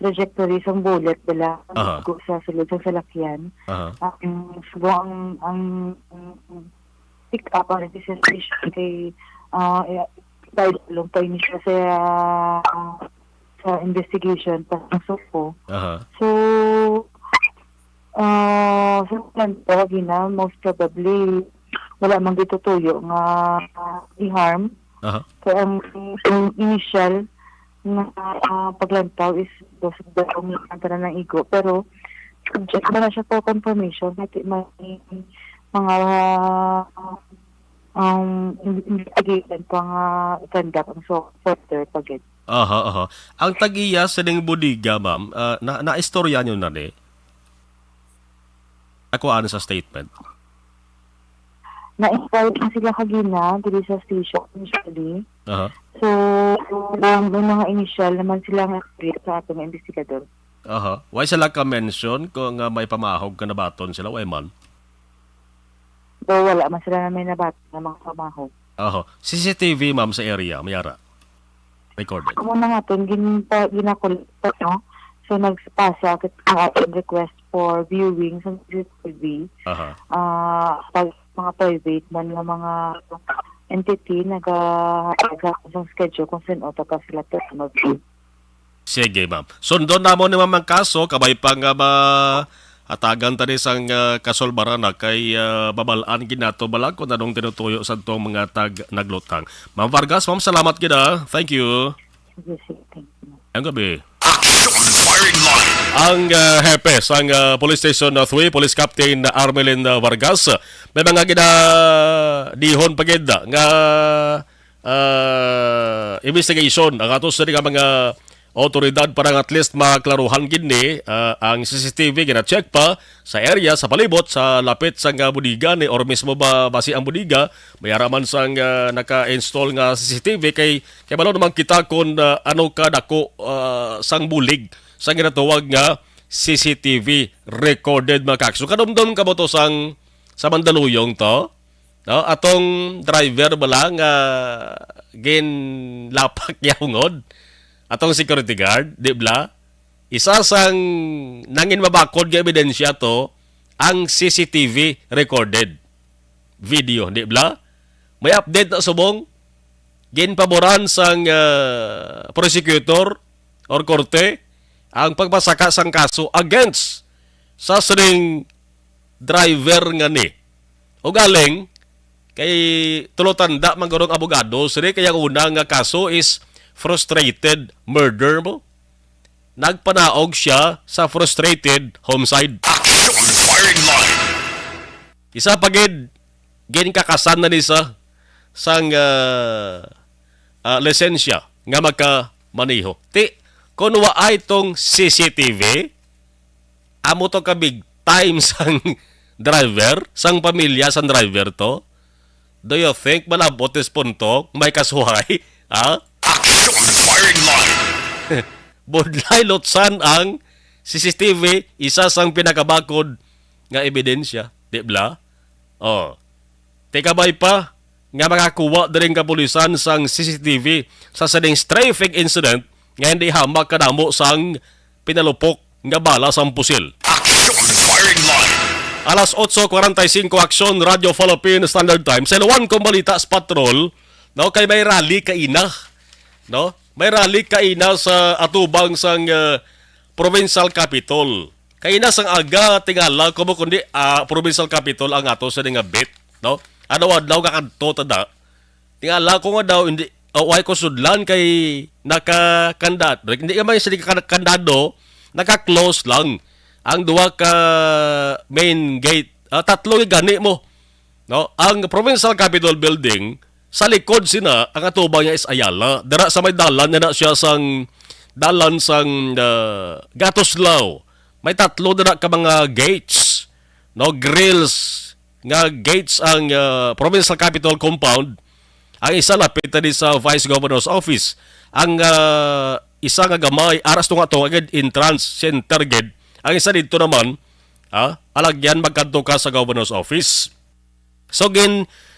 trajectory sa bullet dala sa sulod sa salakyan. Ang pick up ang registration kay long time siya sa investigation pasok ko. So sa planta gina most probably wala man dito tuyo nga i-harm. Kaya ang initial na paglantaw is dos ng ng igo pero subject na siya for confirmation at may mga investigated pang ikandak ang further pagid. Ang tagiya sa ning bodega, ma'am, na-istorya nyo na ni? Ako ano sa statement? Na-inquired na sila kagina dili sa station initially. So, may mga initial naman sila nga sa atong investigador. Why sila ka-mention kung may pamahog ka na baton sila? Why man? Wala man sila na may nabaton na mga pamahog. CCTV, ma'am, sa area, mayara? Recorded? Kamo na nga ito, ginakulit, no? So, nagpasa ang ating request for viewing sa CCTV. Pag mga private man ng mga entity nag-agak sa schedule kung sino ka sila to. Sige, ma'am. Sundon na mo ni ma'am ang kaso, kabay pang atagan tani sang kasolbaran na kay babalaan ginato balag kung anong tinutuyo sa itong mga naglutang. Ma'am Vargas, ma'am, salamat gina. Thank you. Ang gabi. Ang hepes, ang Police Station 3, Police Captain Armelin Vargas, may mga ginadihon pagid nga investigation ang atos sa mga otoridad para at least maklaruhan gini ang CCTV gina-check pa sa area, sa palibot, sa lapit sa budiga ni or mismo ba basi ang budiga mayaraman sang naka-install nga CCTV kay balon naman kita kung ano ka dako sang bulig sang ginatawag nga CCTV recorded mga kakso. Kadumdum ka mo to sang sa Mandaluyong to, no? Atong driver bala nga lapak yaungod atong security guard, di ba? Isa sang nangin mabakod nga ebidensya to ang CCTV recorded. video, di ba? May update na subong ginpaboran sang prosecutor or korte ang pagpasaka sang kaso against sa sining driver nga ni. O galing kay tulotanda magurong abogado sini kaya unang nga kaso is frustrated murder mo. Nagpanaog siya sa frustrated homicide. Action firing line. Isa pagid ginkakasan na ni sa sang lisensya nga magka-maniho. Ti, kung waay itong CCTV, amo to ka big time sang driver, sang pamilya sang driver to, do you think malabot is punto, may kasuhay? Ha? Action firing line. Budlay lotsan ang CCTV, isa sang pinakabakod nga ebidensya. Di ba? Oh. Teka bay pa, nga makakuha din kapulisan sang CCTV sa sading traffic incident nga hindi hamak kanamo sang pinalupok nga bala sang pusil. Action firing line. Alas 8:45 Action Radio Philippine Standard Time. Sa luwan kong balita sa patrol, no, kay may rally kaina. No? May rally kaina sa atubang sang provincial capital. Kaina sang aga tingala kumo kundi provincial capital ang ato sa nga bit, no? Ano adlaw ka kanto tada. Tingala ko nga daw hindi way ko sudlan kay naka-kandidat. Hindi ka man siya kandado, naka-close lang ang duwa ka main gate. Tatlo yung gani mo. No? Ang Provincial Capitol Building, sa likod sina, ang atubang niya is Ayala. Dara sa may dalan na siya sang dalan sang Gatoslaw. May tatlo dara ka mga gates. No? Grills nga gates ang Provincial Capitol Compound. Ang isa lapit na sa Vice Governor's Office. Ang isa nga gamay, aras to nga to, agad entrance, center gate. Ang isa dito naman, alagyan magkanto ka sa Governor's Office. So,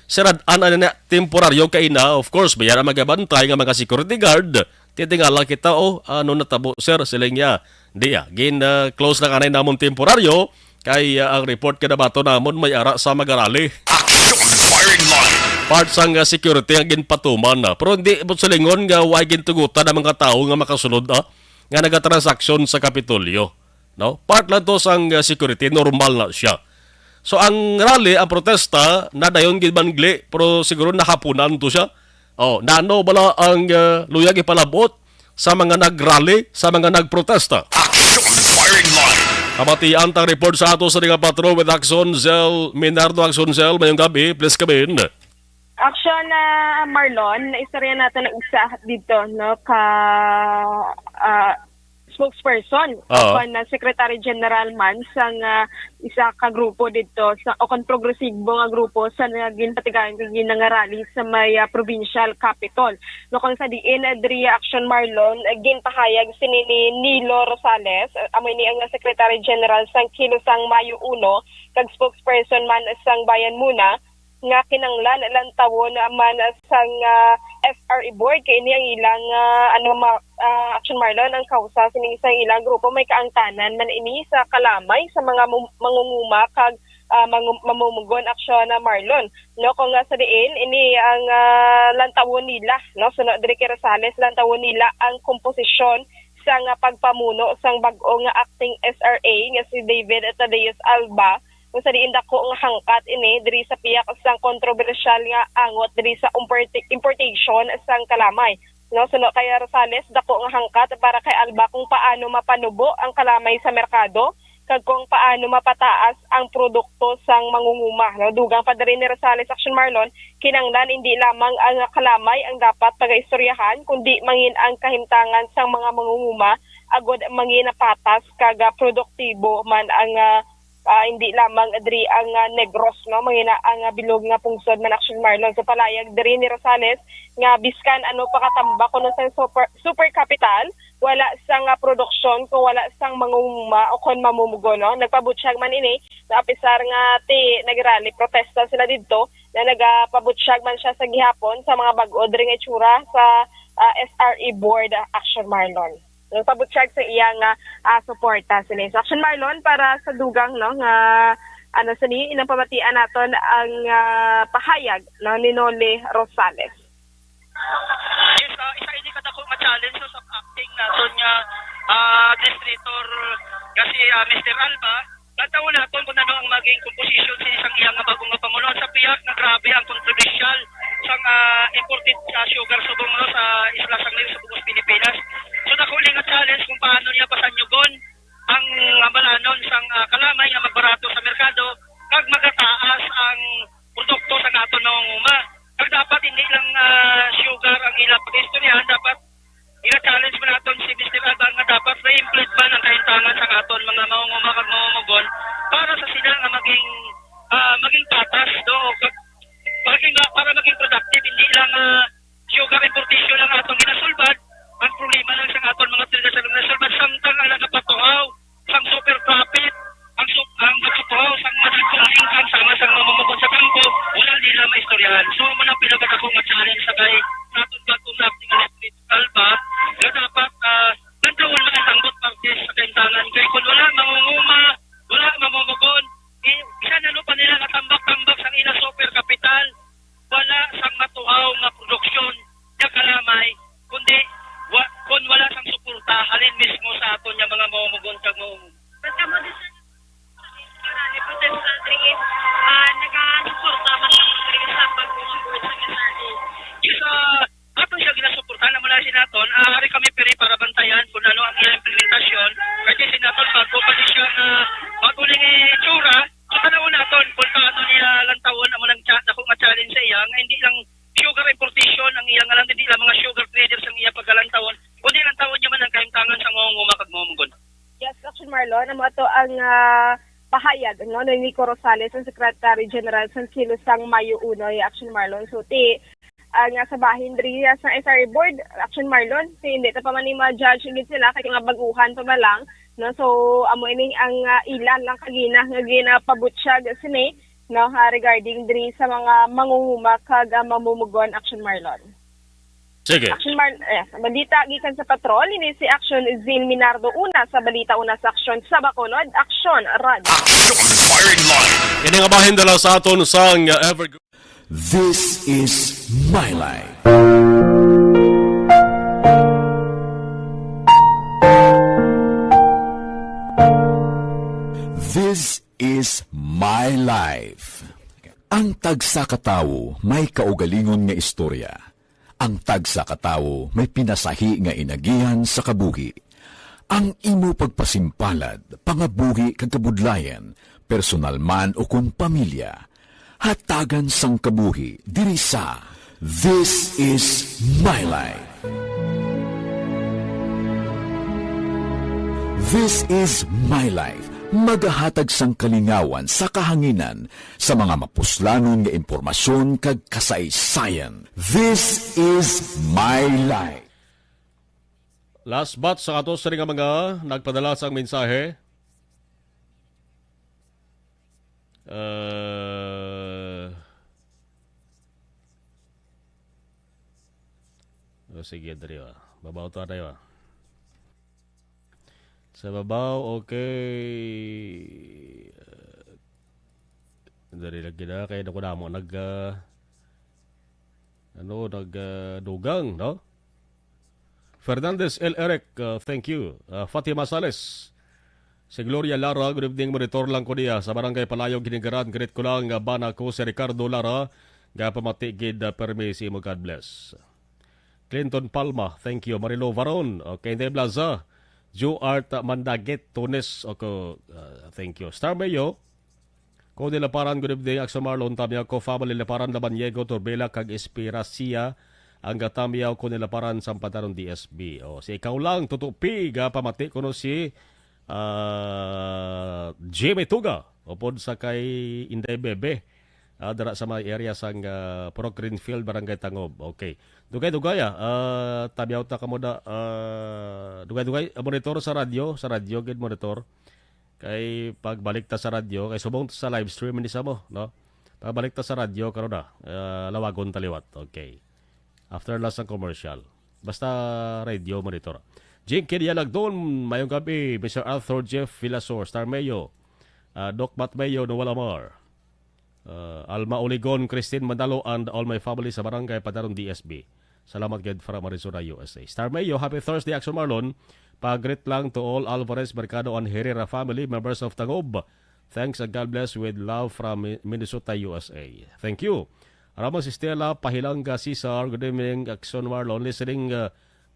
siradaan na temporaryo kaina, of course, bayan ang magabantay nga mga security guard. Titingala kita, ano natabo, sir, siling niya. Di close na kanay namon temporaryo, kay ang report kada bato namon may ara sa magarali. Action firing line. Part sang security ang ginpatuman na. Pero hindi mo salingon nga way gintugutan ng mga tao nga makasunod nga nagatransaksyon sa Kapitolyo. No? Part lang to sang security, normal na siya. So ang rally, ang protesta, nadayon ginbangli, pero siguro nahapunan to siya. Nano bala ang luyag ipalabot sa mga nagrally, sa mga nagprotesta. Action firing line. Kamatian tang report sa ato sa Liga Patro with Axon Zel, Minardo Axon Zel, mayong gabi, please come in. Action Marlon, istorya natin ng isa dito, no, ka spokesperson na Secretary General man sang isa ka grupo dito sa o kon progresibo nga grupo sa ginpatigayon kag ginangarali sa may provincial capital. No kon sa diin diri Action Marlon ginpahayag sini ni Nilo Rosales amoy ni ang Secretary General sang Kilosang Mayo 1 kag spokesperson man sang Bayan Muna nga kinanglan lantawon man sang SRE board kay ini ang ilang Action Marlon ang kausa sining sa ilang grupo may kaangtanan man ini sa kalamay sa mga mangunguma kag mamumugon Action Marlon no kung nga sa diin ini ang lantawon nila no sunod diri kay Rosales lantawon nila ang komposisyon sa pagpamuno sang bag-o nga acting SRA nga si David Tadeus Alba kung sa diin dako nga hangkat ini diri sa piyak sang kontrobersyal nga angot diri sa importation sang kalamay. No, suno kay Rosales dako nga hangkat para kay Alba kung paano mapanubo ang kalamay sa merkado kag kung paano mapataas ang produkto sang mangunguma. No, dugang pa diri ni Rosales Action Marlon kinanglan hindi lamang ang kalamay ang dapat pagaistoryahan kundi mangin ang kahimtangan sang mga mangunguma agod mangin patas kag produktibo man ang hindi lamang diri ang Negros no mangina ang bilog nga pungsod man Action Marlon so palayag diri ni Rosales nga biskan ano pakatamba kuno sa super capital wala sang produksyon kung wala sang mangunguma o kon mamumugo no nagpabutsyag man ini na apisar nga nagrally protesta sila didto na nagapabutsyag man siya sa gihapon sa mga bag-o diri nga itsura sa SRE board Action Marlon. Nagpabutsyag sa iyang suporta sila sa Action Marlon para sa dugang no nga sini inang pamatian naton ang pahayag no, ni Nole Rosales. Yes, isa ini kada ko ma-challenge sa acting naton nga administrator kasi Mr. Alba. Tataw naton kung ano ang maging composition sa isang iyang bagong nga pangulo sa piyak na grabe ang kontrobersyal sang imported sugar subong sa isla sang sa Bugos, Pilipinas. So nakuli nga challenge kung paano niya pasanyugon ang balanon sang kalamay nga magbarato sa merkado kag magataas ang produkto sa aton nangunguma. Kag dapat hindi lang sugar ang ila pag-istoryahan, dapat ina-challenge mo naton si Mr. Alba nga dapat na-implement ba ng kahintangan sa aton mga mangunguma kag mangungugon para sa sila nga maging patas do para maging productive, hindi lang sugar importation lang atong ginasulbad. Ang problema lang sa aton mga traders sa ginasulbad samtang ang nagapatuhaw sang super profit ang nagapatuhaw sang madagkong income sama sang mamamabot sa kampo wala nila maistoryahan. So mo na pinagkakong challenge sa kay naton bagong acting administrator Alba nga dapat nagtawon man ang both parties sa kahintangan kay kung wala mangunguma wala mamamagon isa na pa nila natambak-tambak sang ina super capital wala sang matuhaw nga produksyon nga kalamay kundi kung wala sang suporta halin mismo sa aton nga mga mamamagon kag mamamagon. Basta mo din sa protestante nagasuporta man sa pagbubuhat sa Misardi. Isa aton siya ginasuporta na mula sinaton hari kami peri para bantayan kung ano ang iyang implementasyon kasi sinaton bago pa siya maguling itsura so tanawon naton kung paano niya lantawon ang mga challenge sa iya nga hindi lang sugar importation ang iyang alam hindi lang mga sugar traders ang iya pagkalantawon kundi lantawon niya man ang kahimtangan sa ngunguma kag mamamagon. Yes, Action Marlon, amo ato ang pahayag no ni Nico Rosales, ang Secretary General sa Kilusang Mayo Unoy, Action Marlon. So nga sa bahin diri sa SRA board, Action Marlon, hindi ta pa man ni ma-judge ulit sila kay nga baguhan pa ba lang no. So amo ining ang ilan lang kagina nga ginapabutyag sini no regarding diri sa mga mangunguma kag mamumugon, Action Marlon. Sige. Action balita gikan sa patrol ini si Action Zil Minardo una sa balita una sa Action sa Bacolod, Action Rad. Action Firing Line. Kini nga bahin dala sa aton sang Evergreen. This is my life. This is my life. Ang tagsa katawo may kaugalingon nga istorya. Ang tagsa katawo may pinasahi nga inagihan sa kabuhi. Ang imo pagpasimpalad, pangabuhi kag kabudlayan, personal man o kun pamilya, hatagan sang kabuhi diri sa This is my life. This is my life. Magahatag sang kalingawan sa kahanginan sa mga mapuslanon nga impormasyon kag kasaysayan. This is my life. Last batch sa atos rin nga mga nagpadala sang mensahe. Sige, dari babaw to tayo. Sa babaw, okay. Dari lagi na kaya naku na mo dugang, no? Fernandez L. Eric, thank you. Fatima Sales. Si Gloria Lara, good evening, monitor lang ko niya. Sa barangay Palayog, Ginigaran, greet ko lang, bana ko si Ricardo Lara, nga pamatigid, permisi mo, God bless. Clinton Palma, thank you. Marilo Varon, okay, Hindi Blaza. Joart Mandaget, Tunes, okay, thank you. Star Mayo, Cody Laparan, good evening. Axel Marlon, Tamya ko, family Laparan, Labanyego, Torbela, kag Espiracia, ang gatamiyaw ko nilaparan sa Pataron DSB. O, si ikaw lang, tutupi, pamati ko no si Jimmy Tuga, upod sa kay Inday Bebe, dara sa mga area sang Pro Greenfield, Barangay Tangob. Okay. Dugay-dugay, tabiyaw ta ka mo da, dugay-dugay, monitor sa radyo, gid monitor. Kay pagbalik ta sa radyo, kay subong sa live stream ni sa mo, no? Pagbalik ta sa radyo, karon na, lawagon taliwat. Okay. After last ng commercial. Basta radio monitor. Jing Kirialag doon, mayong gabi, Mr. Arthur Jeff Villasor, Star Mayo. Doc Matmayo Nowalamar. Alma Oligon, Christine Mandalo, and all my family sa Barangay Padaron DSB. Salamat gid from Arizona, USA. Star Mayo, happy Thursday, Action Marlon. Pagrit lang to all Alvarez, Mercado, and Herrera family, members of Tagob. Thanks and God bless with love from Minnesota, USA. Thank you. Ramos Stella, Pahilanga, Cesar, good evening, Action Marlon. Listening,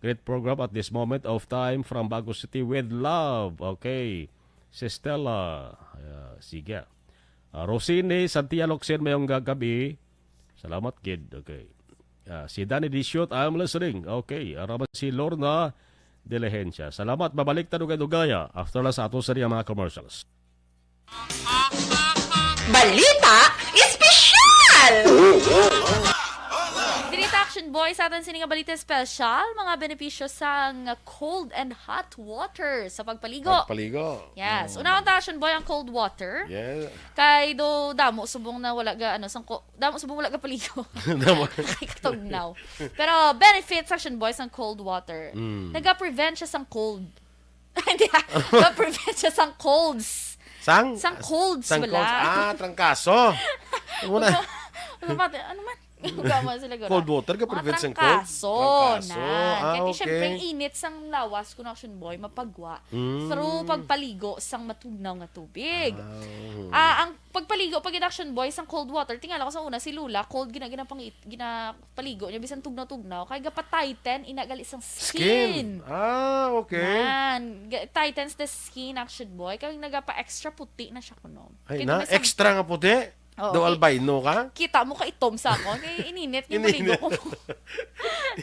great program at this moment of time from Bago City with love. Okay. Si Stella, sige. Rosine, Santiago Locsen, mayong gabi. Salamat, kid. Okay. Si Danny Dishot, I'm listening. Okay. Ramos si Lorna Diligencia. Salamat, babalik tayo kay Dugaya after lang sa ato sa mga commercials. Balita Espesyal! Dirita Action Boy sa atin sininga balita special, mga benepisyo sa cold and hot water sa pagpaligo. Yes. Una ang Action Boy ang cold water. Yeah. Kay do damo subong na wala ga damo subong wala ga paligo. Kay katugnaw. Pero benefits Action Boy ang cold water. Naga-prevent siya sang cold. Hindi. Naga-prevent siya sang colds. Sang colds wala. Trangkaso. Ano man? Sila Cold water ka prevent sang cold? Trangkaso. Kaya Okay. siyempre init sang lawas kung Action Boy mapagwa. Pero pagpaligo sang matugnaw nga tubig. Ang pagpaligo pag Action Boy sang cold water, tingala ko sa una si Lula, cold ginapaligo niya bisan tugnaw-tugnaw kay gapa-tighten inagali sang skin. Okay. Tightens the skin Action Boy kay nagapa-extra puti na siya kuno. Ay na, extra nga puti? Do albino ka? Kita mo ka itom sa ako. Kaya ininit yung maligo ko.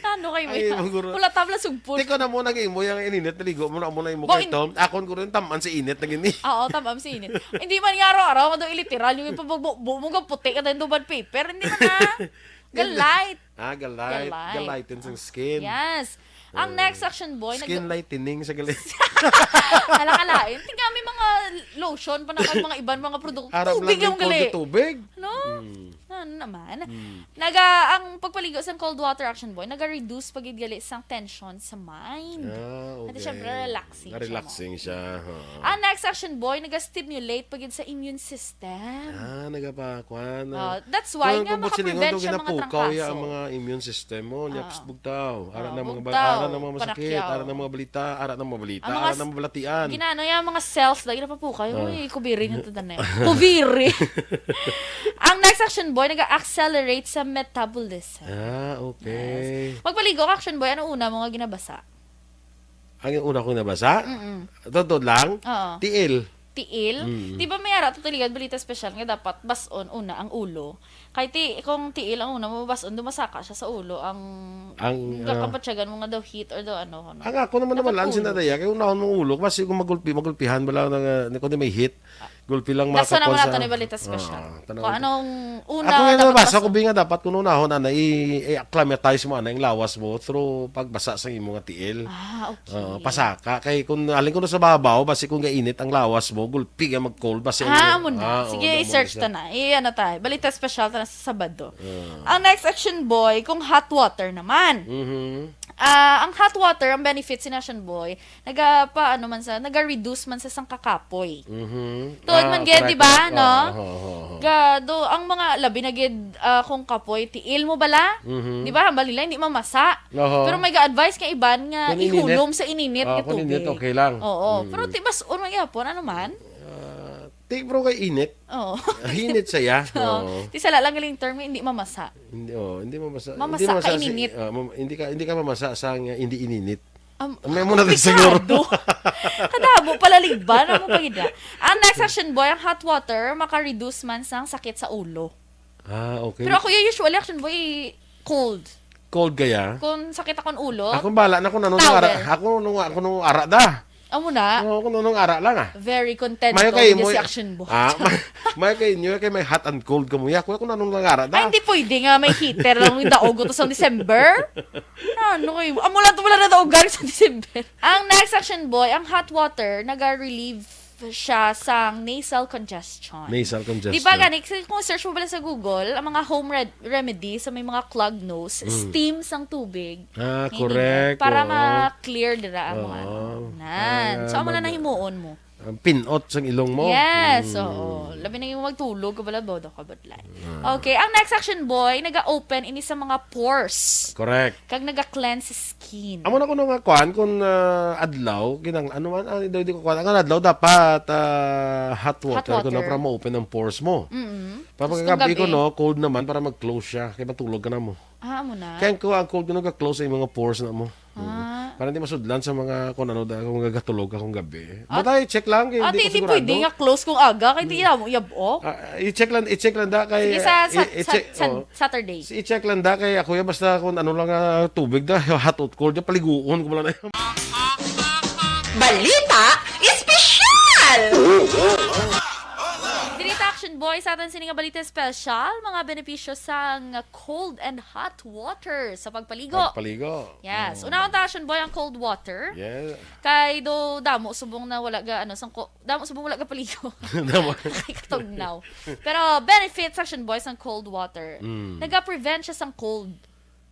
Ano kayo mo yan? Wala tabla sugpon. Di ko na muna mo yung ininit, naligo mo na muna yung mukha itom. Akon ko rin taman sa init na gini. Oo, tamam sa init. Hindi man nga araw-araw, kung iliteral, yung bumugang puti ka tayo duban paper, hindi man na. Galite. Galighten sa skin. Yes. Ang next Action Boy, skin lightening sa galit. Alakalain. Tingnan may mga lotion pa na mga ibang mga produkto. Tubig yung gali. Tubig? No? Ano naman? Ang pagpaligo sa cold water Action Boy, naga-reduce pagidgali sang tension sa mind. Okay. At syempre, relaxing siya. Ang next Action Boy, naga-stimulate pagid sa immune system. Nagapakwan. That's why nga makaprevent siya mga trangkaso. Ang mga immune system mo, nyaps bugtaw. Ara na mga masakit, ara na mga balita, ara na mga balatian. Ginano yung mga cells, lagi na pa po kayo. Uy, kubiri nito na yan. Kubiri! Ang next Action Boy, nag-accelerate sa metabolism. Okay. Yes. Pagpaligo ka, Action Boy, ano una mga ginabasa? Ang una kong nabasa? Totoo lang? Tiil. Di ba may ara tutuligan balita special nga dapat bason una ang ulo. Kay kung tiil ang una mo bason dumasaka siya sa ulo ang kapatsagan mo nga daw heat or daw ano. Ang ako naman sinadaya kay unahon mong ulo kasi kung magulpihan bala nga kundi may heat. Gulpi lang Nasa naman nato ni balita special. Kung anong una ako dapat nabasa ko nga dapat kung unahon i-acclimatize mo yung lawas mo through pagbasa sa imo nga tiil. Okay. Pasaka kay kung alin ko sa babaw basi kung gainit ang lawas mo gulpi nga mag-cold basi mo na. Sige, i-search ta na. Ano tayo? Balita special ta na sa Sabado. Ang next Action Boy, kung hot water naman. Ang hot water, ang benefits ni Action Boy, naga-reduce man sa sang kakapoy. Tuod man gid, di ba, no? Gado, ang mga labi na gid kung kapoy, tiil mo bala? Di ba, balila, hindi mamasa. Pero may ga-advise ka iban nga ihulom sa ininit nga tubig. Kung ininit, okay lang. Oo. Pero tibas, unang yapon, ano man? Bro kay init. Oo. Init saya. Di sala lang galing term, hindi mamasa. Hindi mamasa. Mamasa ka ininit. Hindi ka mamasa sa hindi ininit. May muna din siguro. Kadabo, palaligban. Ano mo pagida? Ang next Action Boy, ang hot water, maka-reduce man sang sakit sa ulo. Okay. Pero ako usually Action Boy, cold. Cold gaya? Kung sakit akong ulo. Ako bala na kung nung ara. Ako nung ara da. Amo na. Ako nung ara lang Very content ko si Action Boy. May kay inyo kay may hot and cold ka mo ya. Ako nung ara da. Ay, hindi pwede nga may heater lang yung daog to sa December. Ano kayo? Amo lang to wala na daogan sa December. Ang next Action Boy, ang hot water, naga-relieve siya sa nasal congestion. Di ba gani, kung search mo bala sa Google, ang mga home remedy sa may mga clogged nose, steam sang tubig. Correct. Para ma-clear dira ang mga So, amo na nahimuon mo. Ang pinot sa ilong mo. Yes, oo. Labi na yung magtulog, kabala bodo ka badlay. Okay, ang next action boy, naga-open ini sa mga pores. Correct. Kag naga-cleanse skin. Amo na ko nga kuan kung adlaw, kinang ano man, di ko kuan. Ang adlaw dapat hot water ko na para ma-open ang pores mo. Kapag gabi ko no, cold naman para mag-close siya. Kaya matulog ka na mo. Amo na. Kaya ko ang cold ko nag-close sa mga pores na mo. Para hindi masudlan sa mga kung ano kung gagatulog akong gabi. Matay check lang kay hindi ko sigurado. Pwede nga close kung aga kay di mo yabok. I-check lang da kay sige, Saturday. I-check lang da kay ako basta kung ano lang tubig da hot or cold paliguon ko lang. Balita espesyal. Dirita Action Boy sa atin sining balita special, mga benepisyo sa cold and hot water sa pagpaligo. Yes. Una ang Action Boy ang cold water. Yeah. Kay do damo subong na wala ga damo subong wala ga paligo. Damo. Kay katugnaw. Pero benefits Action Boy ang cold water. Naga-prevent siya sang cold.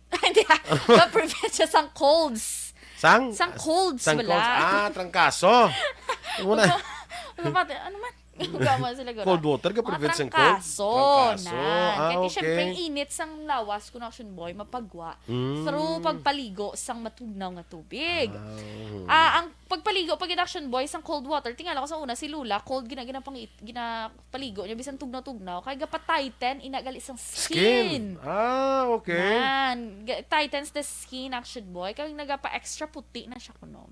Hindi. Naga-prevent siya sang colds. Sang colds wala. Trangkaso. Ano man? Sila cold water ka prevent sang cold. Trangkaso. Kaya siyempre init sang lawas kung Action Boy mapagwa through pagpaligo sang matugnaw nga tubig. Ang pagpaligo pag Action Boy sang cold water, tingala ko sa una si Lula cold ginapaligo niya bisan tugnaw kay gapa-tighten inagali sang skin. Okay. Tightens the skin Action Boy kay nagapa-extra puti na siya kuno.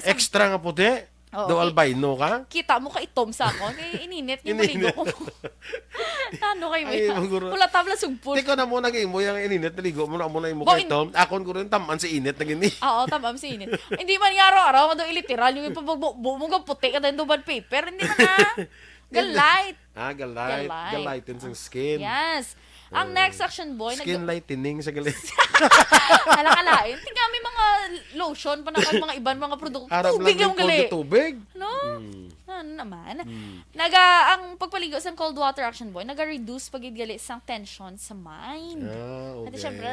Extra nga puti. Do albino ka? Kita mo ka itom sa ako. Kaya ininit niya maligo ko. Ano kayo mo? Wala tabla sugpon. Tiko na mo naging mo yung ininit. Naligo mo na mo na yung mukha itom. Akon ko rin taman si init na gini. Oo, taman si init. Hindi man nga araw-araw. Mado iliteral. Yung bumugang puti ka din doon paper. Hindi man na. Galite. Galighten sa skin. Yes. Ang next Action Boy, skin lightening sa galit. Alakalain. Tingnan may mga lotion pa na mga ibang mga produkto. Tubig yung galit. Tubig? No? Ano naman? Ang pagpaligo sa cold water Action Boy, naga-reduce pagidgali sang tension sa mind. Okay. At syempre,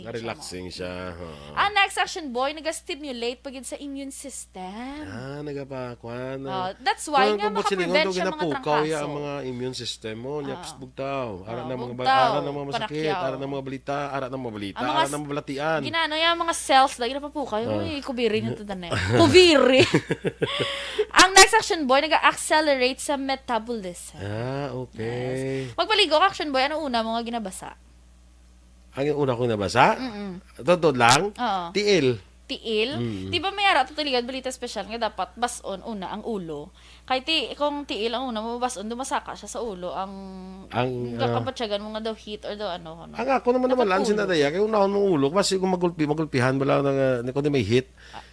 relaxing siya. Ang next Action Boy, naga-stimulate pagid sa immune system. Nagapakwan. That's why nga makaprevent siya mga trangkaso. Ang mga immune system mo, nyaps bugtaw. Ara ng mga masakit, ara ng mga balita, ara ng mga balatian. Ginano yung mga cells, lagi na pa po kayo. Uy, kubiri nito na kubiri. Ang next Action Boy, nag-accelerate sa metabolism. Okay. Yes. Magpaligo ka, Action Boy, ano una mga ginabasa? Ang una kong nabasa? Totoo lang? Tiil. Di ba may ara tutuligan balita special nga dapat bason una ang ulo. Kay kung tiil ang una mo bason dumasaka siya sa ulo ang kapatsagan mo nga daw heat or daw ano. Ang ako naman sinadaya kay unahon mong ulo kasi kung magulpihan bala na kung may heat.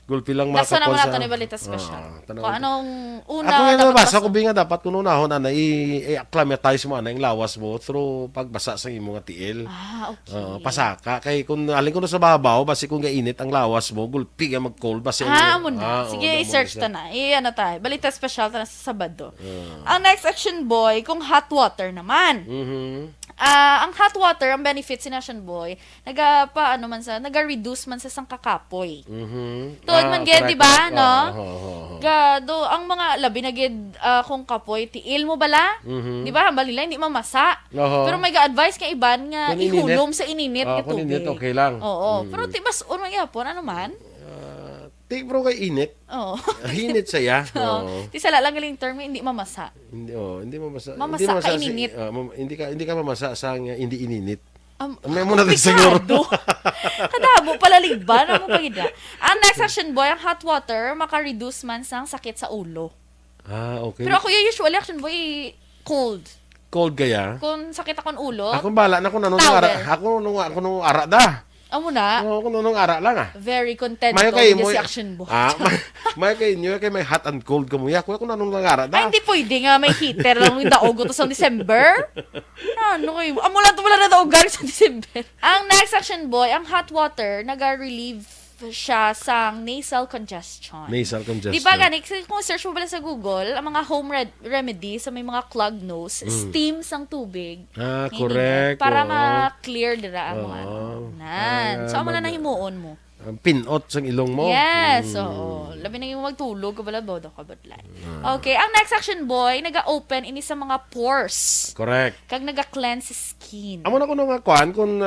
Gulpi lang Nasa naman nato ni balita special. Kung anong una ako nabasa ko binga dapat kuno nahon ana i-acclimatize mo ana yung lawas mo through pagbasa sa imong tiil. Okay. Pasaka kay kung alin ko sa babaw basi kung gainit ang lawas mo gulpi ka mag-cold basi mo na. Sige, i-search ta na. Ano tayo? Balita special ta na sa Sabado. Ang next Action Boy, kung hot water naman. Ang hot water, ang benefits ni Action Boy, naga-reduce man sa sang kakapoy. Tuod man gid, di ba, no? Gado, ang mga labi na gid kung kapoy, tiil mo bala? Di ba, balila, hindi mamasa. Pero may ga-advise ka iban nga ihulom sa ininit nga tubig. Kung ininit, okay lang. Oo. Pero tibas, unang yapon, ano man? Bro kay init. Init saya. Di sala lang galing term, hindi mamasa. Hindi mamasa. Mamasa ka ininit. Hindi ka mamasa sa hindi ininit. May muna din siguro. Kadabo palaligban mo pagida. Ang next Action Boy, ang hot water maka-reduce man sang sakit sa ulo. Okay. Pero ako usually Action Boy cold. Cold gaya? Kung sakit akong ulo. Ako bala na kung ano ako nung ara da. Amo na. Kung nung ara lang Very content ko si Action Boy. May may hot and cold ka mo ya. Kung nung ara da. Ay, hindi pwede nga may heater lang yung daog to sa December. Ano kayo? Amo lang wala na daogan sa December. Ang next Action Boy, ang hot water naga-relieve siya sang nasal congestion. Di ba gani, kung search mo pala sa Google, ang mga home remedy sa may mga clogged nose, steam sang tubig. Correct. Para ma-clear dira ang mga So, amo na nahimuon mo. Ang pinot sa ilong mo. Yes, oo. Labi na yung magtulog, kabala bodo kabadlan. Okay, ang next action boy, naga-open ini sa mga pores. Correct. Kag naga-cleanse skin. Amo na ko nga kuan kung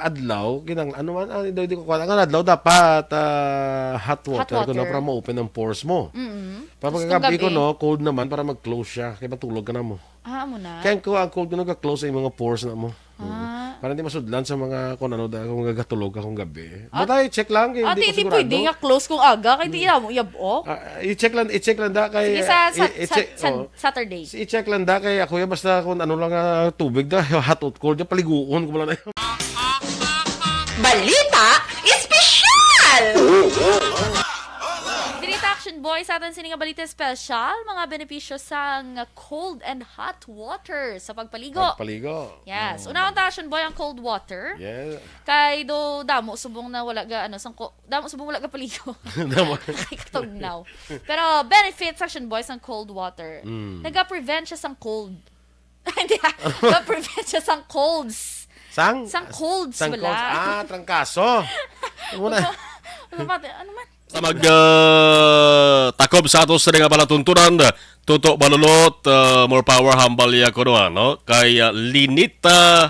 adlaw, kinang ano man, di ko kuan. Ang adlaw dapat hot water ko na para ma-open ang pores mo. Para pagkagabi ko no, cold naman para mag-close siya. Kaya matulog ka na mo. Amo na. Kaya ko ang cold ko nag-close sa mga pores na mo. Para hindi masudlan sa mga kung ano dahil kung gagatulog akong gabi. Matay, check lang. Kaya hindi ko Hindi sigurado. pwede nga close kung aga, kaya hindi mo yabok. I-check lang da kay... Sige, sa Saturday. I-check lang da kay ako ya basta kung ano lang tubig da, hot or cold, paliguon ko lang na yun. Balita Espesyal! Dirita Action Boy, sa atin sininga balita special, mga benepisyo sa cold and hot water sa pagpaligo. Yes. Una ang Action Boy ang cold water. Yeah. Kay do damo subong na wala ga damo subong wala ga paligo. Kay katugnaw. Pero benefits Action Boy ang cold water. Naga-prevent siya sang cold. Hindi. Naga-prevent siya sang colds. Sang colds wala. Trangkaso. Ano man? Sa takob sa atos sa nga palatuntunan, tuto balulot, more power hambal ya ko no? Kay Linita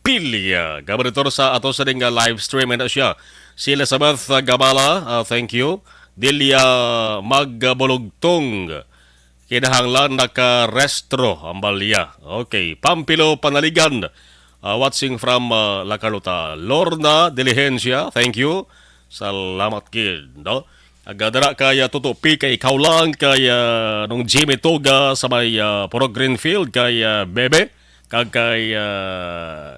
Pilia. Gabaritor sa atos sa nga live stream na siya. Si Elizabeth Gabala, thank you. Delia Magbalugtong. Kinahanglan naka-restro hambal ya. Okay. Pampilo Panaligan. Watching from La Carlota. Lorna Diligencia, thank you. Salamat kid, no? Agadara kaya tutupi kay ikaw lang kaya nung Jimmy Toga sa may Puro Greenfield kay Bebe kag kay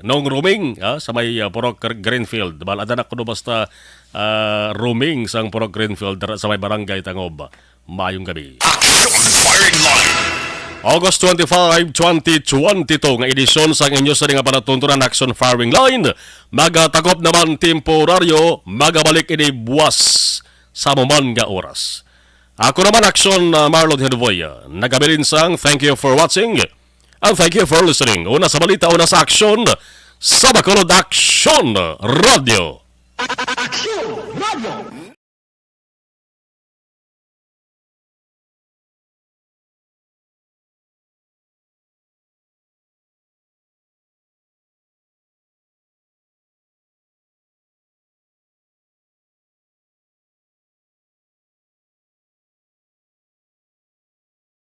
nung roaming sa may Puro Greenfield. Balada na kuno basta roaming sang Puro Greenfield sa may barangay Tangob. Mayong gabi. Firing line. August 25, 2022 nga edisyon sa inyo sa nga palatuntunan Action Firing Line. Magatakop naman temporaryo, magabalik ini buwas sa maman nga oras. Ako naman Action Marlon Henvoya. Nagabilin sang thank you for watching and thank you for listening. Una sa balita, una sa action sa Bacolod Action Radio. Action!